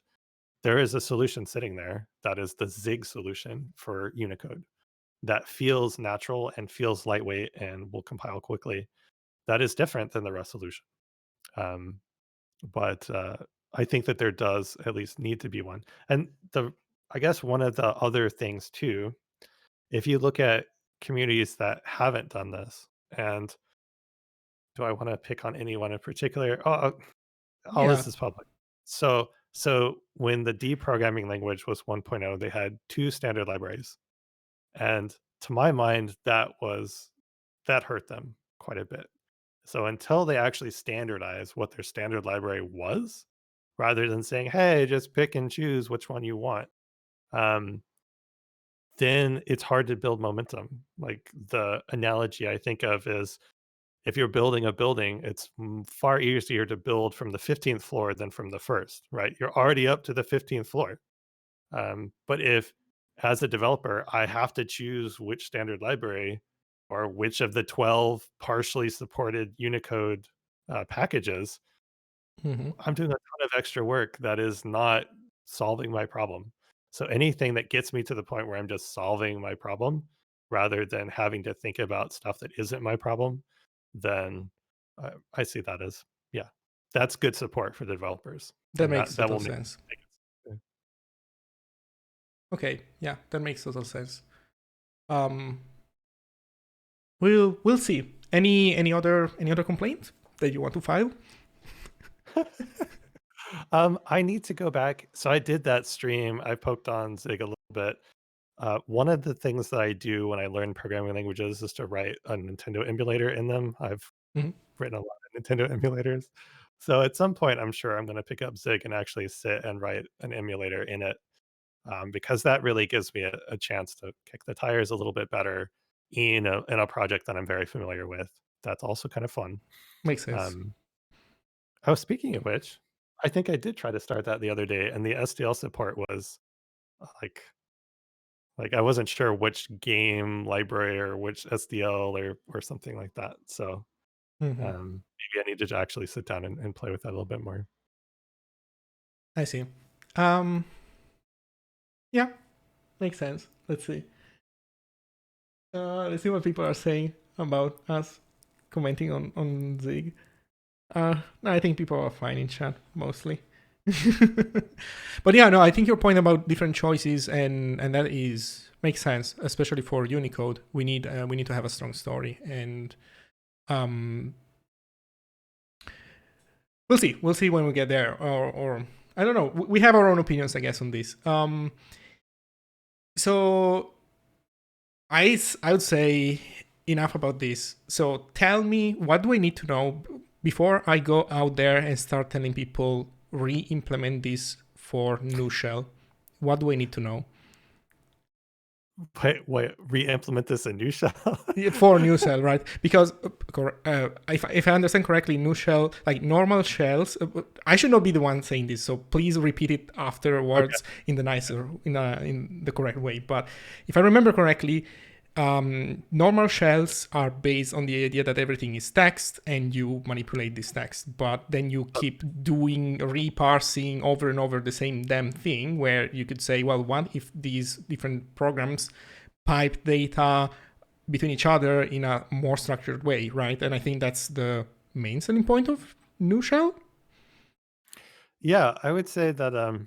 There is a solution sitting there that is the Zig solution for Unicode that feels natural and feels lightweight and will compile quickly. That is different than the Rust solution. Um, but I think that there does at least need to be one. And I guess one of the other things too, if you look at communities that haven't done this, and do I want to pick on anyone in particular? All Yeah. this is public. So when the deprogramming language was 1.0, they had two standard libraries, and to my mind, that hurt them quite a bit. So until they actually standardize what their standard library was, rather than saying, "Hey, just pick and choose which one you want," um, then it's hard to build momentum. Like the analogy I think of is if you're building a building, it's far easier to build from the 15th floor than from the first, right? You're already up to the 15th floor. But if, as a developer, I have to choose which standard library or which of the 12 partially supported Unicode packages, Hmm. I'm doing a ton of extra work that is not solving my problem. So anything that gets me to the point where I'm just solving my problem rather than having to think about stuff that isn't my problem, then I see that as, yeah, that's good support for the developers, That and makes that total will make sense. it. Okay, yeah, that makes total sense. Um, we'll see. Any other complaint that you want to file? I need to go back. So I did that stream. I poked on Zig a little bit. One of the things that I do when I learn programming languages is to write a Nintendo emulator in them. I've Mhm. written a lot of Nintendo emulators. So at some point, I'm sure I'm going to pick up Zig and actually sit and write an emulator in it, because that really gives me a chance to kick the tires a little bit better in a project that I'm very familiar with. That's also kind of fun. Makes sense. Um, oh, speaking of which, I think I did try to start that the other day, and the SDL support was like I wasn't sure which game library or which SDL or something like that. So Hmm. maybe I need to actually sit down and play with that a little bit more. I see. Um, yeah, makes sense. Let's see. Let's see what people are saying about us commenting on Zig. I think people are fine in chat mostly. But yeah, no, I think your point about different choices and that is makes sense, especially for Unicode. We need to have a strong story, and um, we'll see when we get there, or I don't know. We have our own opinions, I guess, on this. So I would say enough about this. So tell me, what do I need to know before I go out there and start telling people re-implement this for new shell? What do I need to know? Wait, re-implement this in new shell? Yeah, for new shell, right? Because if I understand correctly, new shell, like normal shells, I should not be the one saying this, so please repeat it Okay. afterwards in the nicer, in the correct way. But if I remember correctly, normal shells are based on the idea that everything is text and you manipulate this text, but then you keep doing reparsing over and over the same damn thing, where you could say, well, what if these different programs pipe data between each other in a more structured way, right? And I think that's the main selling point of new shell. Yeah, I would say that.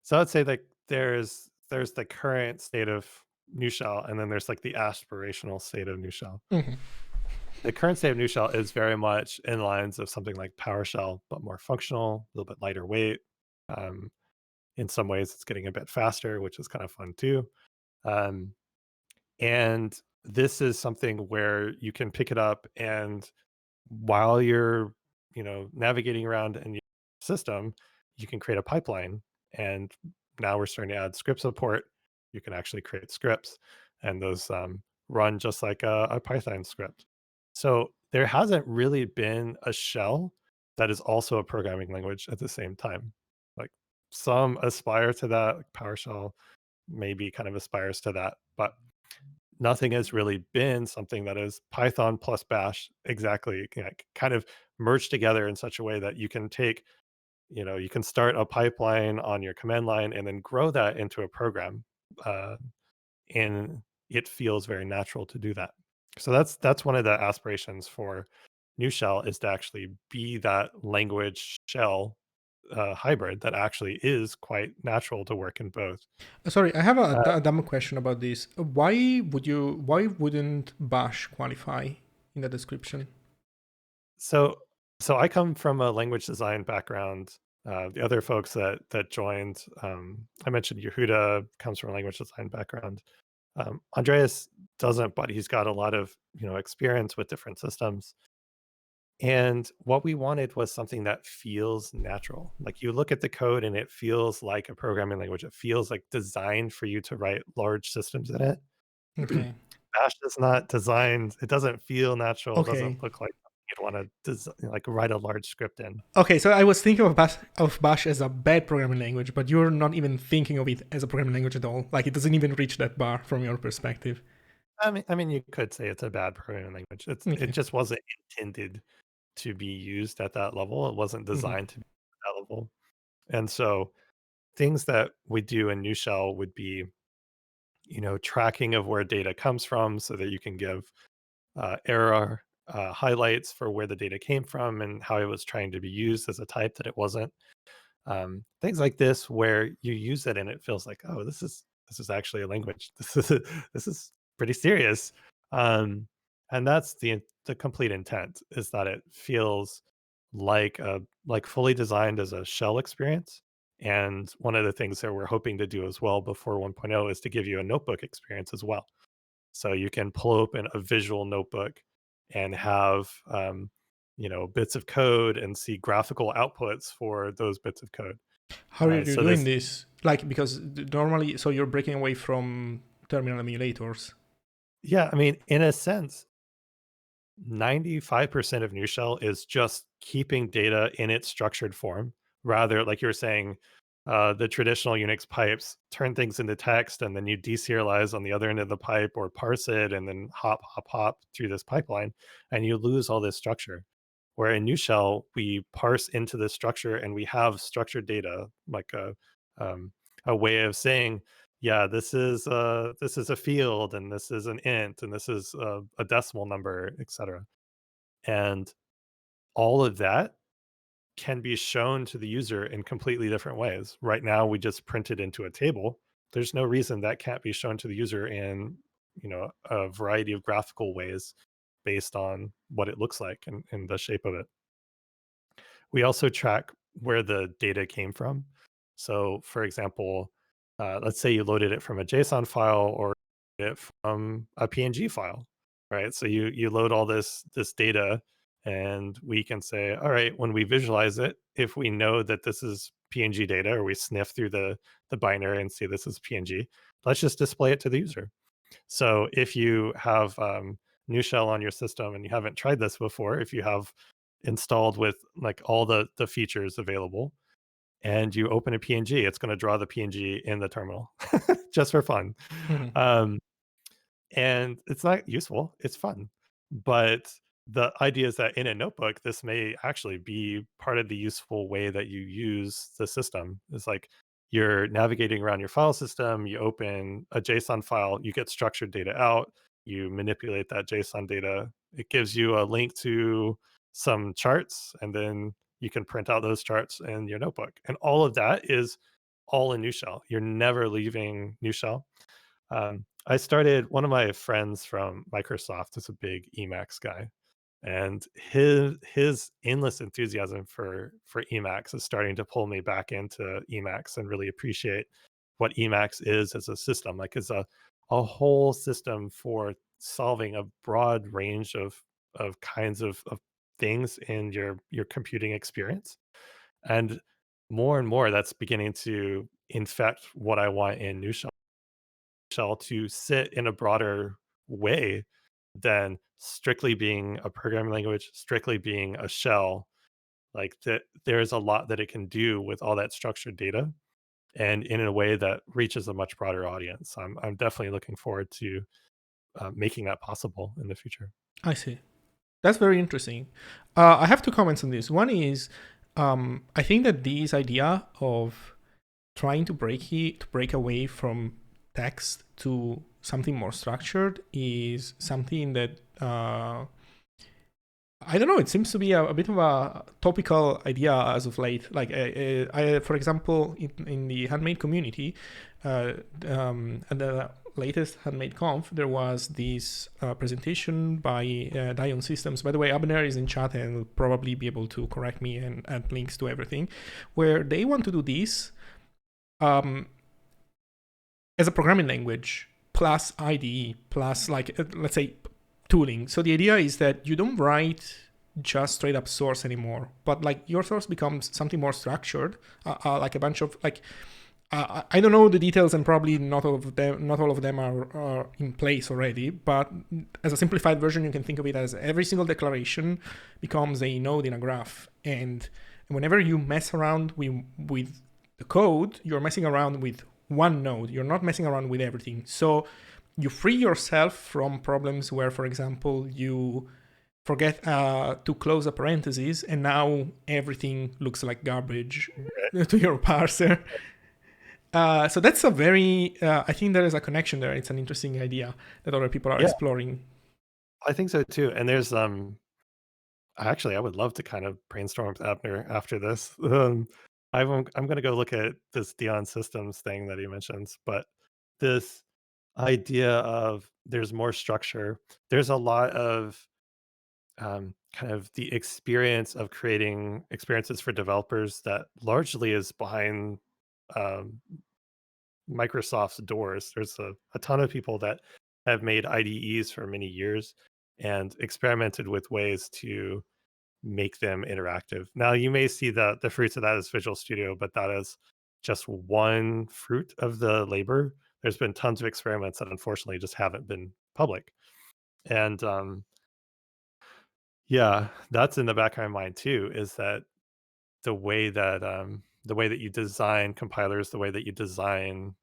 So I'd say that there's the current state of new shell, and then there's like the aspirational state of new shell. Mm-hmm. The current state of new shell is very much in lines of something like PowerShell, but more functional, a little bit lighter weight. Um, in some ways, it's getting a bit faster, which is kind of fun too. Um, and this is something where you can pick it up, and while you're navigating around in your system, you can create a pipeline. And now we're starting to add script support. You can actually create scripts, and those run just like a Python script. So there hasn't really been a shell that is also a programming language at the same time. Like, some aspire to that, like PowerShell maybe kind of aspires to that, but nothing has really been something that is Python plus Bash exactly, like, kind of merged together in such a way that you can take, you can start a pipeline on your command line and then grow that into a program. Uh, and it feels very natural to do that. So that's one of the aspirations for new shell, is to actually be that language shell hybrid that actually is quite natural to work in both. Sorry, I have a, Uh, a dumb question about this. Why wouldn't Bash qualify in the description? So so I come from a language design background. The other folks that joined, I mentioned Yehuda comes from a language design background. Andreas doesn't, but he's got a lot of experience with different systems. And what we wanted was something that feels natural. Like, you look at the code and it feels like a programming language. It feels like designed for you to write large systems in it. Okay. Bash is not designed. It doesn't feel natural. It Okay. doesn't look like you'd want to like write a large script in. Okay, so I was thinking of Bash as a bad programming language, but you're not even thinking of it as a programming language at all. Like it doesn't even reach that bar from your perspective. I mean, you could say it's a bad programming language. It Okay. just wasn't intended to be used at that level. It wasn't Mhm. designed to be at that level. And so things that we do in New Shell would be, tracking of where data comes from so that you can give error highlights for where the data came from and how it was trying to be used as a type that it wasn't. Things like this where you use it and it feels like, oh, this is actually a language. This is pretty serious. And that's the complete intent, is that it feels like fully designed as a shell experience. And one of the things that we're hoping to do as well before 1.0 is to give you a notebook experience as well. So you can pull open a visual notebook and have bits of code and see graphical outputs for those bits of code. How are you So doing this, this? Like because normally, so you're breaking away from terminal emulators. yeah, I mean, in a sense, 95% of New Shell is just keeping data in its structured form. Rather, like you were saying, the traditional Unix pipes turn things into text and then you deserialize on the other end of the pipe or parse it and then hop, hop, hop through this pipeline and you lose all this structure. Where in New Shell, we parse into this structure and we have structured data, like a way of saying, yeah, this is a field and this is an int and this is a decimal number, etc. And all of that can be shown to the user in completely different ways. Right now, we just print it into a table. There's no reason that can't be shown to the user in a variety of graphical ways based on what it looks like and the shape of it. We also track where the data came from. So, for example, let's say you loaded it from a JSON file or it from a PNG file, right? So you load all this data, and we can say, all right, when we visualize it, if we know that this is PNG data, or we sniff through the binary and see this is PNG, let's just display it to the user. So if you have new shell on your system and you haven't tried this before, if you have installed with like all the features available and you open a PNG, it's going to draw the PNG in the terminal just for fun. Mhm. Um, and it's not useful, it's fun. But the idea is that in a notebook, this may actually be part of the useful way that you use the system. It's like you're navigating around your file system, you open a JSON file, you get structured data out, you manipulate that JSON data. It gives you a link to some charts, and then you can print out those charts in your notebook. And all of that is all in New Shell. You're never leaving New Shell. I started, one of my friends from Microsoft is a big Emacs guy, and his endless enthusiasm for Emacs is starting to pull me back into Emacs and really appreciate what Emacs is as a system. Like it's a whole system for solving a broad range of kinds of things in your computing experience. And more that's beginning to infect what I want in New Shell to sit in a broader way than strictly being a programming language, strictly being a shell. Like that, there's a lot that it can do with all that structured data, and in a way that reaches a much broader audience. I'm definitely looking forward to making that possible in the future. I see. That's very interesting. I have two comments on this. One is, I think that this idea of trying to break away from text to something more structured is something that I don't know. It seems to be a bit of a topical idea as of late. Like, for example, in the handmade community, uh, at the latest handmade conf, there was this presentation by Dion Systems. By the way, Abner is in chat and will probably be able to correct me and add links to everything, where they want to do this um, as a programming language plus IDE plus like let's say tooling. So the idea is that you don't write just straight up source anymore, but like your source becomes something more structured, like a bunch of like I don't know the details, and probably not all of them are in place already. But as a simplified version, you can think of it as every single declaration becomes a node in a graph, and whenever you mess around with the code, you're messing around with one node. You're not messing around with everything. So you free yourself from problems where, for example, you forget to close a parenthesis, and now everything looks like garbage to your parser. So that's a very, I think there is a connection there. It's an interesting idea that other people are Yeah, exploring. I think so too. And there's actually I would love to kind of brainstorm with Abner after this. I'm gonna go look at this Dion Systems thing that he mentions, but this idea of there's more structure. There's a lot of kind of the experience of creating experiences for developers that largely is behind um, Microsoft's doors. There's a ton of people that have made IDEs for many years and experimented with ways to make them interactive. Now you may see the fruits of that as Visual Studio, but that is just one fruit of the labor. There's been tons of experiments that unfortunately just haven't been public. And yeah, that's in the back of my mind too, is that the way that you design compilers, the way that you design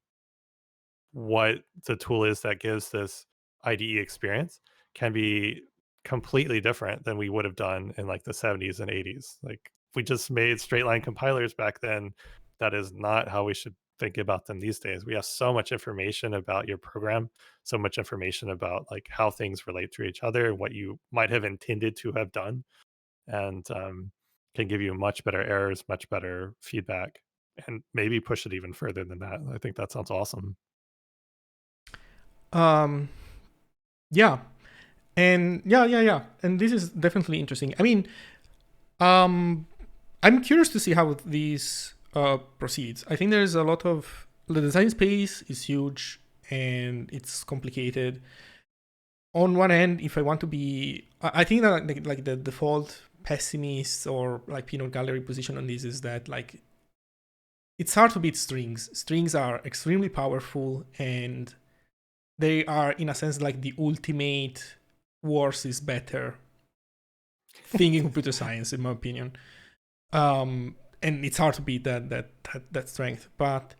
what the tool is that gives this IDE experience can be completely different than we would have done in like the 70s and 80s. Like if we just made straight line compilers back then, that is not how we should think about them these days. We have so much information about your program, so much information about like how things relate to each other, what you might have intended to have done, and can give you much better errors, much better feedback, and maybe push it even further than that. I think that sounds awesome. Um, yeah, and yeah, and this is definitely interesting. I mean, I'm curious to see how this proceeds. I think there's a lot of the design space is huge and it's complicated. On one end, if I want to be, I think that like the default pessimist or like peanut gallery position on this is that like it's hard to beat strings. Strings are extremely powerful and they are in a sense like the ultimate worse is better thing in computer science, in my opinion. And it's hard to beat that strength. But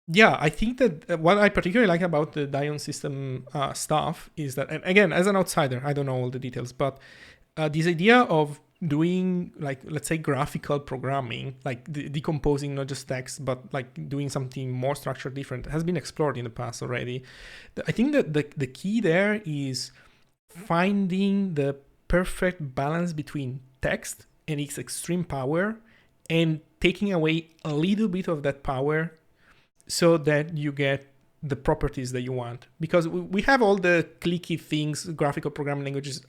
yeah, I think that what I particularly like about the Dion system stuff is that, and again, as an outsider, I don't know all the details, but this idea of doing like, let's say, graphical programming, like decomposing not just text, but like doing something more structured, different, has been explored in the past already. I think that the key there is finding the perfect balance between text and its extreme power and taking away a little bit of that power so that you get the properties that you want. Because we have all the clicky things, graphical programming languages.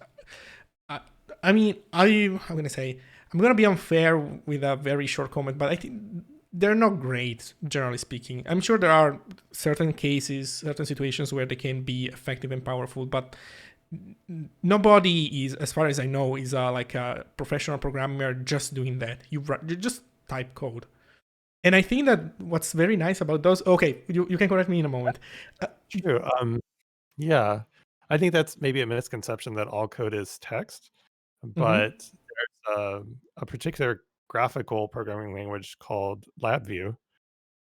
I mean, I'm going to say, I'm going to be unfair with a very short comment, but I think they're not great, generally speaking. I'm sure there are certain cases, certain situations where they can be effective and powerful, but nobody is, as far as I know, is like a professional programmer just doing that. You just type code. And I think that what's very nice about those, okay, you can correct me in a moment. True. Yeah, I think that's maybe a misconception that all code is text, but there's a particular graphical programming language called LabVIEW,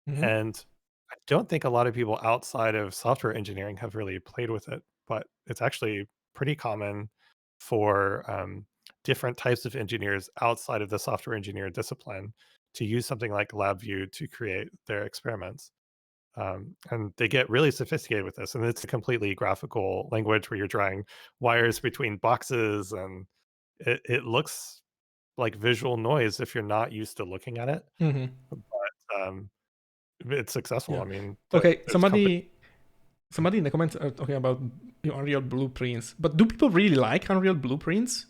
and I don't think a lot of people outside of software engineering have really played with it, but it's actually pretty common for different types of engineers outside of the software engineer discipline to use something like LabVIEW to create their experiments. And they get really sophisticated with this, and it's a completely graphical language where you're drawing wires between boxes, and it looks like visual noise if you're not used to looking at it. Mm-hmm. But it's successful. Yeah. I mean, Okay. there's company. Somebody in the comments are talking about Unreal blueprints, but do people really like Unreal blueprints?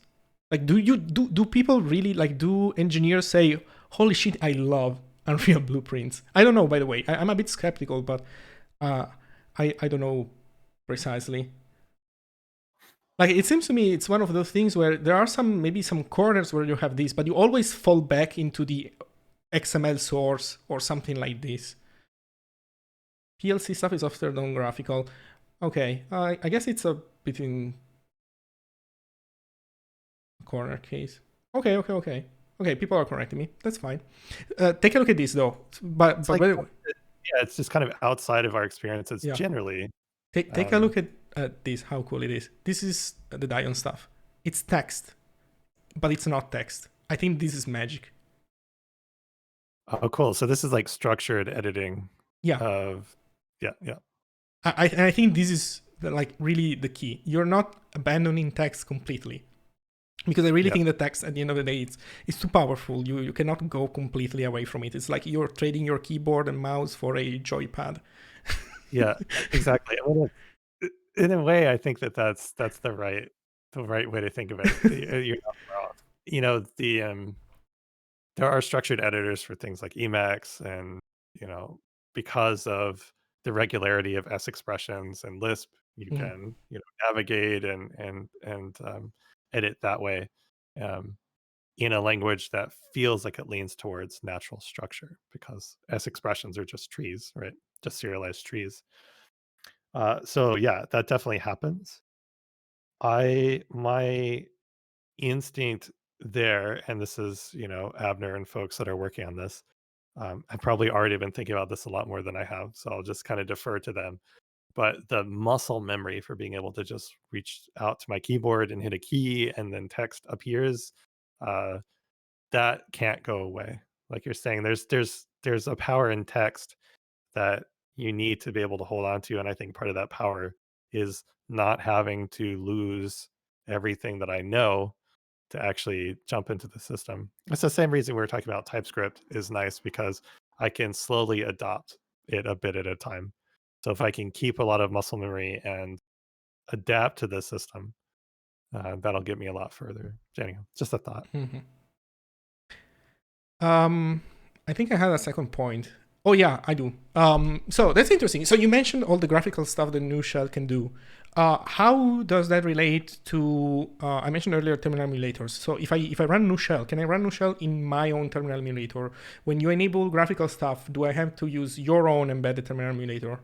Like, do people really like? Do engineers say, "Holy shit, I love Unreal blueprints"? I don't know. By the way, I'm a bit skeptical, but I don't know precisely. Like, it seems to me it's one of those things where there are maybe some corners where you have this, but you always fall back into the XML source or something like this. TLC stuff is often done graphical. Okay, I guess it's a between corner case. Okay. People are correcting me. That's fine. Take a look at this though. But like, by the way, yeah, it's just kind of outside of our experiences yeah. generally. Take a look at this. How cool it is. This is the Dion stuff. It's text, but it's not text. I think this is magic. Oh, cool. So this is like structured editing. Yeah. Of yeah. I think this is like really the key. You're not abandoning text completely, because I really think the text at the end of the day it's too powerful. You cannot go completely away from it. It's like you're trading your keyboard and mouse for a joypad. Yeah, exactly. In a way, I think that's the right way to think of it. You're not far off. You know, there are structured editors for things like Emacs, and because of the regularity of S expressions and Lisp, you can navigate and edit that way in a language that feels like it leans towards natural structure, because S expressions are just trees, right? Just serialized trees. So yeah, that definitely happens. My instinct there, and this is, Abner and folks that are working on this, I've probably already been thinking about this a lot more than I have, so I'll just kind of defer to them. But the muscle memory for being able to just reach out to my keyboard and hit a key and then text appears, that can't go away. Like you're saying, there's a power in text that you need to be able to hold on to. And I think part of that power is not having to lose everything that I know to actually jump into the system. It's the same reason we were talking about TypeScript is nice, because I can slowly adopt it a bit at a time. So if I can keep a lot of muscle memory and adapt to the system, that'll get me a lot further. Anyhow, just a thought. I think I had a second point. Oh yeah, I do. So that's interesting. So you mentioned all the graphical stuff that new shell can do. How does that relate to? I mentioned earlier terminal emulators. So if I run new shell, can I run new shell in my own terminal emulator? When you enable graphical stuff, do I have to use your own embedded terminal emulator?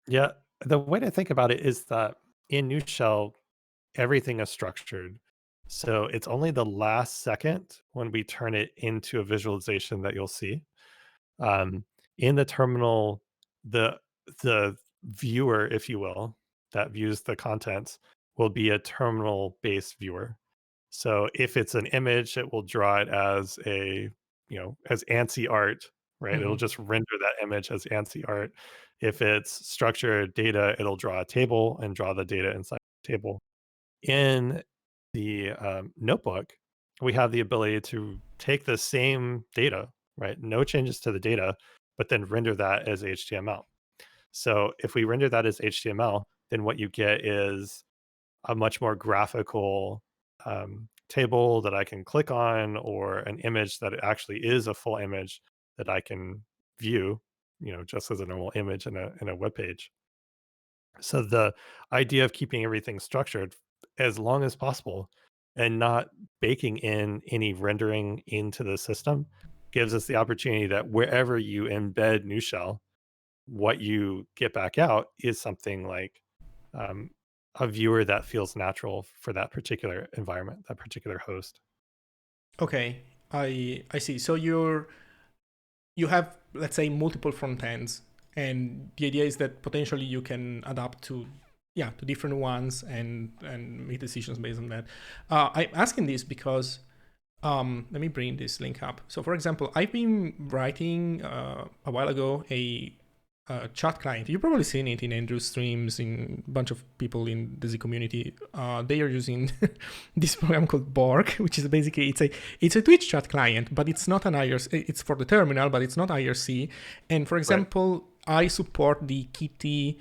Yeah, the way to think about it is that in new shell, everything is structured. So it's only the last second when we turn it into a visualization that you'll see. In the terminal, the viewer, if you will, that views the contents will be a terminal-based viewer. So if it's an image, it will draw it as as ANSI art, right? It'll just render that image as ANSI art. If it's structured data, it'll draw a table and draw the data inside the table. In the notebook, we have the ability to take the same data, right? No changes to the data, but then render that as HTML. So if we render that as HTML, then what you get is a much more graphical table that I can click on, or an image that actually is a full image that I can view, just as a normal image in a web page. So the idea of keeping everything structured as long as possible and not baking in any rendering into the system gives us the opportunity that wherever you embed new shell, what you get back out is something like a viewer that feels natural for that particular environment, that particular host. Okay, I see. So you have, let's say, multiple front ends, and the idea is that potentially you can adapt to different ones and make decisions based on that. I'm asking this because let me bring this link up. So for example, I've been writing a while ago a chat client. You've probably seen it in Andrew's streams, in a bunch of people in the Zig community. They are using this program called Borg, which is basically it's a Twitch chat client, but it's not an IRC. It's for the terminal, but it's not IRC. And for example, I support the Kitty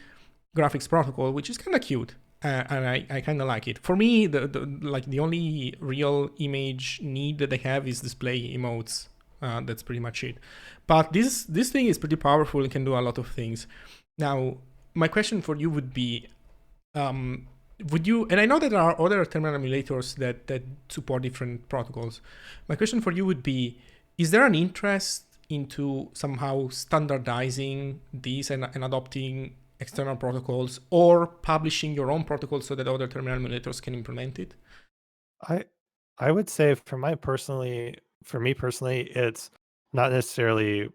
graphics protocol, which is kind of cute. And I kind of like it. For me, the only real image need that they have is display emotes. That's pretty much it. But this thing is pretty powerful and can do a lot of things. Now, my question for you would be, would you, and I know that there are other terminal emulators that support different protocols. My question for you would be, is there an interest into somehow standardizing these and adopting external protocols, or publishing your own protocol so that other terminal emulators can implement it? I I would say for me personally, it's not necessarily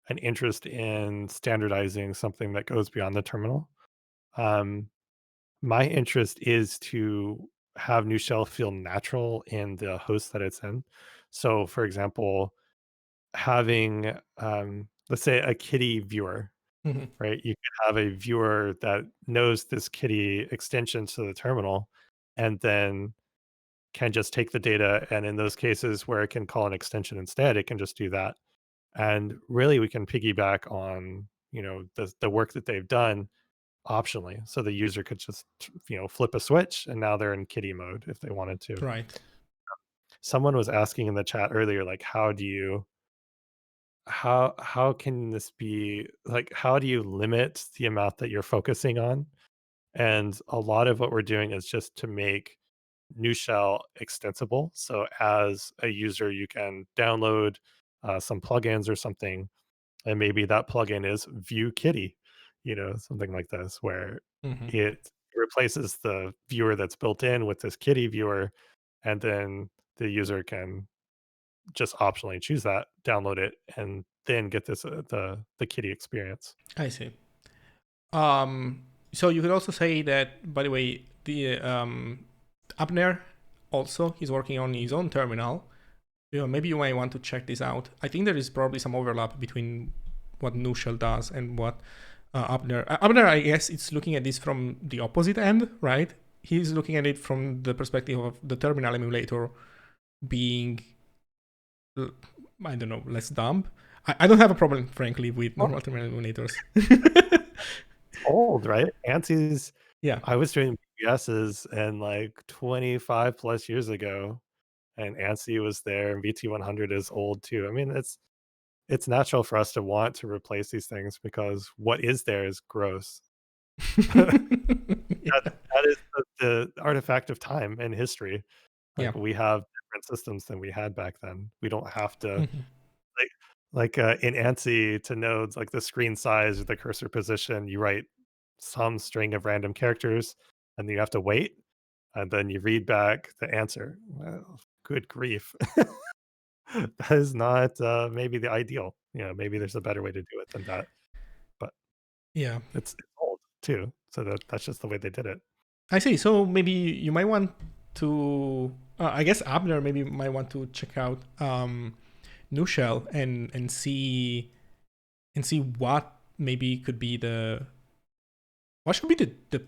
an interest in standardizing something that goes beyond the terminal. Um, my interest is to have new shell feel natural in the host that it's in. So, for example, having let's say a kitty viewer, Mhm. right? You could have a viewer that knows this kitty extension to the terminal, and then can just take the data, and in those cases where it can call an extension instead, it can just do that. And really we can piggyback on, the work that they've done optionally. So the user could just, flip a switch and now they're in kitty mode if they wanted to. Right. Someone was asking in the chat earlier, like, how can this be, like, how do you limit the amount that you're focusing on? And a lot of what we're doing is just to make new shell extensible. So as a user, you can download some plugins or something, and maybe that plugin is View Kitty, something like this, where Hmm. it replaces the viewer that's built in with this Kitty viewer, and then the user can just optionally choose that, download it, and then get this the Kitty experience. I see. So you could also say that, by the way, the Abner also he's working on his own terminal. Maybe you might want to check this out. I think there is probably some overlap between what Nushell does and what Abner. Abner, I guess, it's looking at this from the opposite end, right? He's looking at it from the perspective of the terminal emulator being, I don't know, less dumb. I don't have a problem, frankly, with normal terminal emulators. Old, right? ANSY's Yeah. I was doing BBSs and like 25 plus years ago, and ANSI was there, and VT100 is old too. I mean, it's natural for us to want to replace these things because what is there is gross. Yeah. That is the artifact of time and history. Yeah. Like, we have different systems than we had back then. We don't have to, Mhm. in ANSI, to know like the screen size or the cursor position, you write some string of random characters, and you have to wait, and then you read back the answer. Well, good grief. That is not, maybe the ideal. Maybe there's a better way to do it than that, but Yeah. it's old too, so that's just the way they did it. I see. So maybe you might want to. I guess Abner maybe might want to check out Nushell and see what maybe could be what should be the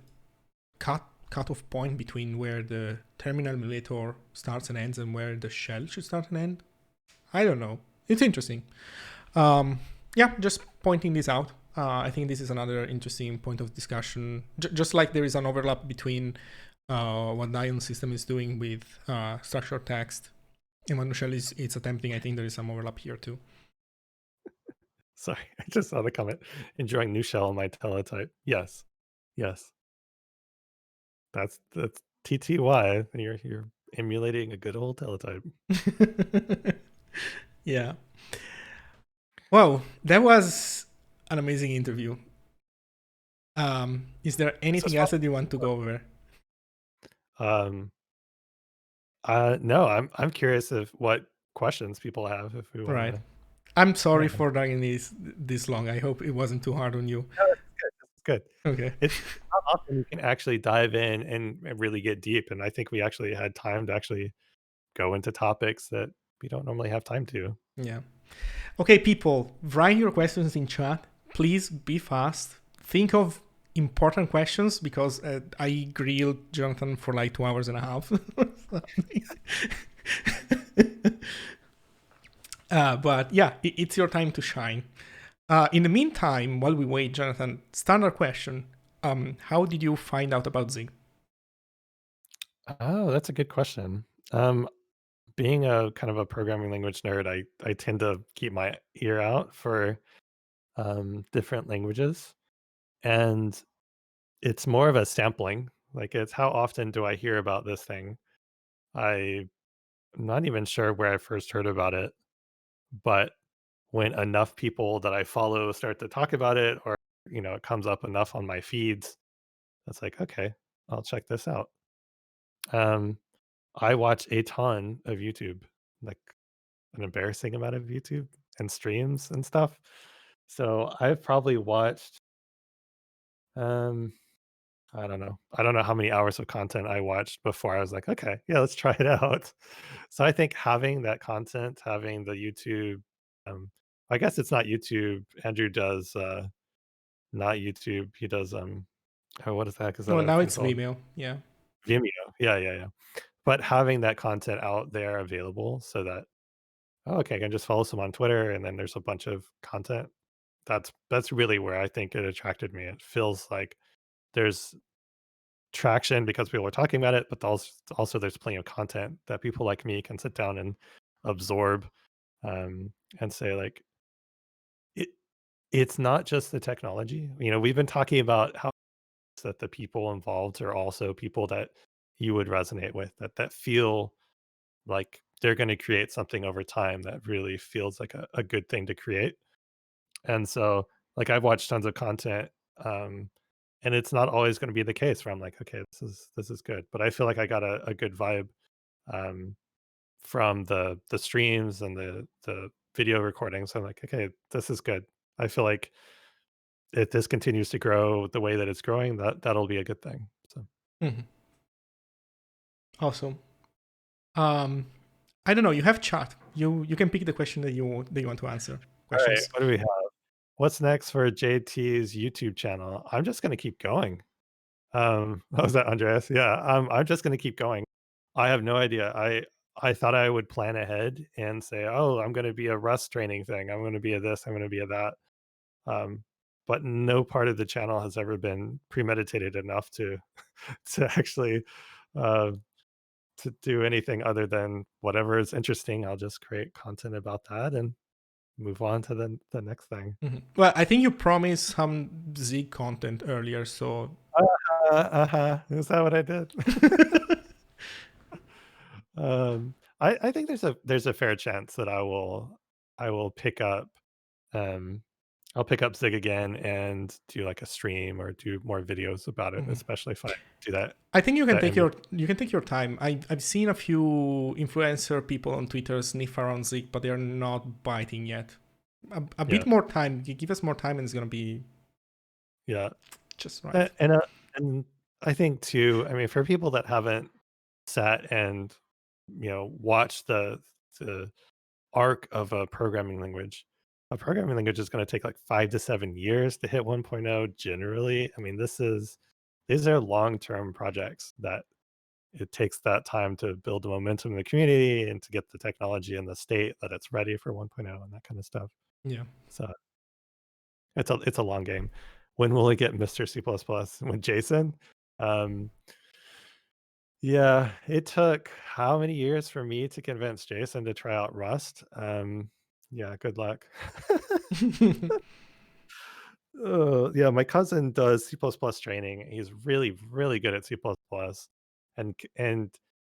cutoff point between where the terminal emulator starts and ends and where the shell should start and end. I don't know. It's interesting. Yeah, just pointing this out. I think this is another interesting point of discussion. Just like there is an overlap between what the Ion system is doing with structured text and what Nushell is attempting, I think there is some overlap here too. Sorry, I just saw the comment. Enjoying new shell on my teletype. Yes. Yes. That's TTY. You're emulating a good old teletype. Yeah. Well, that was an amazing interview. Is there anything else that you want to go over? Um no, I'm curious of what questions people have if we want Right. to. I'm sorry Yeah. for dragging this long. I hope it wasn't too hard on you. No, it's good. Okay. It's not often you can actually dive in and really get deep, and I think we actually had time to actually go into topics that we don't normally have time to. Yeah. Okay, people, write your questions in chat. Please be fast. Think of important questions because I grilled Jonathan for like 2 hours and a half. But yeah, it's your time to shine. In the meantime, while we wait, Jonathan, standard question. How did you find out about Zig? Oh, that's a good question. Being a kind of a programming language nerd, I tend to keep my ear out for different languages, and it's more of a sampling. Like, it's how often do I hear about this thing? I'm not even sure where I first heard about it, but when enough people that I follow start to talk about it, or it comes up enough on my feeds, it's like, okay, I'll check this out. Um, I watch a ton of YouTube, like an embarrassing amount of YouTube and streams and stuff. So I've probably watched, um, I don't know. I don't know how many hours of content I watched before I was like, okay, yeah, let's try it out. So I think having that content, having the YouTube, um, I guess it's not YouTube. Andrew does not YouTube. He does oh, what is that? Is that Well, other now thing it's called? Vimeo. Yeah. Vimeo. Yeah, yeah, yeah. But having that content out there available so that, oh, okay, I can just follow some on Twitter and then there's a bunch of content. That's really where I think it attracted me. It feels like there's traction because people are talking about it, but also there's plenty of content that people like me can sit down and absorb, and say like it. It's not just the technology. We've been talking about how that the people involved are also people that you would resonate with, that feel like they're going to create something over time that really feels like a good thing to create. And so, like, I've watched tons of content, um, and it's not always going to be the case where I'm like, okay, this is good. But I feel like I got a good vibe, um, from the streams and the video recordings. I'm like, okay, this is good. I feel like if this continues to grow the way that it's growing, that'll be a good thing. So, Mhm. Awesome. Um, I don't know. You have chat. You can pick the question that you want to answer. all right, Questions. what do we have? What's next for JT's YouTube channel? I'm just going to keep going. What was that, Andreas? Yeah, I'm just gonna keep going. I have no idea. I thought I would plan ahead and say, "Oh, I'm gonna be a Rust training thing. I'm gonna be a this. I'm gonna be a that." Um, but no part of the channel has ever been premeditated enough to to actually uh, to do anything other than whatever is interesting. I'll just create content about that and move on to the next thing. Mhm. Well, I think you promised some Zig content earlier, so Uh-huh. Is that what I did? I think there's a fair chance that I will pick up, um I'll pick up Zig again and do like a stream or do more videos about it, mhm. especially if I do that I think you can that take image. your time. I've seen a few influencer people on Twitter sniff around Zig, but they're not biting yet. A Yeah, bit more time. You give us more time, and it's gonna be yeah, just right. and I think too. I mean, for people that haven't sat and watched the arc of a programming language is going to take like 5 to 7 years to hit 1.0 generally. I mean, these are long-term projects that it takes that time to build the momentum in the community and to get the technology in the state that it's ready for 1.0 and that kind of stuff. Yeah. So it's a long game. When will it get Mr. C++ with Jason? Um, yeah, it took how many years for me to convince Jason to try out Rust? Yeah, good luck. Yeah, my cousin does C++ training. He's really, really good at C++, and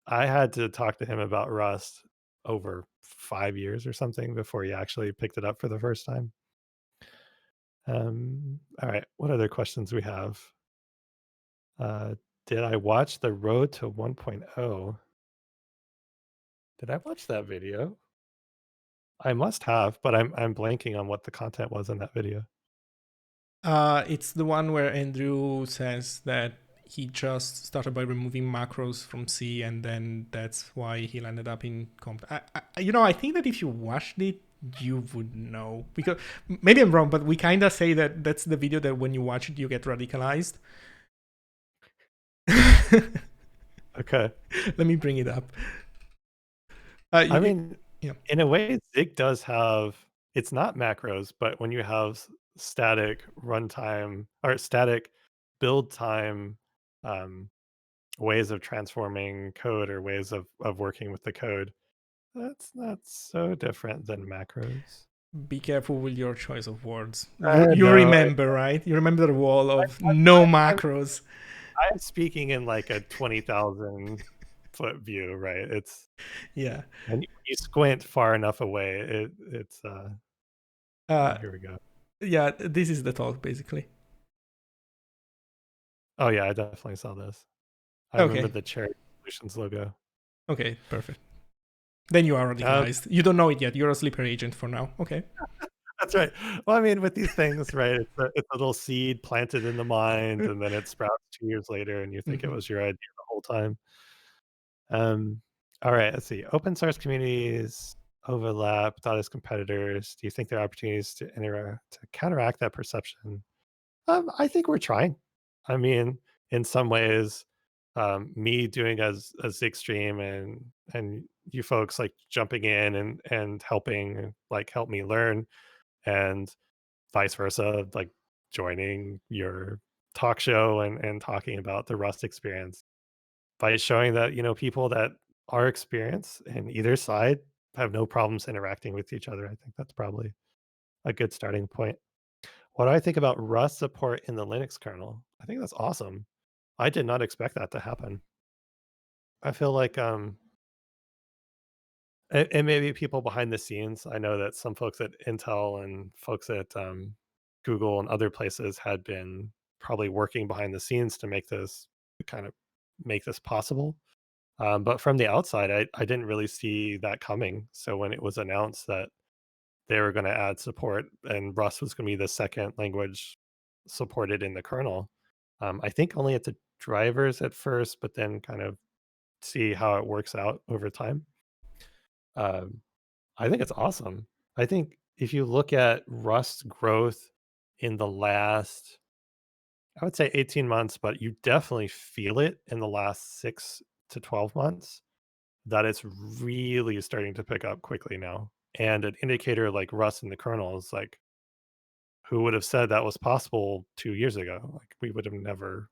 I had to talk to him about Rust over 5 years or something before he actually picked it up for the first time. All right, what other questions we have? Uh, did I watch The Road to 1.0? Did I watch that video? I must have, but I'm blanking on what the content was in that video. It's the one where Andrew says that he just started by removing macros from C, and then that's why he landed up in comp. I think that if you watched it, you would know, because maybe I'm wrong, but we kind of say that that's the video that when you watch it, you get radicalized. Okay. Let me bring it up. I mean, Yeah. in a way, Zig does have, it's not macros, but when you have static runtime or static build time, um, ways of transforming code or ways of working with the code, that's not so different than macros. Be careful with your choice of words. You I you know. remember, right? You remember the wall of no macros. I'm speaking in like a 20,000 foot view, right? It's Yeah. when you squint far enough away, it's Oh, Uh, here we go. yeah, this is the talk basically. Oh yeah, I definitely saw this. I remember Okay. the Cherry Solutions logo. Okay. Perfect. Then you are Um, radicalized. You don't know it yet. You're a sleeper agent for now. Okay. that's right. Well, I mean, with these things, right? It's a little seed planted in the mind, and then it sprouts 2 years later, and you think it Hmm. was your idea the whole time. Um, all right, let's see. Open source communities overlap, thought as competitors. Do you think there are opportunities to interact to counteract that perception? I think we're trying. I mean, in some ways, me doing a Zig stream and you folks like jumping in and helping like help me learn and vice versa, like joining your talk show and talking about the Rust experience by showing that, people that are experienced in either side have no problems interacting with each other. I think that's probably a good starting point. What do I think about Rust support in the Linux kernel? I think that's awesome. I did not expect that to happen. I feel like and maybe people behind the scenes. I know that some folks at Intel and folks at Google and other places had been probably working behind the scenes to make this kind of make this possible. But from the outside, I didn't really see that coming. So when it was announced that they were going to add support and Rust was going to be the second language supported in the kernel, I think only at the drivers at first, but then kind of see how it works out over time. Um, I think it's awesome. I think if you look at Rust growth in the last, I would say 18 months, but you definitely feel it in the last 6 to 12 months that it's really starting to pick up quickly now. And an indicator like Rust in the kernel is like, who would have said that was possible 2 years ago? Like we would have never,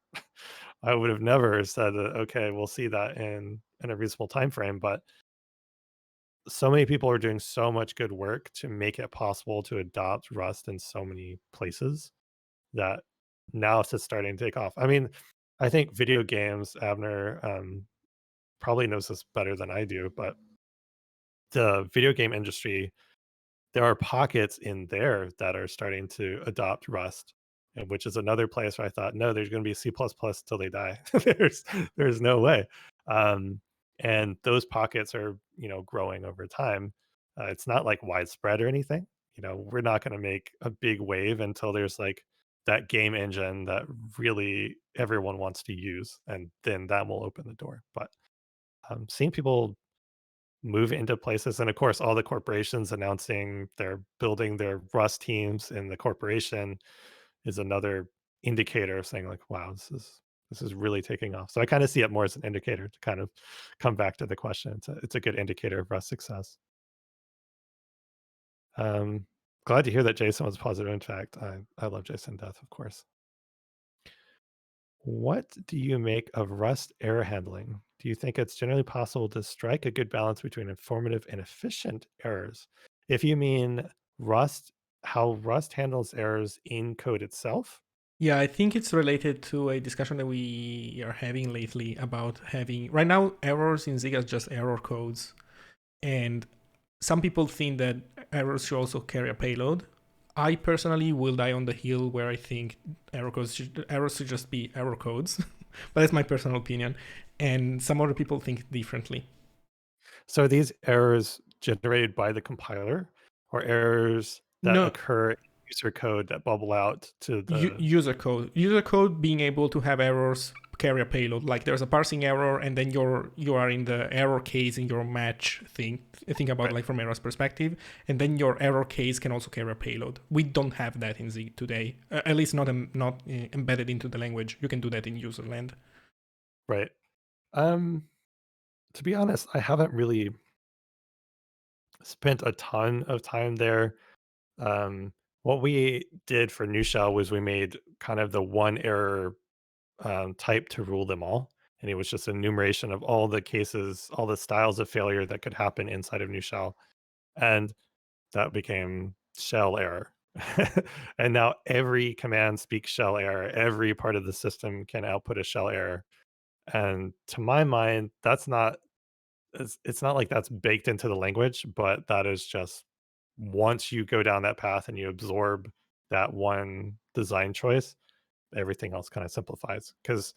I would have never said that. Okay, we'll see that in a reasonable time frame. But so many people are doing so much good work to make it possible to adopt Rust in so many places that now it's just starting to take off. I mean, I think video games, Abner probably knows this better than I do, but the video game industry, there are pockets in there that are starting to adopt Rust, and which is another place where I thought, no, there's going to be C++ till they die. There's no way. Um, and those pockets are, growing over time. It's not like widespread or anything. We're not going to make a big wave until there's like that game engine that really everyone wants to use, and then that will open the door. But seeing people move into places. And of course, all the corporations announcing they're building their Rust teams in the corporation is another indicator of saying like, wow, this is really taking off. So I kind of see it more as an indicator to kind of come back to the question. It's a good indicator of Rust success. Um, Glad to hear that Jason was positive. In fact, I love Jason Death, of course. What do you make of Rust error handling? Do you think it's generally possible to strike a good balance between informative and efficient errors? If you mean Rust, how Rust handles errors in code itself? Yeah, I think it's related to a discussion that we are having lately about having right now errors in Zig as just error codes. And some people think that errors should also carry a payload. I personally will die on the hill where I think errors should just be error codes, but that's my personal opinion. And some other people think differently. So are these errors generated by the compiler or errors that No, occur in user code that bubble out to the user code being able to have errors carry a payload, like there's a parsing error and then you are in the error case in your match thing. Think about right, like from error's perspective, and then your error case can also carry a payload. We don't have that in Zig today, at least not embedded into the language. You can do that in userland. right. Um, to be honest, I haven't really spent a ton of time there. What we did for new shell was we made kind of the one error type to rule them all. And it was just an enumeration of all the cases, all the styles of failure that could happen inside of new shell. And that became shell error. And now every command speaks shell error. Every part of the system can output a shell error. And to my mind, it's not like that's baked into the language, but that is just once you go down that path and you absorb that one design choice, everything else kind of simplifies. Because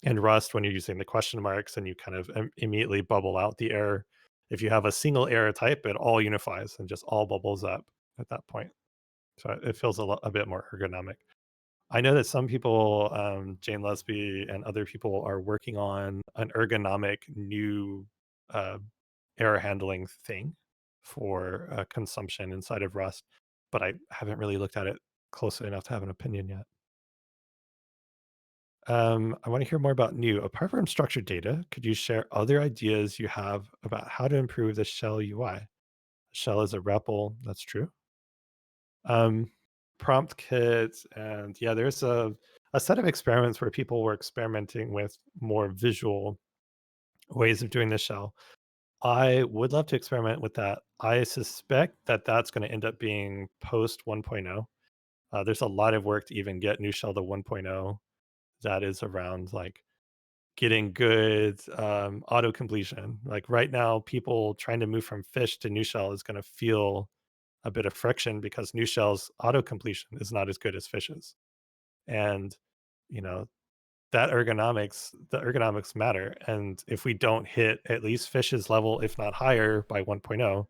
in Rust, when you're using the question marks and you kind of immediately bubble out the error, if you have a single error type, it all unifies and just all bubbles up at that point. So it feels a bit more ergonomic. I know that some people, Jane Lesby and other people, are working on an ergonomic new uh, error handling thing for consumption inside of Rust, but I haven't really looked at it closely enough to have an opinion yet. I want to hear more about new. Apart from structured data, could you share other ideas you have about how to improve the shell UI? Shell is a REPL, that's true. Prompt kits, and yeah, there's a set of experiments where people were experimenting with more visual ways of doing the shell. I would love to experiment with that. I suspect that that's going to end up being post 1.0. There's a lot of work to even get new shell to 1.0 that is around like getting good auto completion. Like right now, people trying to move from fish to new shell is going to feel a bit of friction because new shell's auto completion is not as good as fish's. And, you know, the ergonomics matter. And if we don't hit at least fish's level, if not higher by 1.0,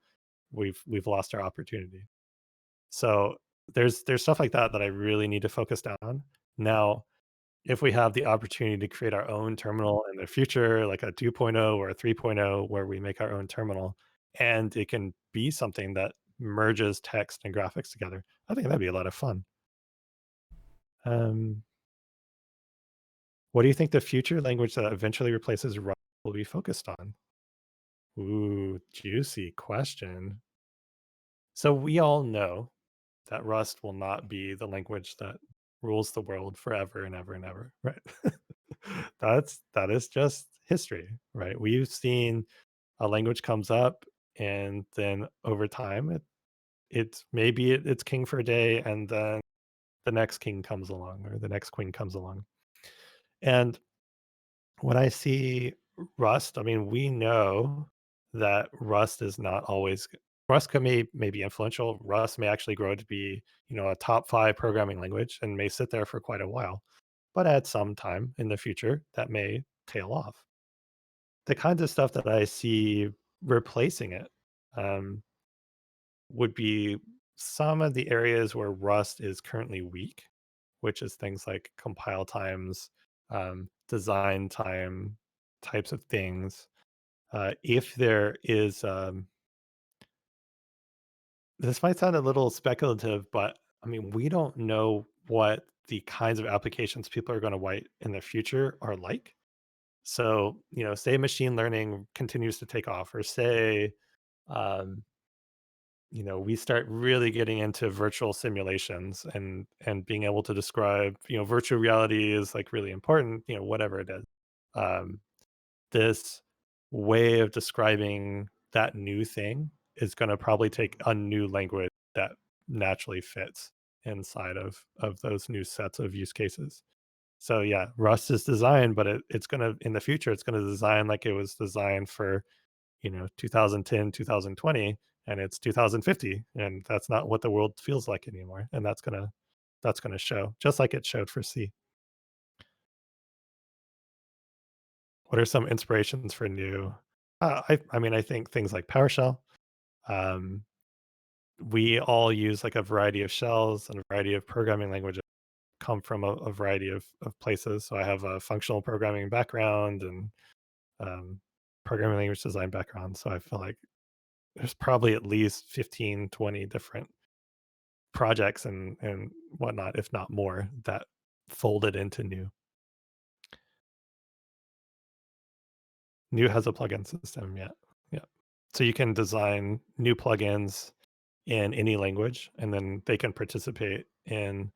we've lost our opportunity. So there's stuff like that that I really need to focus down on. Now, if we have the opportunity to create our own terminal in the future, like a 2.0 or a 3.0, where we make our own terminal, and it can be something that merges text and graphics together, I think that'd be a lot of fun. Um, what do you think the future language that eventually replaces Rust will be focused on? Ooh, juicy question. So we all know that Rust will not be the language that rules the world forever and ever and ever, right? That is just history, right? We've seen a language comes up, and then over time it's maybe it's king for a day, and then the next king comes along or the next queen comes along. And when I see Rust, I mean, we know that Rust is not always Rust may be influential. Rust may actually grow to be, a top 5 programming language and may sit there for quite a while. But at some time in the future, that may tail off. The kinds of stuff that I see replacing it um, would be some of the areas where Rust is currently weak, which is things like compile times, design time, types of things. If there is, this might sound a little speculative, but I mean, we don't know what the kinds of applications people are going to write in the future are like. So, say machine learning continues to take off, or say, um, we start really getting into virtual simulations and being able to describe, virtual reality is like really important, whatever it is. Um, this way of describing that new thing is going to probably take a new language that naturally fits inside of those new sets of use cases. So yeah, Rust is designed, but it's gonna in the future it's gonna design like it was designed for 2010, 2020, and it's 2050, and that's not what the world feels like anymore. And that's gonna show, just like it showed for C. What are some inspirations for new? I mean, I think things like PowerShell. Um, we all use like a variety of shells and a variety of programming languages come from a variety of places. So I have a functional programming background and um, programming language design background. So I feel like there's probably at least 15, 20 different projects and whatnot, if not more, that folded into new. New has a plugin system, yeah. Yeah. So you can design new plugins in any language, and then they can participate in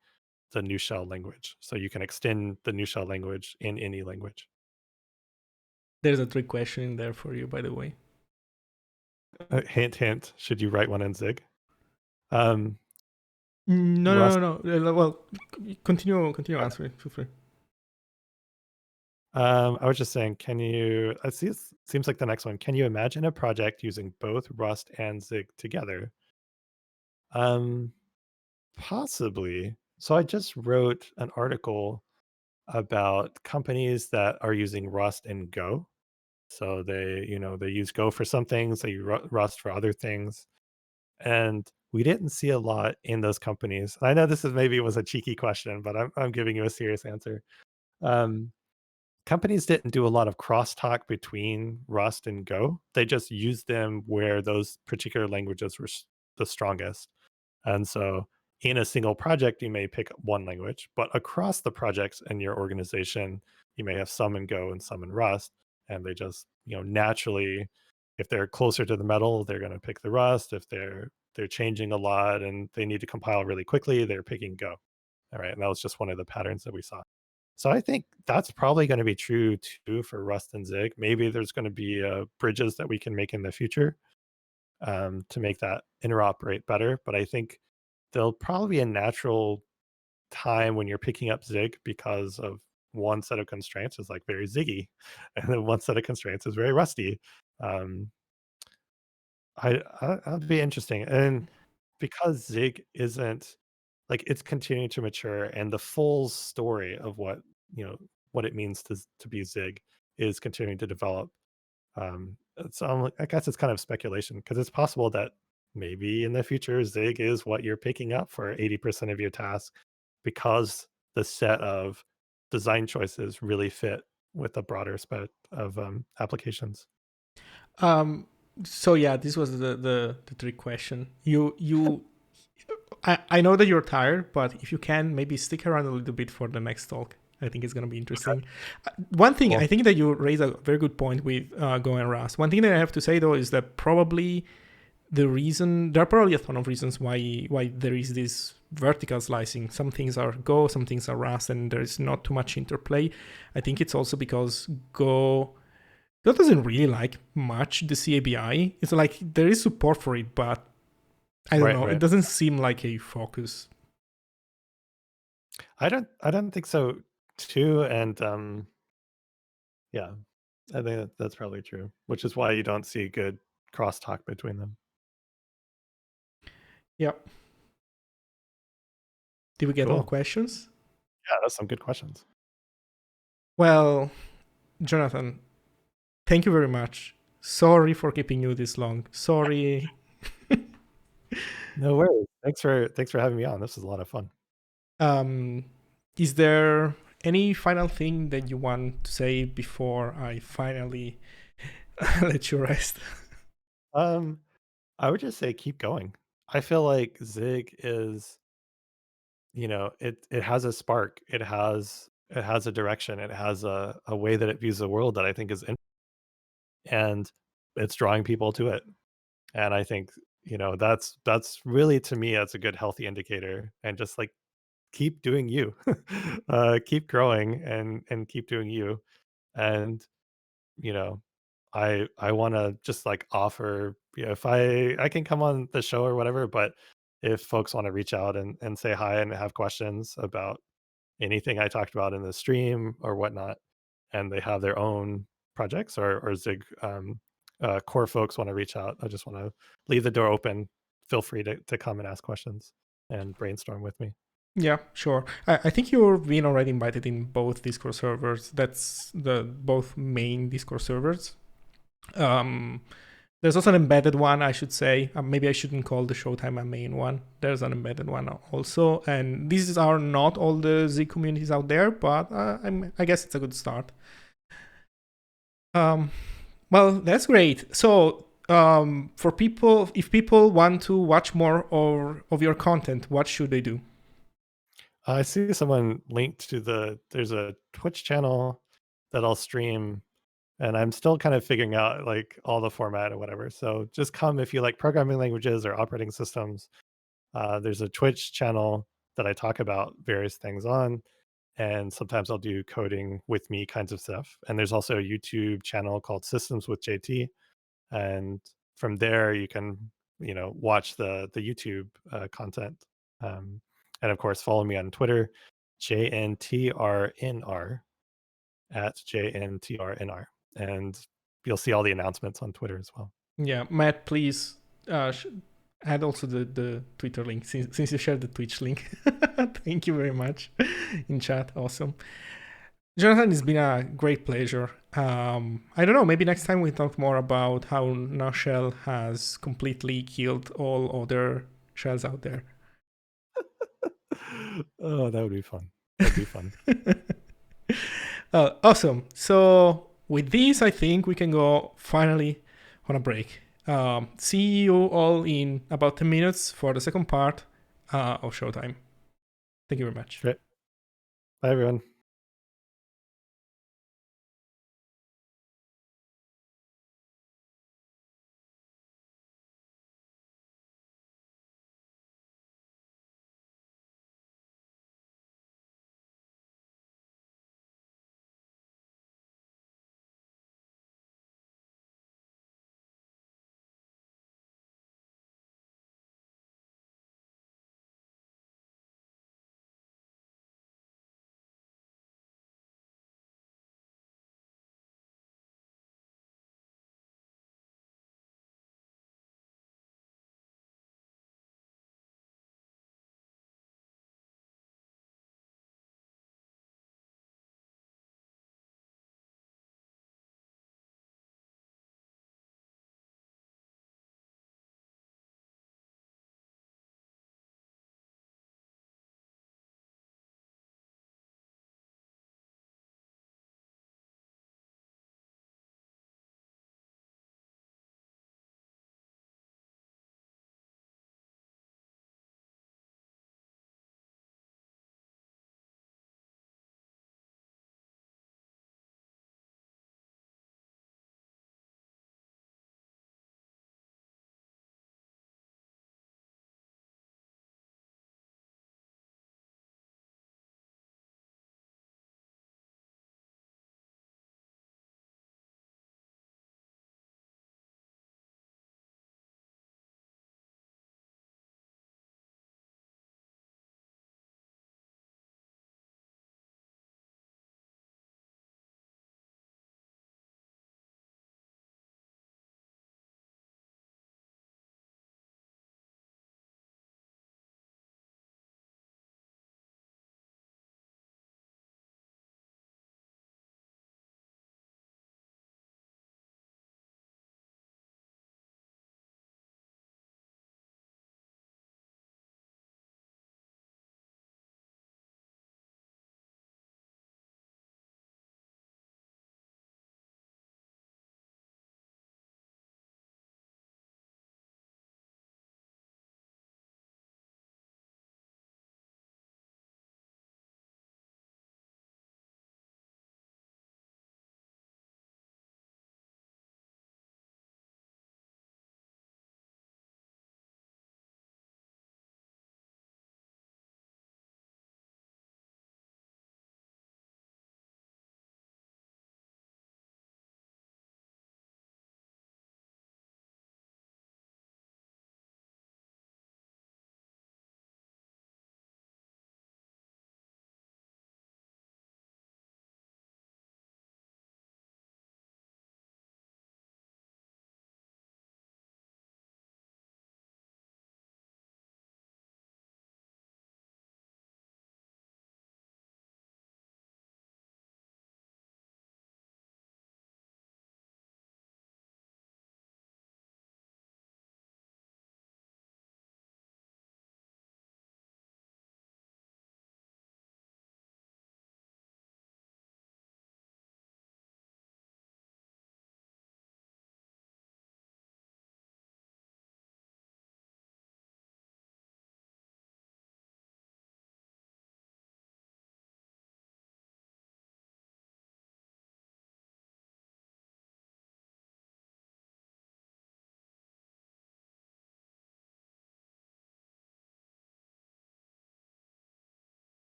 the new shell language. So you can extend the new shell language in any language. There's a trick question in there for you, by the way. Hint, hint. Should you write one in Zig? Um, No, Rust. no, no, no. Well, continue answering. Feel free. I was just saying, can you? Seems like the next one. Can you imagine a project using both Rust and Zig together? Um, Possibly. So I just wrote an article about companies that are using Rust and Go. So they use Go for some things, they use Rust for other things. And we didn't see a lot in those companies. I know this is maybe was a cheeky question, but I'm giving you a serious answer. Um, Companies didn't do a lot of crosstalk between Rust and Go. They just used them where those particular languages were the strongest. And so in a single project, you may pick one language, but across the projects in your organization, you may have some in Go and some in Rust. And they just, naturally, if they're closer to the metal, they're going to pick the Rust. If they're changing a lot and they need to compile really quickly, they're picking Go. All right. And that was just one of the patterns that we saw. So I think that's probably going to be true too for Rust and Zig. Maybe there's going to be bridges that we can make in the future to make that interoperate better. But I think there'll probably be a natural time when you're picking up Zig because of one set of constraints is like very Ziggy, and then one set of constraints is very Rusty. Um, that'd be interesting, and because Zig isn't like it's continuing to mature, and the full story of you know what it means to be Zig is continuing to develop. So I guess it's kind of speculation because it's possible that maybe in the future Zig is what you're picking up for 80% of your tasks because the set of design choices really fit with a broader set of applications. Um, so yeah, this was the trick question. I know that you're tired, but if you can, maybe stick around a little bit for the next talk. I think it's going to be interesting. One thing, Cool. I think that you raise a very good point with Go and Rust. One thing that I have to say though is that probably there are probably a ton of reasons why there is this vertical slicing. Some things are Go, some things are Rust, and there is not too much interplay. I think it's also because Go doesn't really like much the CABI. It's like there is support for it, but I don't know. It Right. doesn't seem like a focus. I don't think so too. And yeah, I think that's probably true, which is why you don't see good crosstalk between them. Yep. Did we get all Cool. questions? Yeah, that's some good questions. Well, Jonathan, thank you very much. Sorry for keeping you this long. Sorry. No worries. Thanks for having me on. This was a lot of fun. Is there any final thing that you want to say before I finally let you rest? Um, I would just say keep going. I feel like Zig is, it has a spark. It has a direction. It has a way that it views the world that I think is and it's drawing people to it. And I think, that's really to me that's a good healthy indicator and just like keep doing you. Keep growing and keep doing you. And you know, I want to just like offer, if I can come on the show or whatever, but if folks want to reach out and say hi and have questions about anything I talked about in the stream or whatnot, and they have their own projects or Zig core folks want to reach out, I just want to leave the door open. Feel free to come and ask questions and brainstorm with me. Yeah, sure. I think you've been already invited in both Discord servers. That's the both main Discord servers. There's also an embedded one, I should say. Maybe I shouldn't call the Showtime a main one. There's an embedded one also, and these are not all the Z communities out there, but I guess it's a good start. Well, that's great. So, for people, if people want to watch more of your content, what should they do? I see someone linked to there's a Twitch channel that I'll stream, and I'm still kind of figuring out like all the format or whatever. So just come if you like programming languages or operating systems. There's a Twitch channel that I talk about various things on, and sometimes I'll do coding with me kinds of stuff. And there's also a YouTube channel called Systems with JT, and from there you can watch the YouTube content. Um, and of course, follow me on Twitter, JNTRNR at JNTRNR, and you'll see all the announcements on Twitter as well. Yeah, Matt, please add also the Twitter link since you shared the Twitch link. Thank you very much in chat. Awesome. Jonathan, it's been a great pleasure. I don't know, maybe next time we talk more about how Nushell has completely killed all other shells out there. Oh, that would be fun. That'd be fun. Awesome. So with this, I think we can go finally on a break. See you all in about 10 minutes for the second part of Showtime. Thank you very much. Great. Bye, everyone.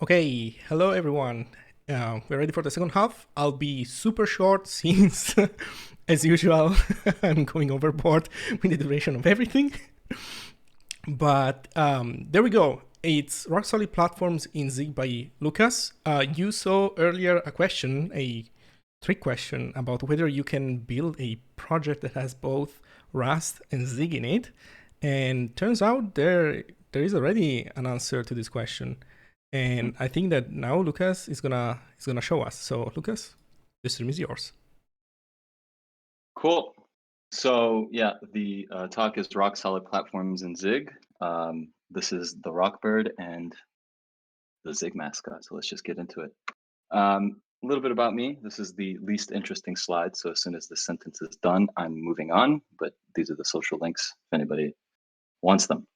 Okay, hello everyone. We're ready for the second half. I'll be super short since, as usual, I'm going overboard with the duration of everything. But there we go. It's Rock Solid Platforms in Zig by Lucas. You saw earlier a trick question about whether you can build a project that has both Rust and Zig in it. And turns out there is already an answer to this question. And I think that now Lucas is gonna show us. So Lucas, the stream is yours. Cool. So yeah, the talk is Rock Solid Platforms in Zig. This is the Rockbird and the Zig mascot. So let's just get into it. A little bit about me. This is the least interesting slide. So as soon as the sentence is done, I'm moving on. But these are the social links if anybody wants them.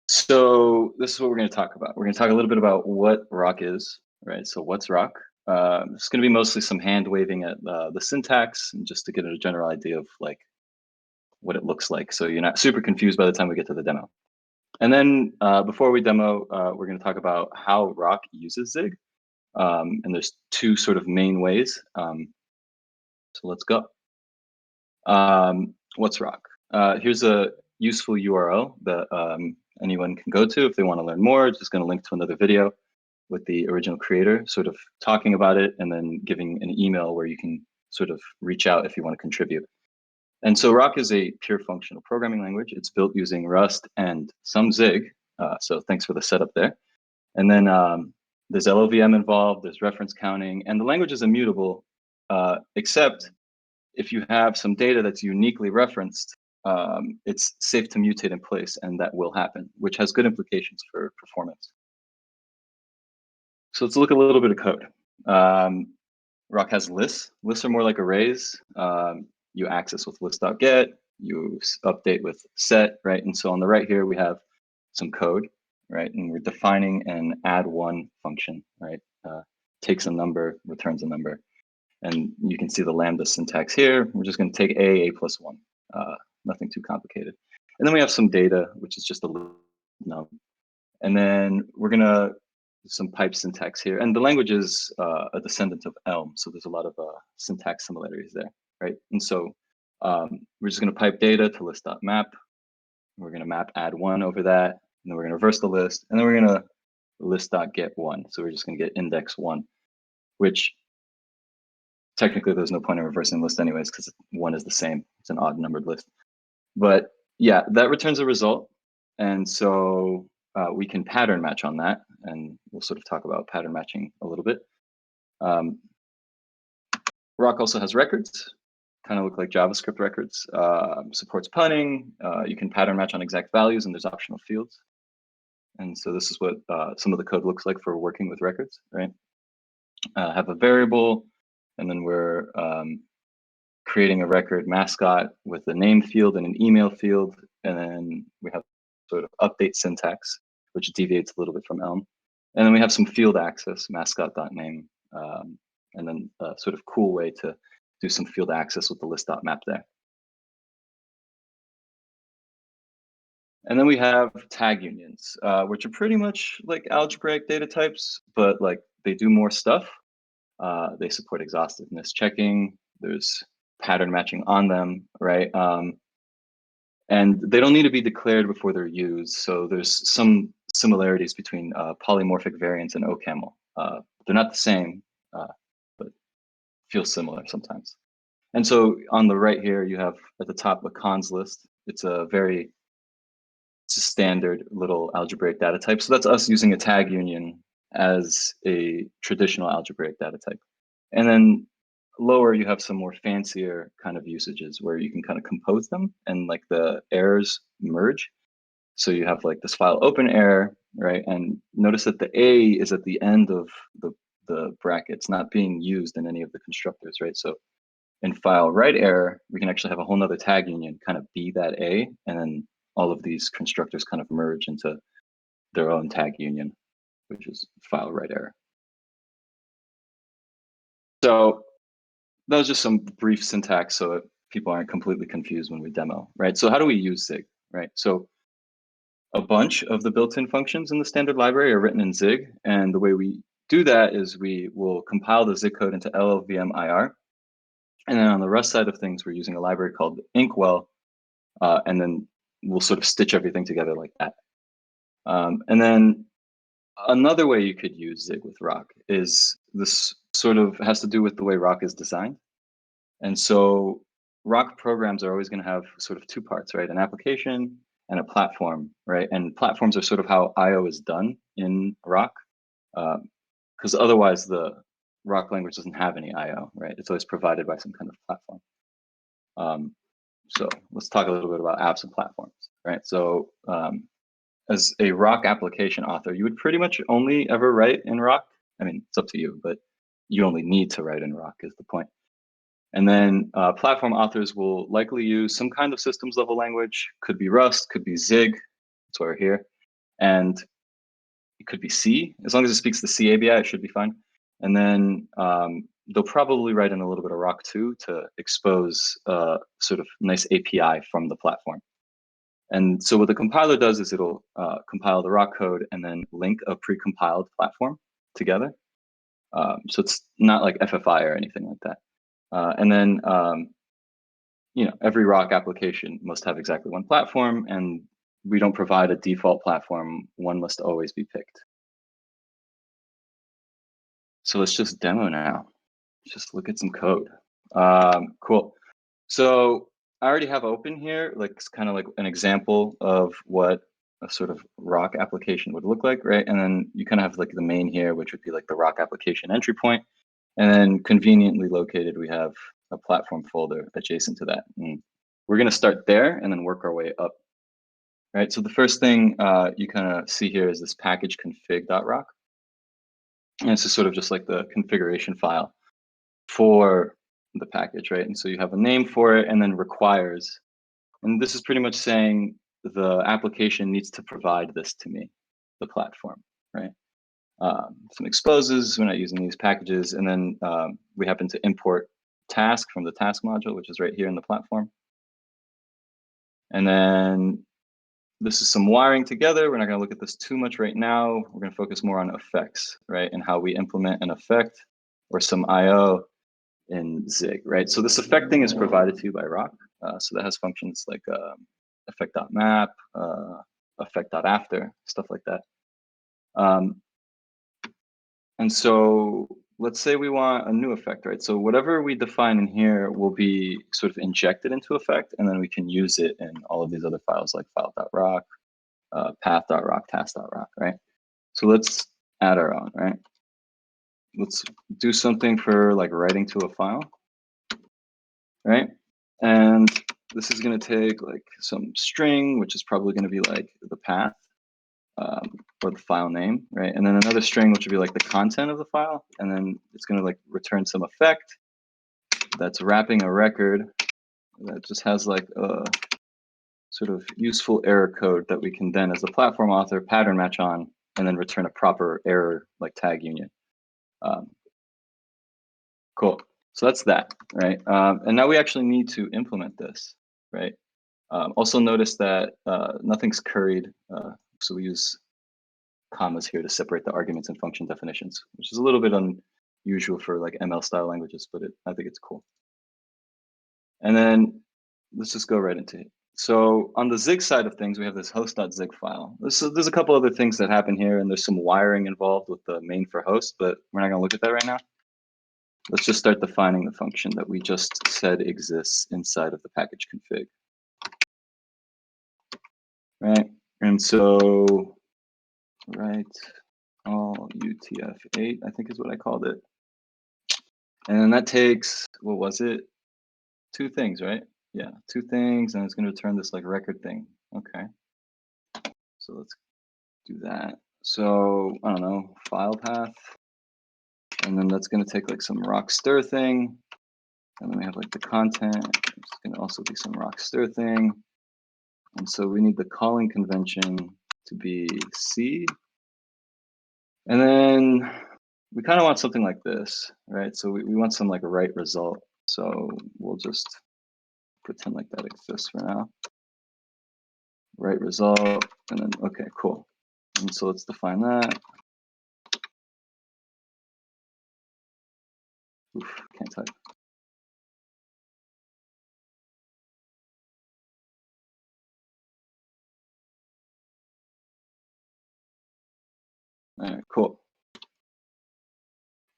So this is what we're going to talk about. We're going to talk a little bit about what Rock is, right? So what's Rock? It's going to be mostly some hand waving at the syntax and just to get a general idea of like what it looks like. So you're not super confused by the time we get to the demo. And then before we demo, we're going to talk about how Rock uses Zig. And there's two sort of main ways. So let's go. What's Rock? Here's a useful URL that anyone can go to if they want to learn more. It's just going to link to another video with the original creator sort of talking about it and then giving an email where you can sort of reach out if you want to contribute. And so Rock is a pure functional programming language. It's built using Rust and some Zig. So thanks for the setup there. And then there's LLVM involved, there's reference counting, and the language is immutable, except if you have some data that's uniquely referenced, it's safe to mutate in place, and that will happen, which has good implications for performance. So let's look at a little bit of code. Rock has lists. Lists are more like arrays. You access with list.get, you update with set, right? And so on the right here, we have some code, right? And we're defining an add one function, right? Takes a number, returns a number. And you can see the lambda syntax here. We're just going to take a plus one, nothing too complicated. And then we have some data, which is just a num. And then we're going to some pipe syntax here. And the language is a descendant of Elm. So there's a lot of syntax similarities there, right? And so we're just going to pipe data to list.map. We're going to map add one over that. And then we're going to reverse the list. And then we're going to list.get one. So we're just going to get index one, which technically there's no point in reversing the list anyways, because one is the same. It's an odd numbered list. But yeah, that returns a result. And so we can pattern match on that. And we'll sort of talk about pattern matching a little bit. Rock also has records, kind of look like JavaScript records, supports punning. You can pattern match on exact values, and there's optional fields. And so this is what some of the code looks like for working with records, right? Have a variable, and then we're creating a record mascot with a name field and an email field. And then we have sort of update syntax, which deviates a little bit from Elm. And then we have some field access, mascot.name, and then a sort of cool way to do some field access with the list.map there. And then we have tag unions, which are pretty much like algebraic data types, but like they do more stuff. They support exhaustiveness checking. There's pattern matching on them, right? And they don't need to be declared before they're used. So there's some similarities between polymorphic variants and OCaml. They're not the same, but feel similar sometimes. And so on the right here, you have at the top a cons list. It's a very standard little algebraic data type. So that's us using a tag union as a traditional algebraic data type. And then lower, you have some more fancier kind of usages where you can kind of compose them and like the errors merge. So you have like this file open error, right? And notice that the A is at the end of the brackets, not being used in any of the constructors, right? So in file write error, we can actually have a whole nother tag union kind of be that A, and then all of these constructors kind of merge into their own tag union, which is file write error. So that was just some brief syntax so that people aren't completely confused when we demo, right? So how do we use Zig, right? So a bunch of the built-in functions in the standard library are written in Zig. And the way we do that is we will compile the Zig code into LLVM-IR. And then on the Rust side of things, we're using a library called Inkwell. And then we'll sort of stitch everything together like that. And then another way you could use Zig with Rock is this sort of has to do with the way Rock is designed. And so Rock programs are always going to have sort of two parts, right? An application and a platform, right? And platforms are sort of how I/O is done in Rock, because otherwise the Rock language doesn't have any I/O, right? It's always provided by some kind of platform. So let's talk a little bit about apps and platforms, right? So as a Rock application author, you would pretty much only ever write in Rock. I mean, it's up to you, but you only need to write in Rock is the point. And then platform authors will likely use some kind of systems level language. Could be Rust, could be Zig. That's why we're here. And it could be C. As long as it speaks the C ABI, it should be fine. And then they'll probably write in a little bit of Rock too to expose sort of nice API from the platform. And so what the compiler does is it'll compile the Rock code and then link a pre-compiled platform together. So it's not like FFI or anything like that. And then, every Rock application must have exactly one platform, and we don't provide a default platform. One must always be picked. So let's just demo now. Just look at some code. Cool. So I already have open here, like it's kind of like an example of what a sort of Rock application would look like, right? And then you kind of have like the main here, which would be like the Rock application entry point. And then conveniently located, we have a platform folder adjacent to that. And we're going to start there and then work our way up. Right. So the first thing you kind of see here is this package config.rock. And this is sort of just like the configuration file for the package, right? And so you have a name for it and then requires. And this is pretty much saying the application needs to provide this to me, the platform, right? Some exposes, we're not using these packages, and then we happen to import task from the task module, which is right here in the platform. And then this is some wiring together. We're not going to look at this too much right now. We're going to focus more on effects, right? And how we implement an effect or some IO in Zig, right? So this effect thing is provided to you by Rock. So that has functions like effect.map, effect.after, stuff like that. And so let's say we want a new effect, right? So whatever we define in here will be sort of injected into effect, and then we can use it in all of these other files like file.rock, path.rock, task.rock, right? So let's add our own, right? Let's do something for like writing to a file, right? And this is going to take like some string, which is probably going to be like the path. Or the file name, right? And then another string, which would be like the content of the file. And then it's going to like return some effect that's wrapping a record that just has like a sort of useful error code that we can then, as a platform author, pattern match on, and then return a proper error like tag union. Cool. So that's that, right? And now we actually need to implement this, right? Also notice that nothing's curried. So we use commas here to separate the arguments and function definitions, which is a little bit unusual for like ML style languages, but I think it's cool. And then let's just go right into it. So on the Zig side of things, we have this host.zig file. There's a couple other things that happen here, and there's some wiring involved with the main for host, but we're not going to look at that right now. Let's just start defining the function that we just said exists inside of the package config. Right, and so right, all UTF-8, I think is what I called it. And then that takes, what was it? 2 things, right? Yeah, 2 things, and it's going to return this like record thing. Okay. So let's do that. So I don't know, file path. And then that's going to take like some rock stir thing. And then we have like the content. It's going to also be some rock stir thing. And so we need the calling convention to be C. And then we kind of want something like this, right? So we want some like a right result. So we'll just pretend like that exists for now. Right result, and then, okay, cool. And so let's define that. Oof, can't type. All right, cool.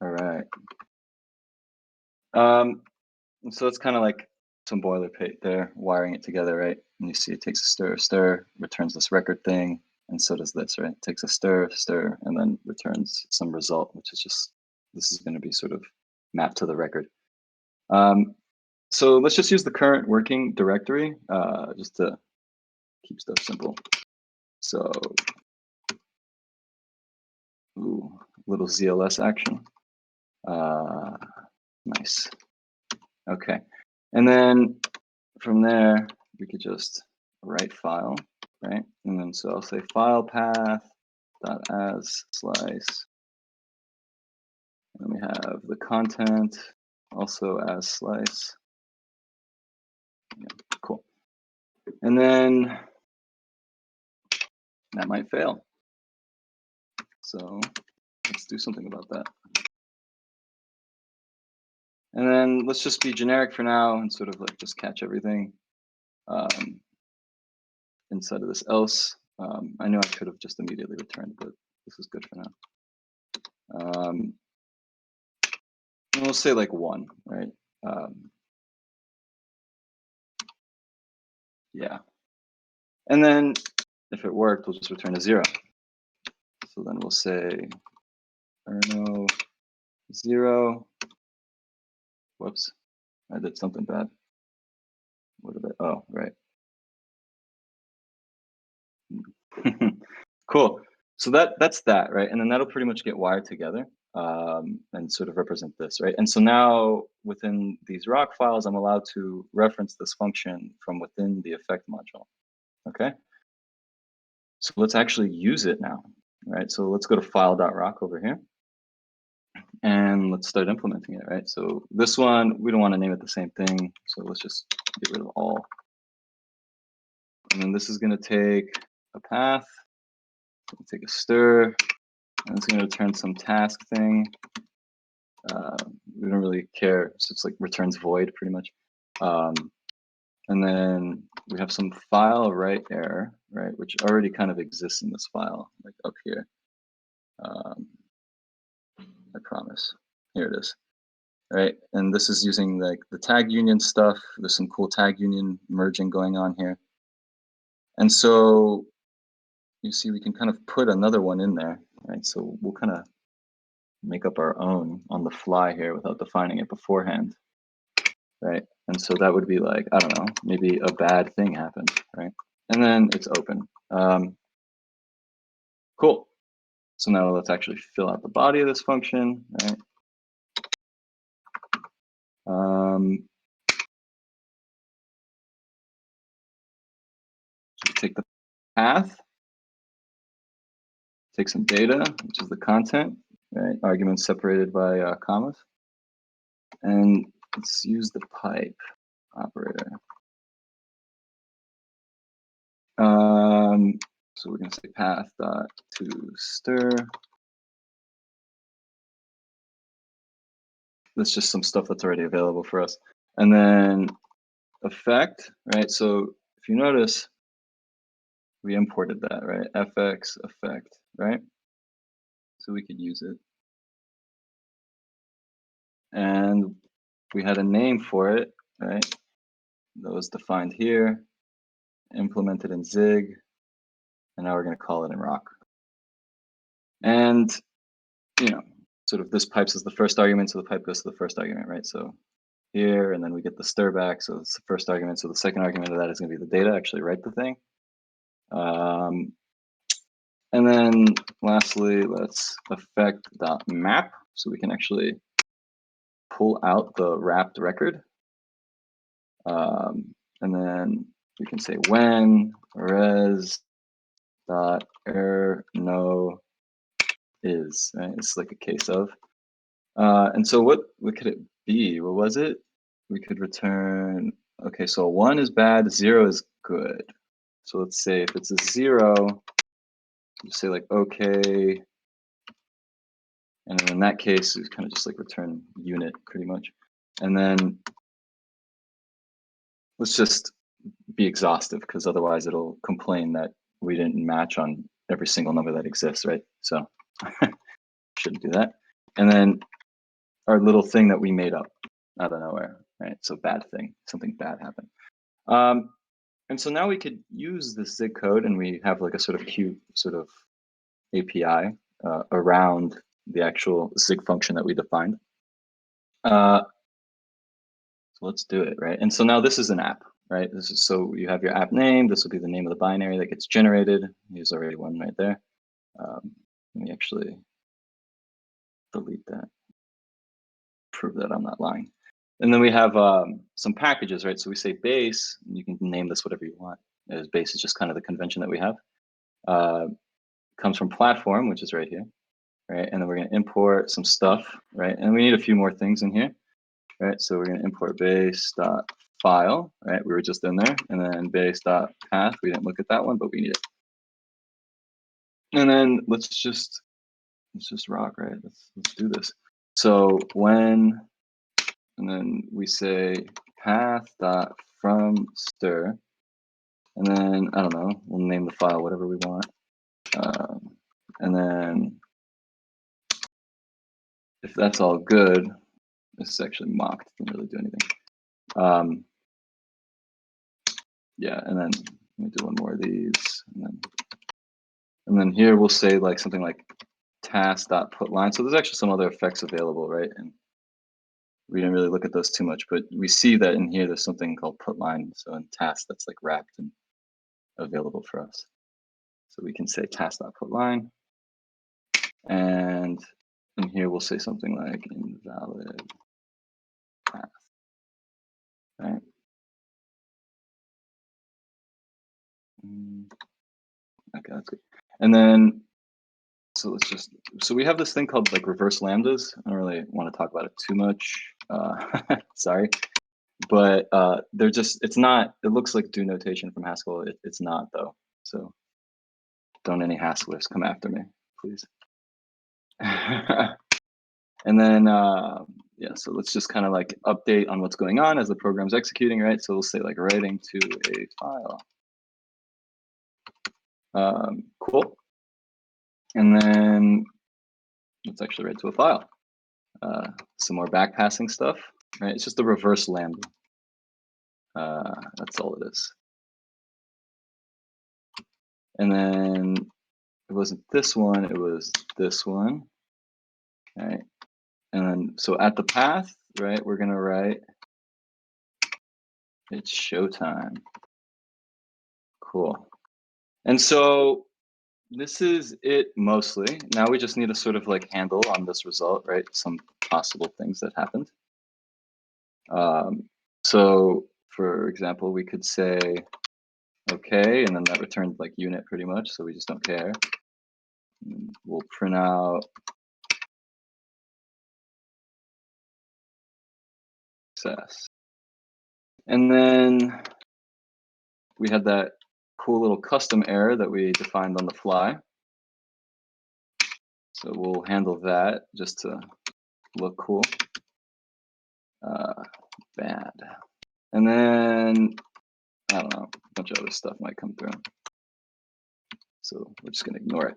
All right. So it's kind of like some boilerplate there, wiring it together, right? And you see it takes a stir, returns this record thing, and so does this, right? It takes a stir, and then returns some result, which is just, this is going to be sort of mapped to the record. So let's just use the current working directory just to keep stuff simple. So, ooh, little ZLS action. Nice. Okay. And then from there, we could just write file, right? And then so I'll say file path dot as slice. And we have the content also as slice. Yeah, cool. And then that might fail. So let's do something about that. And then let's just be generic for now and sort of like just catch everything inside of this else. I know I could have just immediately returned, but this is good for now. And we'll say like 1, right? Yeah. And then if it worked, we'll just return a 0. So then we'll say Erno 0. Whoops, I did something bad. What did I, oh, right. Cool. So that's that, right? And then that'll pretty much get wired together and sort of represent this, right? And so now within these rock files, I'm allowed to reference this function from within the effect module, okay? So let's actually use it now, right? So let's go to file.rock over here and let's start implementing it, right? So this one, we don't want to name it the same thing. So let's just get rid of all. And then this is going to take a path, take a stir, and it's going to return some task thing. We don't really care, so it's like returns void pretty much. And then we have some file write error, right, which already kind of exists in this file, like up here. I promise. Here it is. Right, and this is using like the tag union stuff. There's some cool tag union merging going on here. And so you see we can kind of put another one in there, right? So we'll kind of make up our own on the fly here without defining it beforehand, right? And so that would be like, I don't know, maybe a bad thing happened, right? And then it's open. Cool. So now let's actually fill out the body of this function, right? So take the path, take some data, which is the content, right? Arguments separated by commas. And let's use the pipe operator. So we're going to say path dot to stir. That's just some stuff that's already available for us. And then effect, right? So if you notice, we imported that, right? FX effect, right? So we could use it. And we had a name for it, right? That was defined here, implemented in Zig, and now we're going to call it in Rock. And, you know, sort of this pipes is the first argument, so the pipe goes to the first argument, right? So here, and then we get the stir back, so it's the first argument. So the second argument of that is going to be the data, actually write the thing. And then lastly, let's effect.map, so we can actually pull out the wrapped record. And then we can say when res dot erno is, right? It's like a case of. And so what could it be? What was it? We could return, okay, so 1 is bad, 0 is good. So let's say if it's a 0, just say like okay, and then in that case, it's kind of just like return unit pretty much. And then let's just be exhaustive because otherwise it'll complain that we didn't match on every single number that exists, right? So shouldn't do that. And then our little thing that we made up out of nowhere, right? So bad thing, something bad happened. And so now we could use this Zig code and we have like a sort of cute sort of API around the actual Zig function that we defined. So let's do it, right? And so now this is an app, right? This is, so you have your app name. This will be the name of the binary that gets generated. There's already one right there. Let me actually delete that, prove that I'm not lying. And then we have some packages, right? So we say base, and you can name this whatever you want. As base is just kind of the convention that we have. Comes from platform, which is right here, right? And then we're going to import some stuff, right? And we need a few more things in here, right? So we're going to import base.file, right? We were just in there, and then base.path. We didn't look at that one, but we need it. And then let's just rock, right? Let's do this. So when, and then we say path.from stir, and then I don't know, we'll name the file whatever we want. And then if that's all good, this is actually mocked, didn't really do anything. Yeah, and then let me do one more of these, and then here we'll say like something like task.putLine. So there's actually some other effects available, right? And we didn't really look at those too much, but we see that in here there's something called putLine. So in task that's like wrapped and available for us. So we can say task.putLine, and in here we'll say something like invalid path, right? Okay, that's good. And then, so let's just, so we have this thing called like reverse lambdas. I don't really want to talk about it too much. Sorry, but they're just, it's not, it looks like do notation from Haskell. It's not though. So don't any Haskellers come after me, please. And then, yeah, so let's just kind of like update on what's going on as the program's executing, right? So we'll say like writing to a file. Cool. And then let's actually write to a file. Some more backpassing stuff, right? It's just a reverse lambda. That's all it is. And then it wasn't this one, it was this one, right? And then, so at the path, right, we're gonna write, it's showtime. Cool. And so this is it mostly. Now we just need a sort of like handle on this result, right? Some possible things that happened. So for example, we could say, okay, and then that returned like unit pretty much, so we just don't care. And we'll print out success. And then we had that cool little custom error that we defined on the fly. So we'll handle that just to look cool. Bad. And then, I don't know, a bunch of other stuff might come through. So we're just gonna ignore it.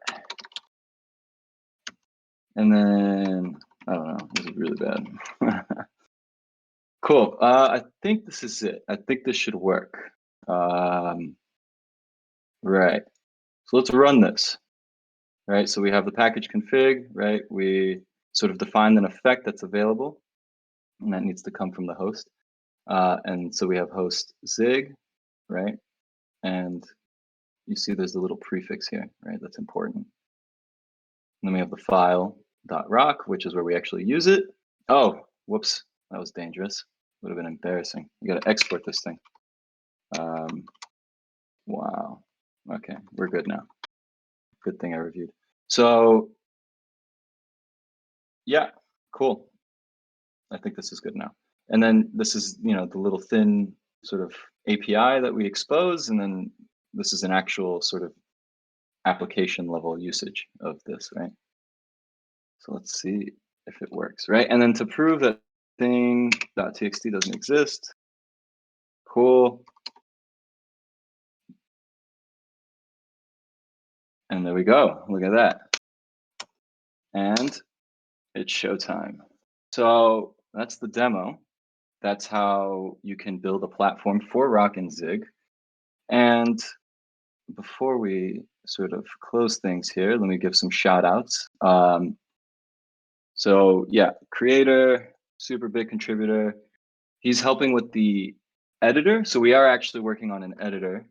And then, I don't know, this is really bad. Cool, I think this is it. I think this should work. Right, so let's run this. Right, so we have the package config, right? We sort of defined an effect that's available, and that needs to come from the host. And so we have host Zig, right? And you see there's a little prefix here, right? That's important. And then we have the file.rock, which is where we actually use it. Oh, whoops, that was dangerous. Would have been embarrassing. You got to export this thing. Wow. Okay, we're good now. Good thing I reviewed. So yeah, cool. I think this is good now. And then this is, you know, the little thin sort of API that we expose, and then this is an actual sort of application level usage of this, right? So let's see if it works, right? And then to prove that thing.txt doesn't exist, cool. And there we go. Look at that. And it's showtime. So that's the demo. That's how you can build a platform for Rock and Zig. And before we sort of close things here, let me give some shout outs. So yeah, creator, super big contributor. He's helping with the editor. So we are actually working on an editor,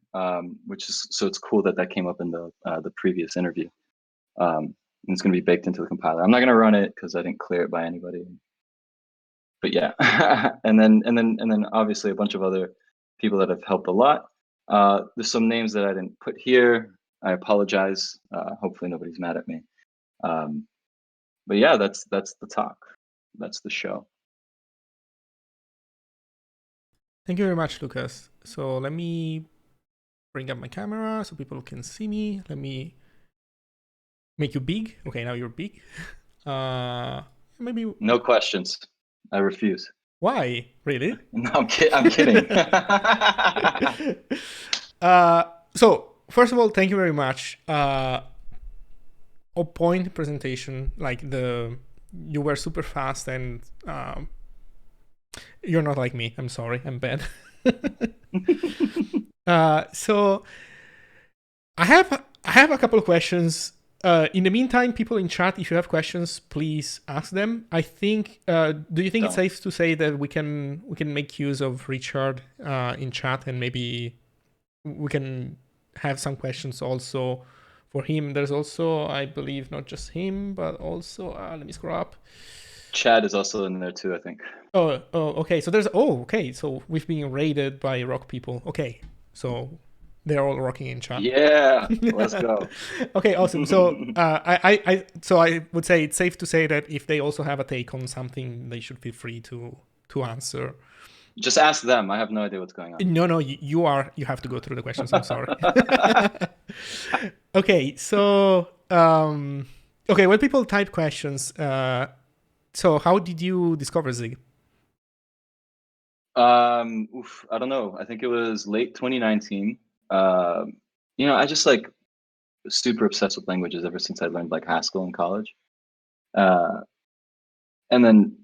which is, so it's cool that that came up in the previous interview. And it's going to be baked into the compiler. I'm not going to run it because I didn't clear it by anybody. But yeah, and then obviously a bunch of other people that have helped a lot. There's some names that I didn't put here. I apologize. Hopefully nobody's mad at me. But yeah, that's the talk. That's the show. Thank you very much, Lucas. So let me bring up my camera so people can see me. Let me make you big. Okay, now you're big. Maybe. No questions. I refuse. Why? Really? No, I'm kidding. So first of all, thank you very much. On point presentation, like you were super fast, and you're not like me. I'm sorry, I'm bad. So I have a couple of questions. In the meantime, people in chat, if you have questions, please ask them. I think. Do you think it's safe to say that we can make use of Richard in chat, and maybe we can have some questions also for him? There's also, I believe, not just him, but also let me scroll up. Chad is also in there too, I think. Oh, okay. So there's okay. So we've been raided by rock people. Okay, so they're all rocking in chat. Yeah, let's go. Okay, awesome. So I would say it's safe to say that if they also have a take on something, they should feel free to answer. Just ask them. I have no idea what's going on. No, you have to go through the questions. I'm sorry. Okay, so okay, when people type questions, so how did you discover Zig? I don't know. I think it was late 2019. I just like super obsessed with languages ever since I learned like Haskell in college. And then,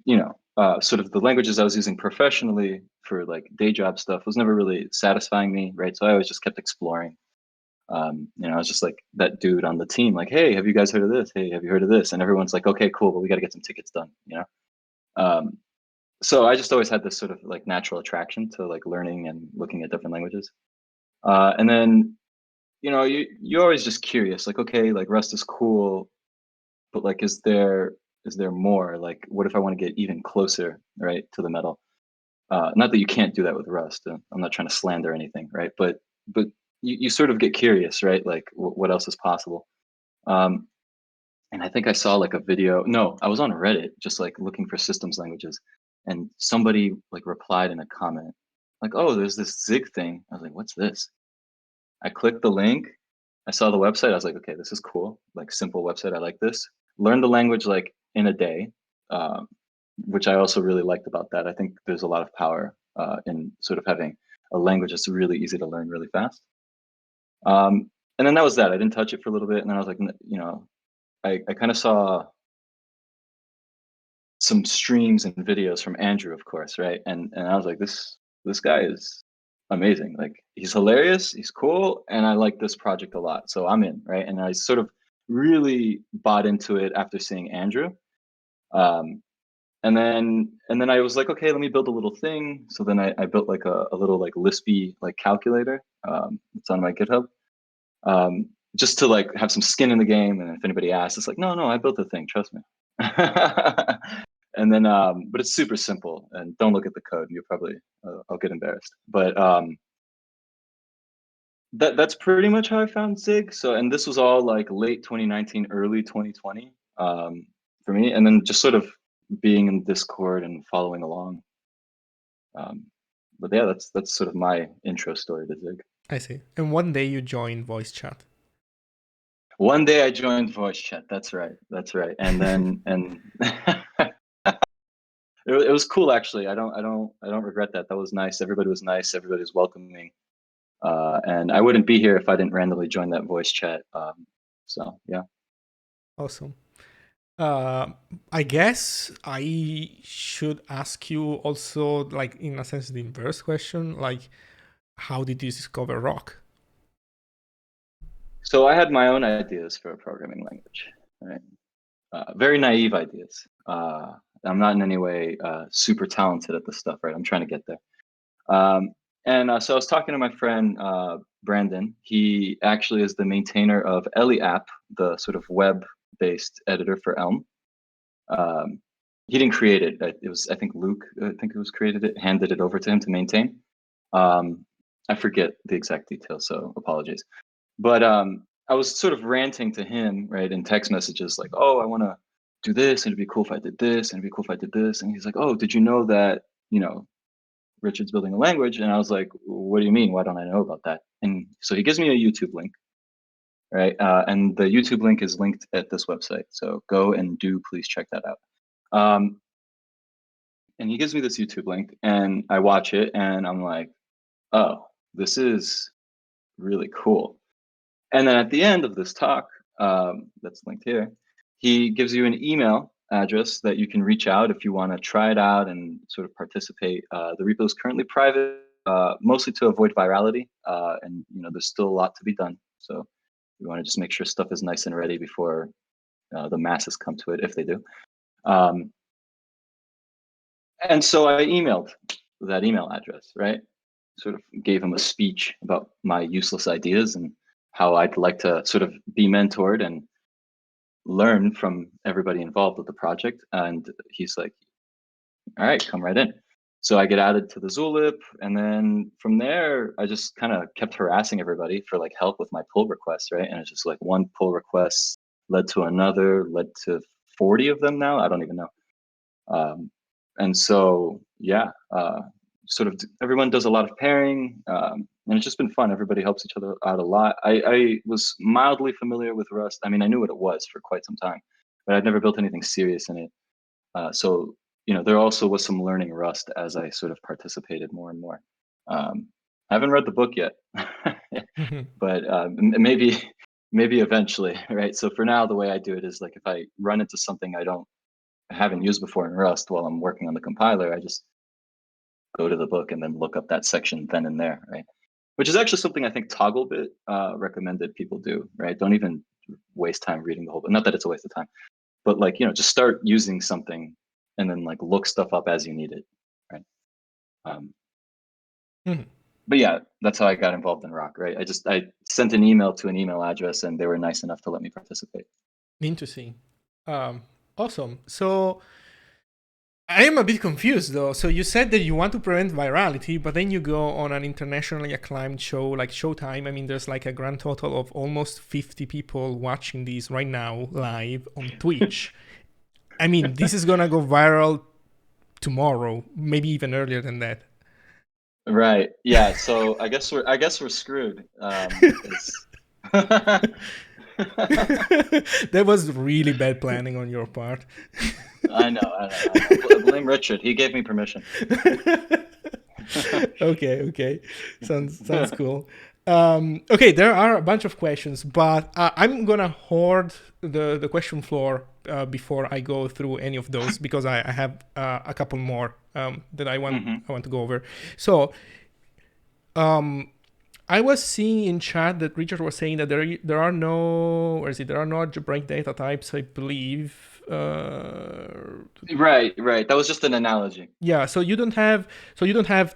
sort of the languages I was using professionally for like day job stuff was never really satisfying me, right? So I always just kept exploring. I was just like that dude on the team, like, hey, have you guys heard of this? Hey, have you heard of this? And everyone's like, okay, cool, but we got to get some tickets done, So I just always had this sort of like natural attraction to like learning and looking at different languages. And then, you're always just curious, like, okay, like Rust is cool, but like, is there more? Like, what if I want to get even closer, right, to the metal? Not that you can't do that with Rust. I'm not trying to slander anything, right? But you sort of get curious, right? Like, what else is possible? And I think I saw like a video. No, I was on Reddit just like looking for systems languages, and somebody like replied in a comment, like, "Oh, there's this Zig thing." I was like, "What's this?" I clicked the link. I saw the website. I was like, "Okay, this is cool. Like, simple website. I like this." Learned the language like in a day, which I also really liked about that. I think there's a lot of power in sort of having a language that's really easy to learn really fast. And then that was that. I didn't touch it for a little bit, and then I was like, I kind of saw some streams and videos from Andrew, of course, right? And I was like, this guy is amazing. Like, he's hilarious, he's cool, and I like this project a lot. So I'm in, right? And I sort of really bought into it after seeing Andrew. And then I was like, okay, let me build a little thing. So then I built like a little like Lispy like calculator. It's on my GitHub. Just to like have some skin in the game. And if anybody asks, it's like, no, I built the thing, trust me. And then, but it's super simple, and don't look at the code. You'll probably, I'll get embarrassed. But that's pretty much how I found Zig. So, and this was all like late 2019, early 2020 for me. And then just sort of being in Discord and following along. But yeah, that's sort of my intro story to Zig. I see. And one day you joined voice chat. One day I joined voice chat. That's right. That's right. And then it was cool actually. I don't regret that. That was nice. Everybody was nice. Everybody was welcoming. And I wouldn't be here if I didn't randomly join that voice chat. So yeah. Awesome. I guess I should ask you also, like, in a sense, the inverse question, like, how did you discover rock? So I had my own ideas for a programming language, right? Very naive ideas. I'm not in any way super talented at this stuff, right? I'm trying to get there. So I was talking to my friend Brandon. He actually is the maintainer of Ellie app, the sort of web-based editor for Elm. He didn't create it. It was, I think Luke, handed it over to him to maintain. I forget the exact details, so apologies. But I was sort of ranting to him, right, in text messages, like, "Oh, I want to do this, and it'd be cool if I did this, and it'd be cool if I did this." And he's like, "Oh, did you know that, Richard's building a language?" And I was like, "What do you mean? Why don't I know about that?" And so he gives me a YouTube link, right? And the YouTube link is linked at this website. So go and please check that out. And he gives me this YouTube link, and I watch it, and I'm like, "Oh, this is really cool." And then at the end of this talk, that's linked here, he gives you an email address that you can reach out if you want to try it out and sort of participate. The repo is currently private, mostly to avoid virality, and there's still a lot to be done. So we want to just make sure stuff is nice and ready before the masses come to it, if they do. And so I emailed that email address, right? Sort of gave him a speech about my useless ideas and how I'd like to sort of be mentored and learn from everybody involved with the project. And he's like, "All right, come right in." So I get added to the Zulip, and then from there, I just kind of kept harassing everybody for like help with my pull requests, right? And it's just like one pull request led to another, led to 40 of them now. I don't even know. And so, yeah, sort of everyone does a lot of pairing, and it's just been fun. Everybody helps each other out a lot. I was mildly familiar with Rust. I mean, I knew what it was for quite some time, but I'd never built anything serious in it. So, there also was some learning Rust as I sort of participated more and more. I haven't read the book yet, but maybe eventually, right? So for now, the way I do it is like if I run into something I haven't used before in Rust while I'm working on the compiler, I just go to the book and then look up that section then and there, right? Which is actually something I think Togglebit recommended people do, right? Don't even waste time reading the whole book. Not that it's a waste of time, but like, just start using something and then like look stuff up as you need it, right? But yeah, that's how I got involved in Rock, right? I sent an email to an email address and they were nice enough to let me participate. Interesting. Awesome. So I am a bit confused though. So you said that you want to prevent virality, but then you go on an internationally acclaimed show like Showtime. I mean, there's like a grand total of almost 50 people watching these right now live on Twitch. I mean, this is gonna go viral tomorrow, maybe even earlier than that. Right. Yeah. So I guess we're screwed. That was really bad planning on your part. I know. Blame Richard. He gave me permission. Okay. Sounds cool. Okay, there are a bunch of questions, but I'm gonna hoard the question floor before I go through any of those because I have a couple more that I want to go over. So, I was seeing in chat that Richard was saying that there are no algebraic data types, I believe. Right. That was just an analogy. Yeah, so you don't have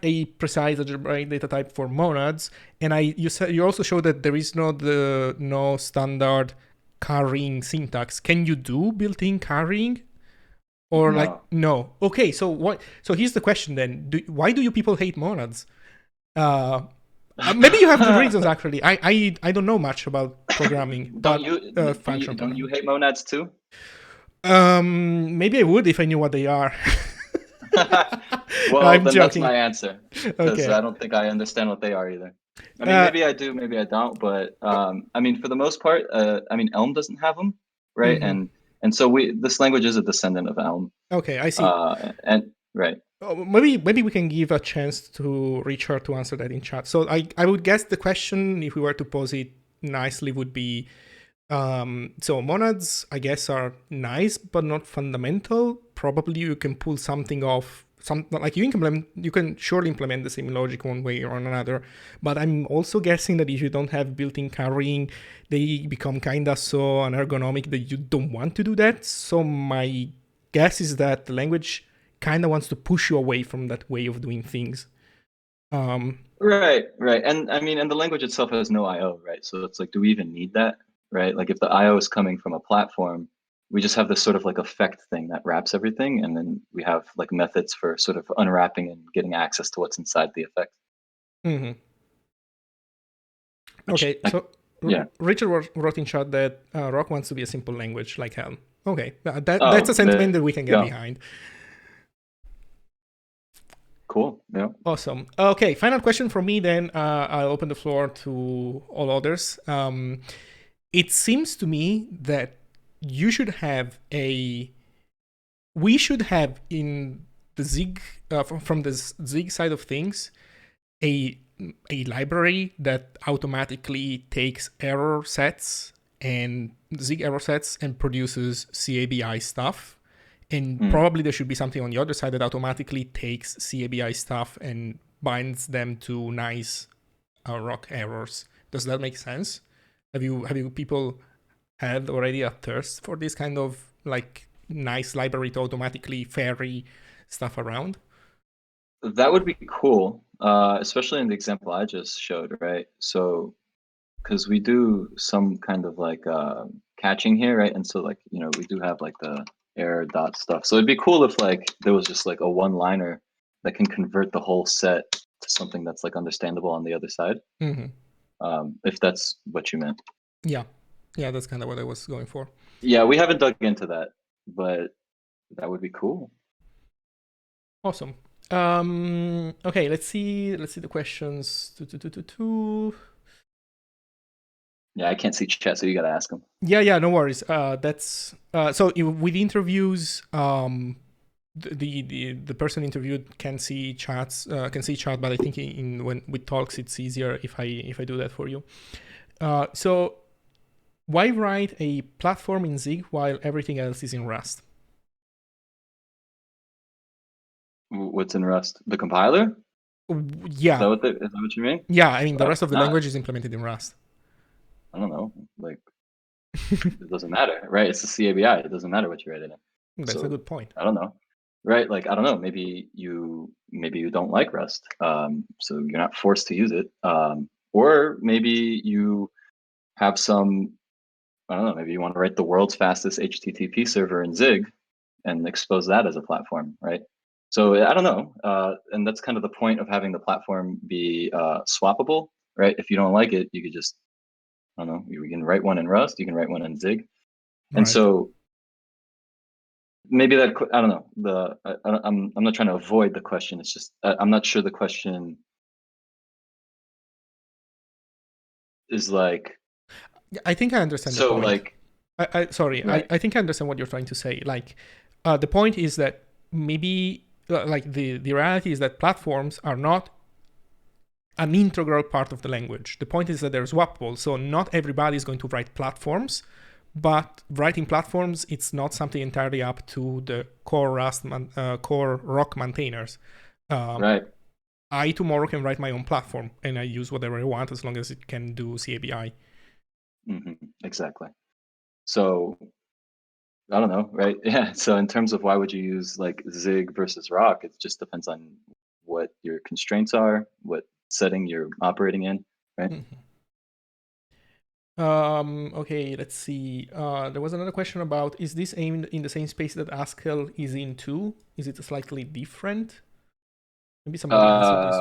a precise algebraic data type for monads, and you also showed that there is no standard carrying syntax. Can you do built-in carrying? Or No. no? Okay, so here's the question then: why do you people hate monads? Maybe you have good reasons. Actually, I don't know much about programming. Don't you hate monads too? Maybe I would if I knew what they are. Well, I'm then joking. that's my answer. Because Okay. I don't think I understand what they are either. I mean, maybe I do, maybe I don't, but I mean, for the most part, I mean, Elm doesn't have them, right? Mhm. And so this language is a descendant of Elm, Okay, I see. and right. Maybe we can give a chance to Richard to answer that in chat. So I would guess the question, if we were to pose it nicely, would be so monads, I guess, are nice but not fundamental. Probably you can pull something off. Like you can surely implement the same logic one way or another. But I'm also guessing that if you don't have built-in carrying, they become kinda so unergonomic that you don't want to do that. So my guess is that the language kind of wants to push you away from that way of doing things. Right, right. And I mean, and the language itself has no IO, right? So it's like, do we even need that, right? Like if the IO is coming from a platform, we just have this sort of like effect thing that wraps everything. And then we have like methods for sort of unwrapping and getting access to what's inside the effect. Mm-hmm. Which, Okay, so yeah. Richard wrote in chat that Rock wants to be a simple language like Helm. Okay, that's Oh, a sentiment that we can get yeah. behind. Cool. Yeah. Awesome. Okay, final question from me then. I'll open the floor to all others. It seems to me that we should have in the Zig, from the Zig side of things, a library that automatically takes error sets and Zig error sets and produces CABI stuff. And probably there should be something on the other side that automatically takes CABI stuff and binds them to nice rock errors. Does that make sense? Have you people had already a thirst for this kind of like nice library to automatically ferry stuff around? That would be cool, especially in the example I just showed, right? So, because we do some kind of like catching here, right? And so, like, you know, we do have like the error dot stuff. So it'd be cool if like there was just like a one-liner that can convert the whole set to something that's like understandable on the other side. Mm-hmm. If that's what you meant. Yeah, that's kind of what I was going for. Yeah, we haven't dug into that, but that would be cool. Awesome. Okay, let's see the questions. Yeah, I can't see chat, so you got to ask them. Yeah, no worries. That's so with interviews, the person interviewed can see chat, but I think when with talks it's easier if I do that for you. So why write a platform in Zig while everything else is in Rust? What's in Rust? The compiler? Yeah. Is that what you mean? Yeah, I mean the rest of the Nah, language is implemented in Rust. I don't know. Like, it doesn't matter, right? It's the CABI. It doesn't matter what you write in it. That's a good point. I don't know, right? Like, I don't know. Maybe you don't like Rust, so you're not forced to use it. Or maybe you have some. I don't know. Maybe you want to write the world's fastest HTTP server in Zig and expose that as a platform, right? So I don't know, and that's kind of the point of having the platform be swappable, right? If you don't like it, you could just, I don't know, you can write one in Rust, you can write one in Zig, and Right. so maybe that, I don't know. I'm not trying to avoid the question. It's just I'm not sure the question is like. I think I understand the So point. like, right. I think I understand what you're trying to say. Like, the point is that maybe like the reality is that platforms are not an integral part of the language. The point is that they're swappable. So not everybody is going to write platforms, but writing platforms, it's not something entirely up to the core core Rock maintainers. Right. I tomorrow can write my own platform and I use whatever I want as long as it can do CABI. Exactly. So I don't know, right? Yeah. So in terms of why would you use like Zig versus Rock, it just depends on what your constraints are, what setting you're operating in, right? Okay, let's see. There was another question about, is this aimed in the same space that Haskell is in too? Is it slightly different? Maybe somebody answered this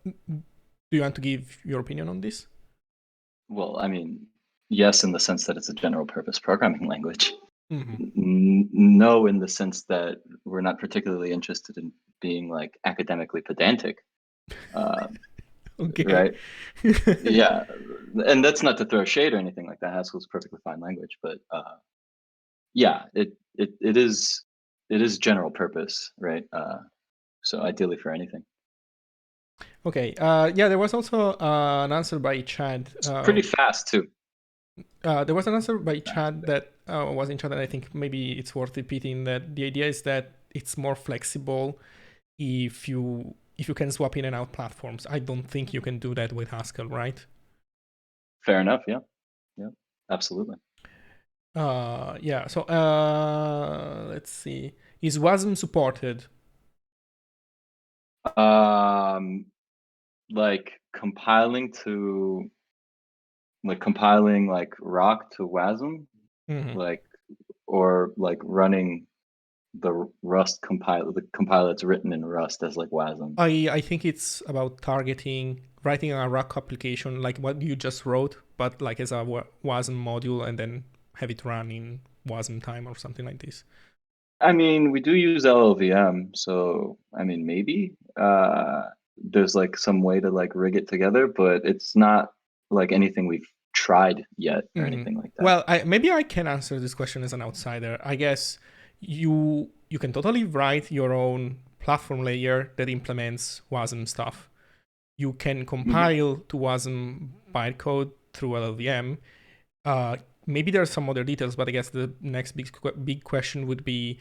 one. Do you want to give your opinion on this? Well, I mean, yes, in the sense that it's a general purpose programming language. Mm-hmm. No, in the sense that we're not particularly interested in being like academically pedantic. Okay. right? Yeah, and that's not to throw shade or anything like that. Haskell's a perfectly fine language, but yeah, it is general purpose, right? So ideally for anything. Okay. Yeah, there was also an answer by Chad. It's pretty fast too. There was an answer by Fast. Chad that was in chat, and I think maybe it's worth repeating that the idea is that it's more flexible if you can swap in and out platforms. I don't think you can do that with Haskell, right? Fair enough. Yeah. Yeah. Absolutely. Yeah. So let's see. Is WASM supported? Like compiling like Rock to WASM, Mhm. like or like running the Rust compiler, the compiler that's written in Rust as like WASM. I think it's about writing a Rock application like what you just wrote, but like as a WASM module, and then have it run in WASM time or something like this. I mean, we do use LLVM, so I mean, maybe there's like some way to like rig it together, but it's not like anything we've tried yet or anything like that. Well, maybe I can answer this question as an outsider. I guess you can totally write your own platform layer that implements WASM stuff. You can compile to WASM bytecode through LLVM. Maybe there are some other details, but I guess the next big question would be,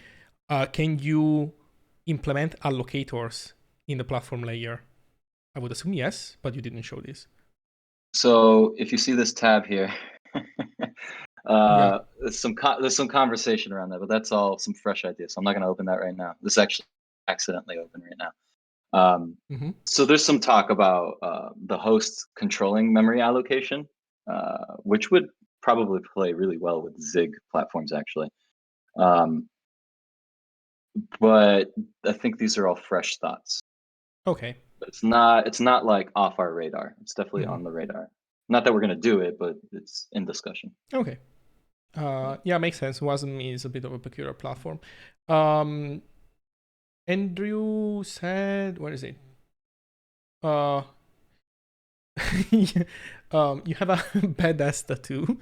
can you implement allocators in the platform layer? I would assume yes, but you didn't show this. So if you see this tab here, Yeah. there's some conversation around that, but that's all some fresh ideas. So I'm not going to open that right now. This actually accidentally opened right now. So there's some talk about the host controlling memory allocation, which would probably play really well with Zig platforms actually. But I think these are all fresh thoughts. Okay. It's not like off our radar. It's definitely on the radar. Not that we're going to do it, but it's in discussion. Okay. Yeah, makes sense. WASM is a bit of a peculiar platform. Andrew said, what is it? You have a badass tattoo.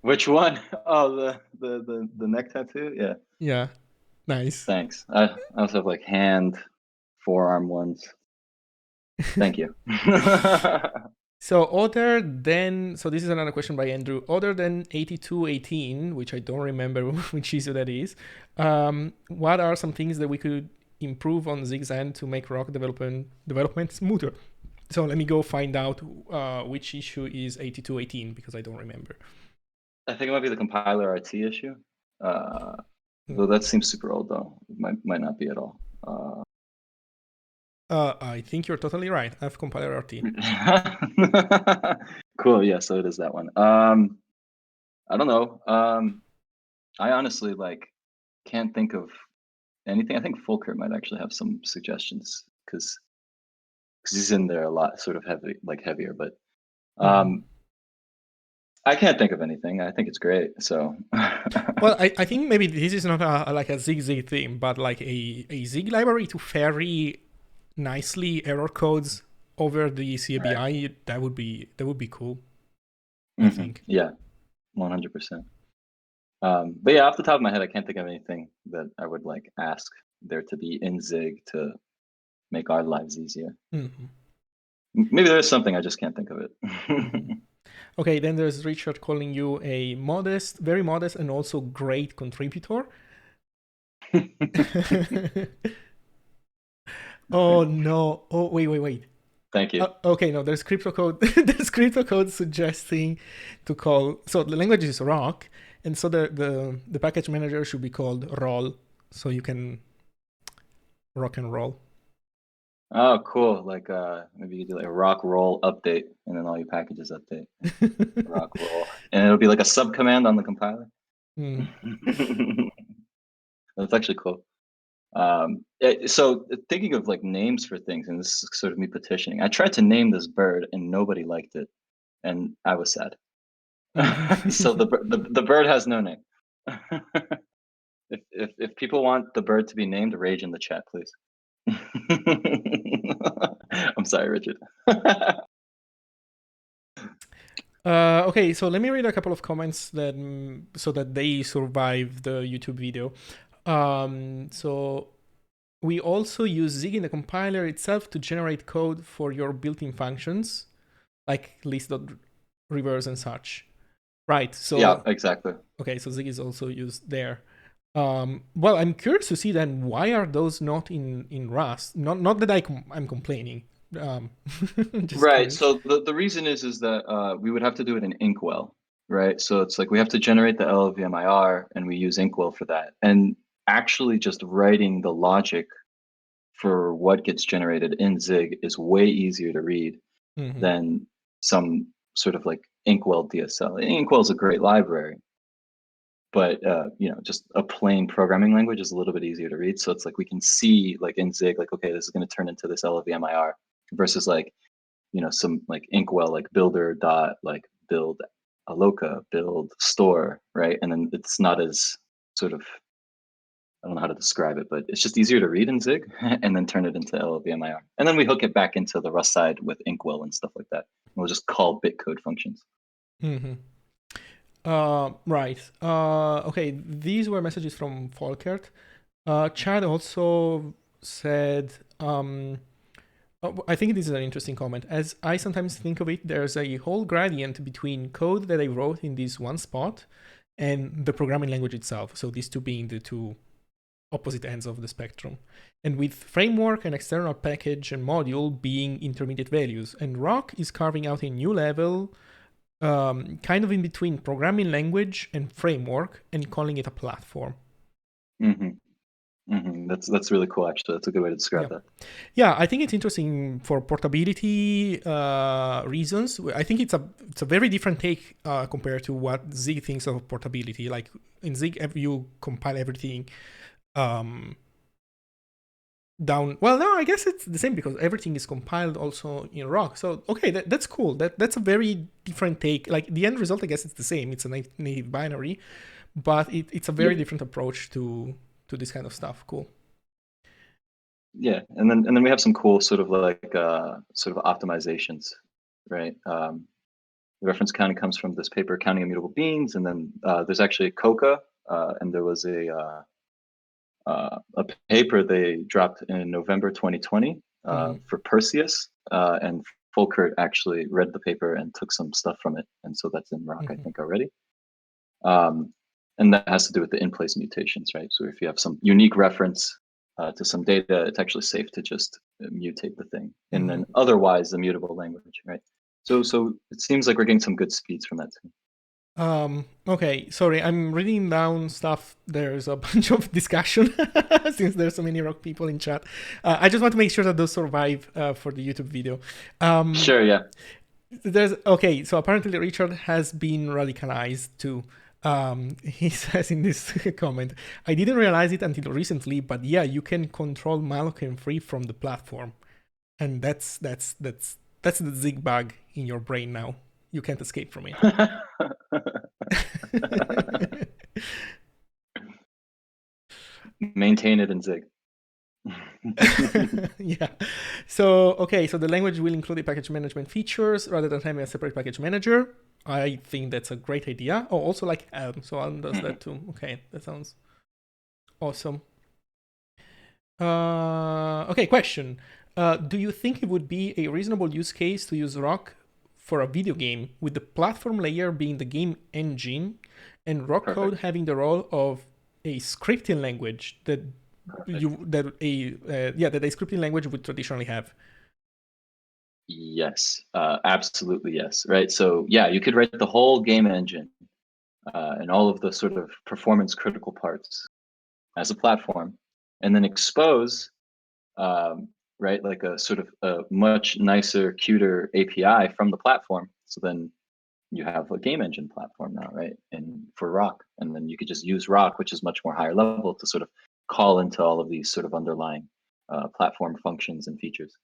Which one? Oh, the neck tattoo? Yeah. Yeah. Nice. Thanks. I also have like hand, forearm ones. Thank you. So this is another question by Andrew. Other than 8218, which I don't remember which issue that is, what are some things that we could improve on Zig's end to make Rock development smoother? So let me go find out which issue is 8218 because I don't remember. I think it might be the compiler RT issue. Though that seems super old though. It might not be at all. I think you're totally right. I have compiler RT. Cool. Yeah. So it is that one. I don't know. I honestly can't think of anything. I think Fulkert might actually have some suggestions because he's in there a lot, sort of heavier. But I can't think of anything. I think it's great. So well, I think maybe this is not a Zig theme, but like a Zig library to ferry nicely error codes over the CABI. Right. That would be cool. I think. Yeah, 100%. But yeah, off the top of my head, I can't think of anything that I would like ask there to be in Zig to make our lives easier. Maybe there's something, I just can't think of it. Okay, then there's Richard calling you a very modest and also great contributor. Oh no! Oh wait. Thank you. Okay, no, there's crypto code. There's crypto code suggesting to call. So the language is Rock, and so the package manager should be called roll, so you can rock and roll. Oh, cool! Like maybe you do like a rock roll update, and then all your packages update. Rock roll, and it'll be like a sub command on the compiler. That's actually cool. So thinking of like names for things, and this is sort of me petitioning. I tried to name this bird, and nobody liked it, and I was sad. So the bird has no name. If people want the bird to be named, rage in the chat, please. I'm sorry, Richard. Okay, so let me read a couple of comments that so that they survive the YouTube video. So we also use Zig in the compiler itself to generate code for your built-in functions, like list.reverse and such. Right. So Yeah, exactly. okay, so Zig is also used there. Well, I'm curious to see then why are those not in Rust? Not that I'm complaining. Just Right. curious. So the reason is that we would have to do it in Inkwell, right? So it's like we have to generate the LLVMIR and we use Inkwell for that. And actually just writing the logic for what gets generated in Zig is way easier to read Mhm. than some sort of like Inkwell DSL. Inkwell is a great library, but just a plain programming language is a little bit easier to read. So it's like we can see like in Zig, like, okay, this is going to turn into this LLVMIR versus like, some like Inkwell, like builder dot like build aloca, build store, right? And then it's not as sort of, I don't know how to describe it, but it's just easier to read in Zig and then turn it into LLVMIR. And then we hook it back into the Rust side with Inkwell and stuff like that. We'll just call bitcode functions. Mm-hmm. Right. Okay, these were messages from Folkert. Chad also said, I think this is an interesting comment. As I sometimes think of it, there's a whole gradient between code that I wrote in this one spot and the programming language itself. So these two being the two opposite ends of the spectrum. And with framework and external package and module being intermediate values. And Rock is carving out a new level, kind of in between programming language and framework, and calling it a platform. Mm-hmm. Mm-hmm. That's really cool, actually. That's a good way to describe that. Yeah, I think it's interesting for portability reasons. I think it's a very different take compared to what Zig thinks of portability. Like in Zig, you compile everything down. Well, no, I guess it's the same because everything is compiled also in Rock. So okay, that's cool. That's a very different take. Like the end result, I guess it's the same. It's a native binary, but it's a very different approach to this kind of stuff. Cool. Yeah, and then we have some cool sort of like sort of optimizations, right? The reference counting comes from this paper, Counting Immutable Beans, and then there's actually Coca, and there was a paper they dropped in November 2020 for Perseus, and Folkert actually read the paper and took some stuff from it, and so that's in Rock, I think, already. And that has to do with the in-place mutations, right? So if you have some unique reference to some data, it's actually safe to just mutate the thing in an otherwise immutable language, right? So it seems like we're getting some good speeds from that too. Okay, sorry, I'm reading down stuff. There's a bunch of discussion since there's so many Rock people in chat. I just want to make sure that those survive for the YouTube video. Sure, yeah. Okay, so apparently Richard has been radicalized too. He says in this comment, I didn't realize it until recently, but yeah, you can control malloc and free from the platform, and that's the Zig bug in your brain now. You can't escape from it. Maintain it in Zig. Yeah. So, okay, so the language will include the package management features rather than having a separate package manager. I think that's a great idea. Oh, also like Elm. So Elm does that too. Okay, that sounds awesome. Okay, question. Do you think it would be a reasonable use case to use Rock for a video game with the platform layer being the game engine and Rock code having the role of a scripting language that that a scripting language would traditionally have? Yes, absolutely yes. Right. So yeah, you could write the whole game engine and all of the sort of performance critical parts as a platform, and then expose, right, like a sort of a much nicer, cuter API from the platform. So then you have a game engine platform now, right? And for Rock, and then you could just use Rock, which is much more higher level, to sort of call into all of these sort of underlying platform functions and features.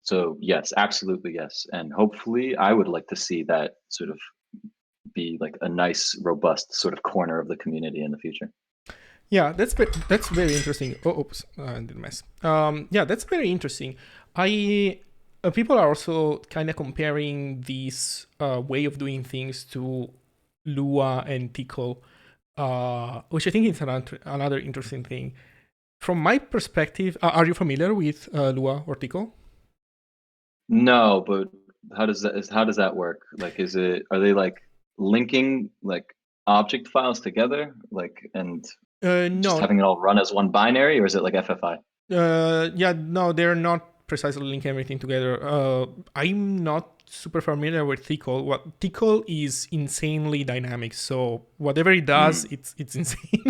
So yes, absolutely yes, and hopefully, I would like to see that sort of be like a nice, robust sort of corner of the community in the future. Yeah, that's very interesting. Oh, oops, I did a mess. Yeah, that's very interesting. I People are also kind of comparing this way of doing things to Lua and Tickle, which I think is another interesting thing. From my perspective, are you familiar with Lua or Tickle? No, but how does that work? Like, are they like linking like object files together, like, and just No, having it all run as one binary, or is it like FFI? yeah, no, they're not precisely linking everything together. I'm not super familiar with Tickle. What Tickle is insanely dynamic, so whatever it does, Mm. it's insane.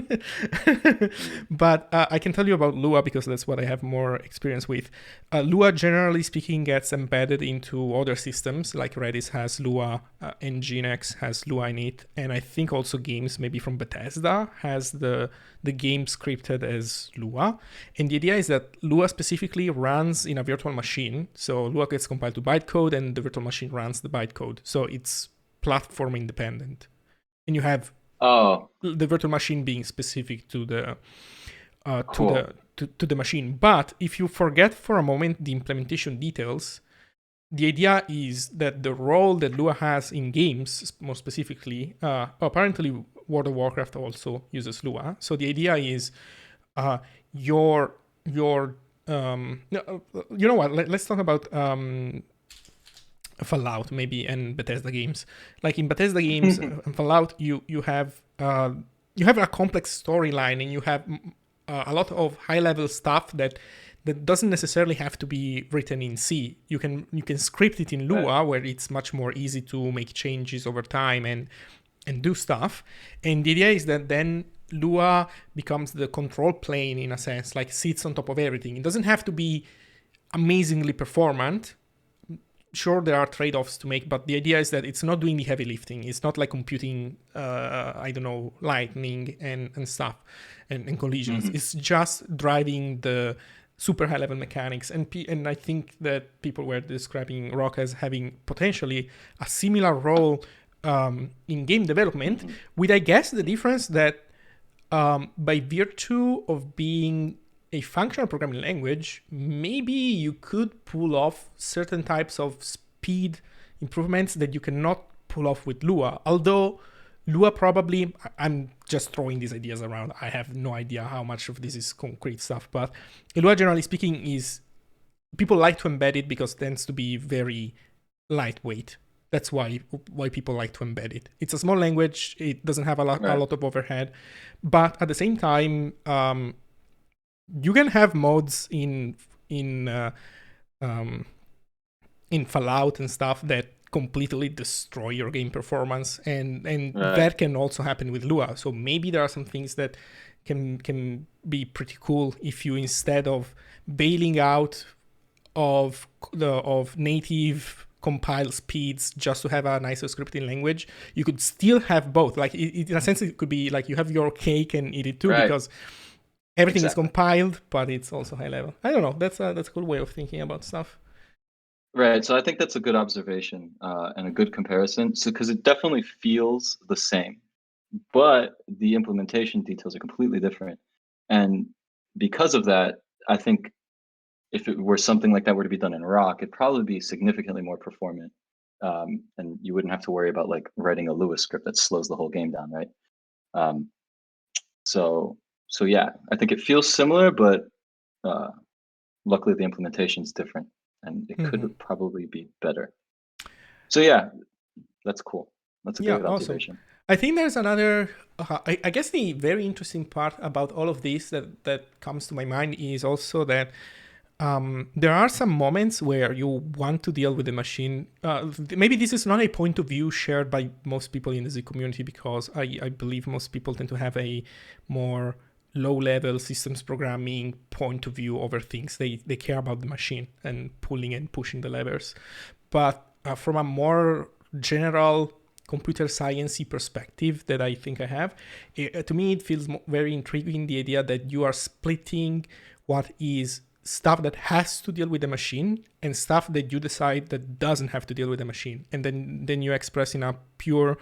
But I can tell you about Lua because that's what I have more experience with. Lua, generally speaking, gets embedded into other systems, like Redis has Lua, Nginx has Lua in it, and I think also games maybe from Bethesda has the game scripted as Lua. And the idea is that Lua specifically runs in a virtual machine. So Lua gets compiled to bytecode and the virtual machine runs the bytecode. So it's platform independent. And you have Oh, the virtual machine being specific to the cool. to the machine. But if you forget for a moment the implementation details, the idea is that the role that Lua has in games, more specifically, apparently World of Warcraft also uses Lua. So the idea is your you know what? Let's talk about Fallout maybe and Bethesda games. Like in Bethesda games and Fallout, you have a complex storyline and you have a lot of high level stuff that doesn't necessarily have to be written in C. You can script it in Lua Right. where it's much more easy to make changes over time and do stuff. And the idea is that then Lua becomes the control plane in a sense, like sits on top of everything. It doesn't have to be amazingly performant. Sure, there are trade-offs to make, but the idea is that it's not doing the heavy lifting. It's not like computing, I don't know, lightning and stuff and collisions. Mhm. It's just driving the super high-level mechanics. And I think that people were describing Rock as having potentially a similar role in game development, with I guess the difference that by virtue of being a functional programming language, maybe you could pull off certain types of speed improvements that you cannot pull off with Lua. Although Lua probably, I'm just throwing these ideas around. I have no idea how much of this is concrete stuff, but Lua, generally speaking, is people like to embed it because it tends to be very lightweight. That's why people like to embed it. It's a small language. It doesn't have a Right. lot of overhead, but at the same time, you can have mods in uh, um, in Fallout and stuff that completely destroy your game performance, and Right. that can also happen with Lua. So maybe there are some things that can be pretty cool if you, instead of bailing out of native compile speeds just to have a nicer scripting language, you could still have both. Like in a sense, it could be like you have your cake and eat it too, Right. because everything is Exactly. compiled, but it's also high level. I don't know. That's a cool way of thinking about stuff. Right. So I think that's a good observation and a good comparison. So because it definitely feels the same, but the implementation details are completely different. And because of that, I think if it were something like that were to be done in Rock, it'd probably be significantly more performant. And you wouldn't have to worry about like writing a Lewis script that slows the whole game down, right? Um, so so yeah, I think it feels similar, but uh, luckily the implementation is different, and it could Hmm. probably be better. So yeah, that's cool. That's a Yeah, great awesome. observation. I think there's another. I guess the very interesting part about all of this that comes to my mind is also that there are some moments where you want to deal with the machine. Maybe this is not a point of view shared by most people in the Z community, because I believe most people tend to have a more low-level systems programming point of view over things. They care about the machine and pulling and pushing the levers. But from a more general computer sciencey perspective that I think I have, to me it feels very intriguing, the idea that you are splitting what is stuff that has to deal with the machine and stuff that you decide that doesn't have to deal with the machine, and then you express in a pure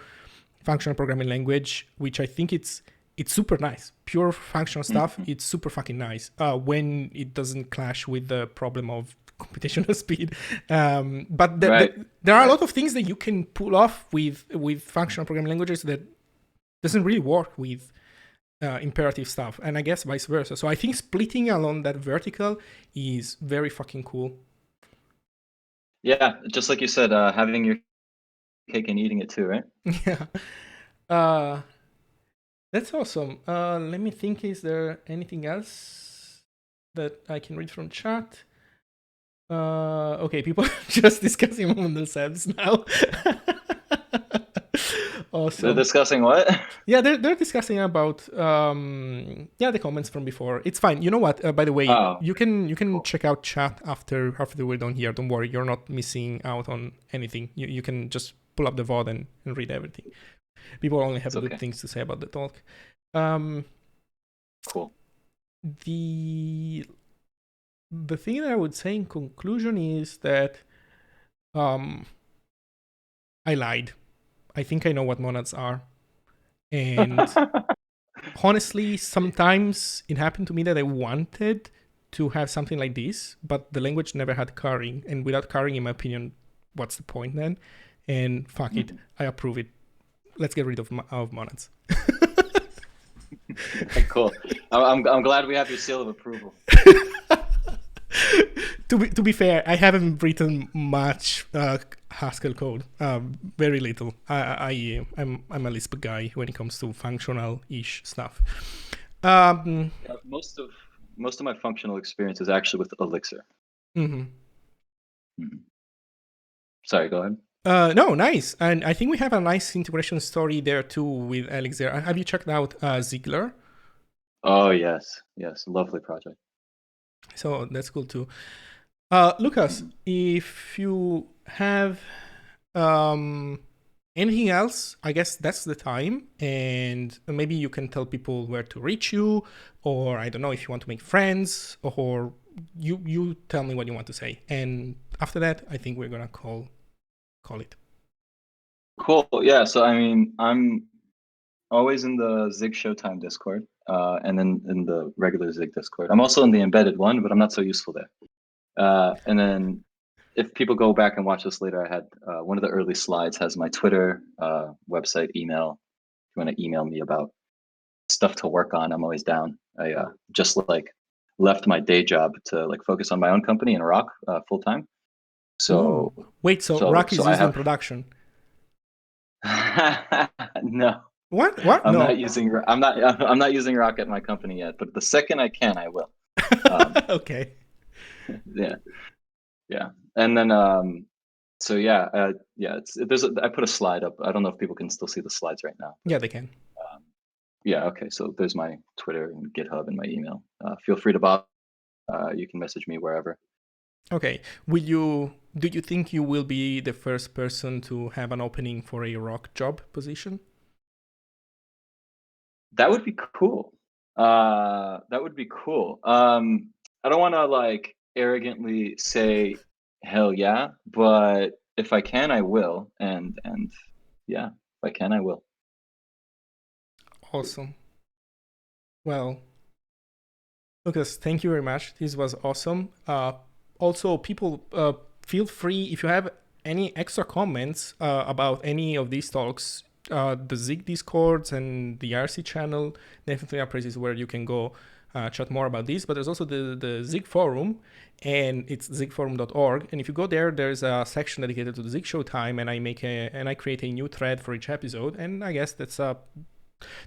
functional programming language, which I think it's it's super nice. Pure functional stuff. It's super fucking nice when it doesn't clash with the problem of computational speed. But there are a lot of things that you can pull off with functional programming languages that doesn't really work with imperative stuff, and I guess vice versa. So I think splitting along that vertical is very fucking cool. Yeah, just like you said, having your cake and eating it too, right? Yeah. That's awesome. Let me think, is there anything else that I can read from chat? Okay, people are just discussing among themselves now. Awesome. They're discussing what? Yeah, they're discussing about the comments from before. It's fine. You know what? By the way, you can check out chat after we're done here. Don't worry, you're not missing out on anything. You can just pull up the VOD and read everything. People only have good things to say about the talk. Cool. The thing that I would say in conclusion is that I lied. I think I know what monads are. And honestly, sometimes it happened to me that I wanted to have something like this, but the language never had carrying. And without carrying, in my opinion, what's the point then? And fuck it, I approve it. Let's get rid of monads. Cool. I'm glad we have your seal of approval. To be fair, I haven't written much Haskell code. Very little. I'm a Lisp guy when it comes to functional-ish stuff. Most of my functional experience is actually with Elixir. Sorry, go ahead. No, nice. And I think we have a nice integration story there too with Elixir. Have you checked out Ziegler? Oh, yes. Lovely project. So that's cool too. Lucas, if you have anything else, I guess that's the time. And maybe you can tell people where to reach you, or I don't know if you want to make friends, or you tell me what you want to say. And after that, I think we're gonna call it. Cool. Yeah. So I mean, I'm always in the Zig Showtime Discord, and then in the regular Zig Discord. I'm also in the embedded one, but I'm not so useful there. And then if people go back and watch this later, I had one of the early slides has my Twitter, website, email. If you want to email me about stuff to work on, I'm always down. I just left my day job to focus on my own company and rock full time. So wait, so Rock is used in production? No. What? I'm No. not using Rock at my company yet, but the second I can, I will. Okay. Yeah. And then I put a slide up. I don't know if people can still see the slides right now. Yeah, they can. Okay. So there's my Twitter and GitHub and my email. Feel free to bother. You can message me wherever. Okay. Do you think you will be the first person to have an opening for a Rock job position? That would be cool. I don't want to arrogantly say hell yeah, but if I can, I will. And yeah, if I can, I will. Awesome. Well, Lucas, thank you very much. This was awesome. Also, people, feel free, if you have any extra comments about any of these talks, the Zig Discords and the RC channel definitely are places where you can go chat more about this. But there's also the Zig forum, and it's zigforum.org. And if you go there, there's a section dedicated to the Zig Showtime, and I create a new thread for each episode. And I guess that's a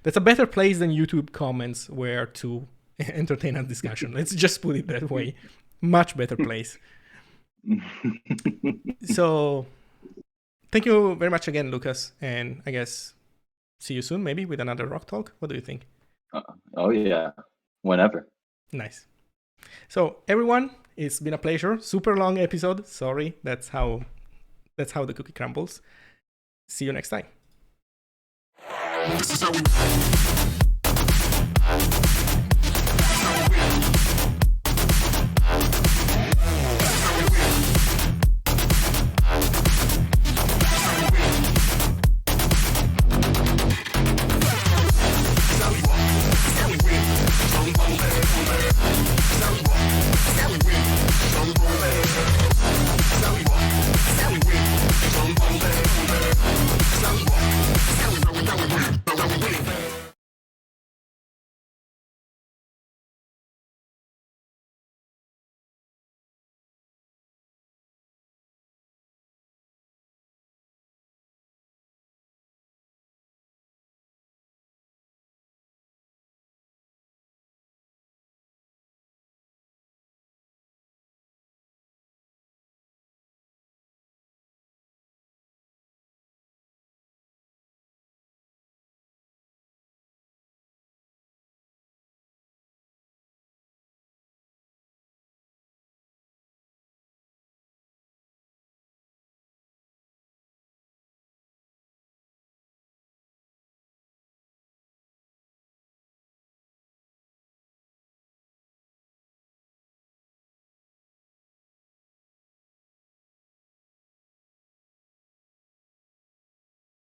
better place than YouTube comments where to entertain a discussion. Let's just put it that way. Much better place. So thank you very much again, Lucas. And I guess see you soon, maybe with another Rock Talk. What do you think? Oh yeah, whenever. Nice. So everyone, it's been a pleasure. Super long episode. Sorry, that's how the cookie crumbles. See you next time. This is how we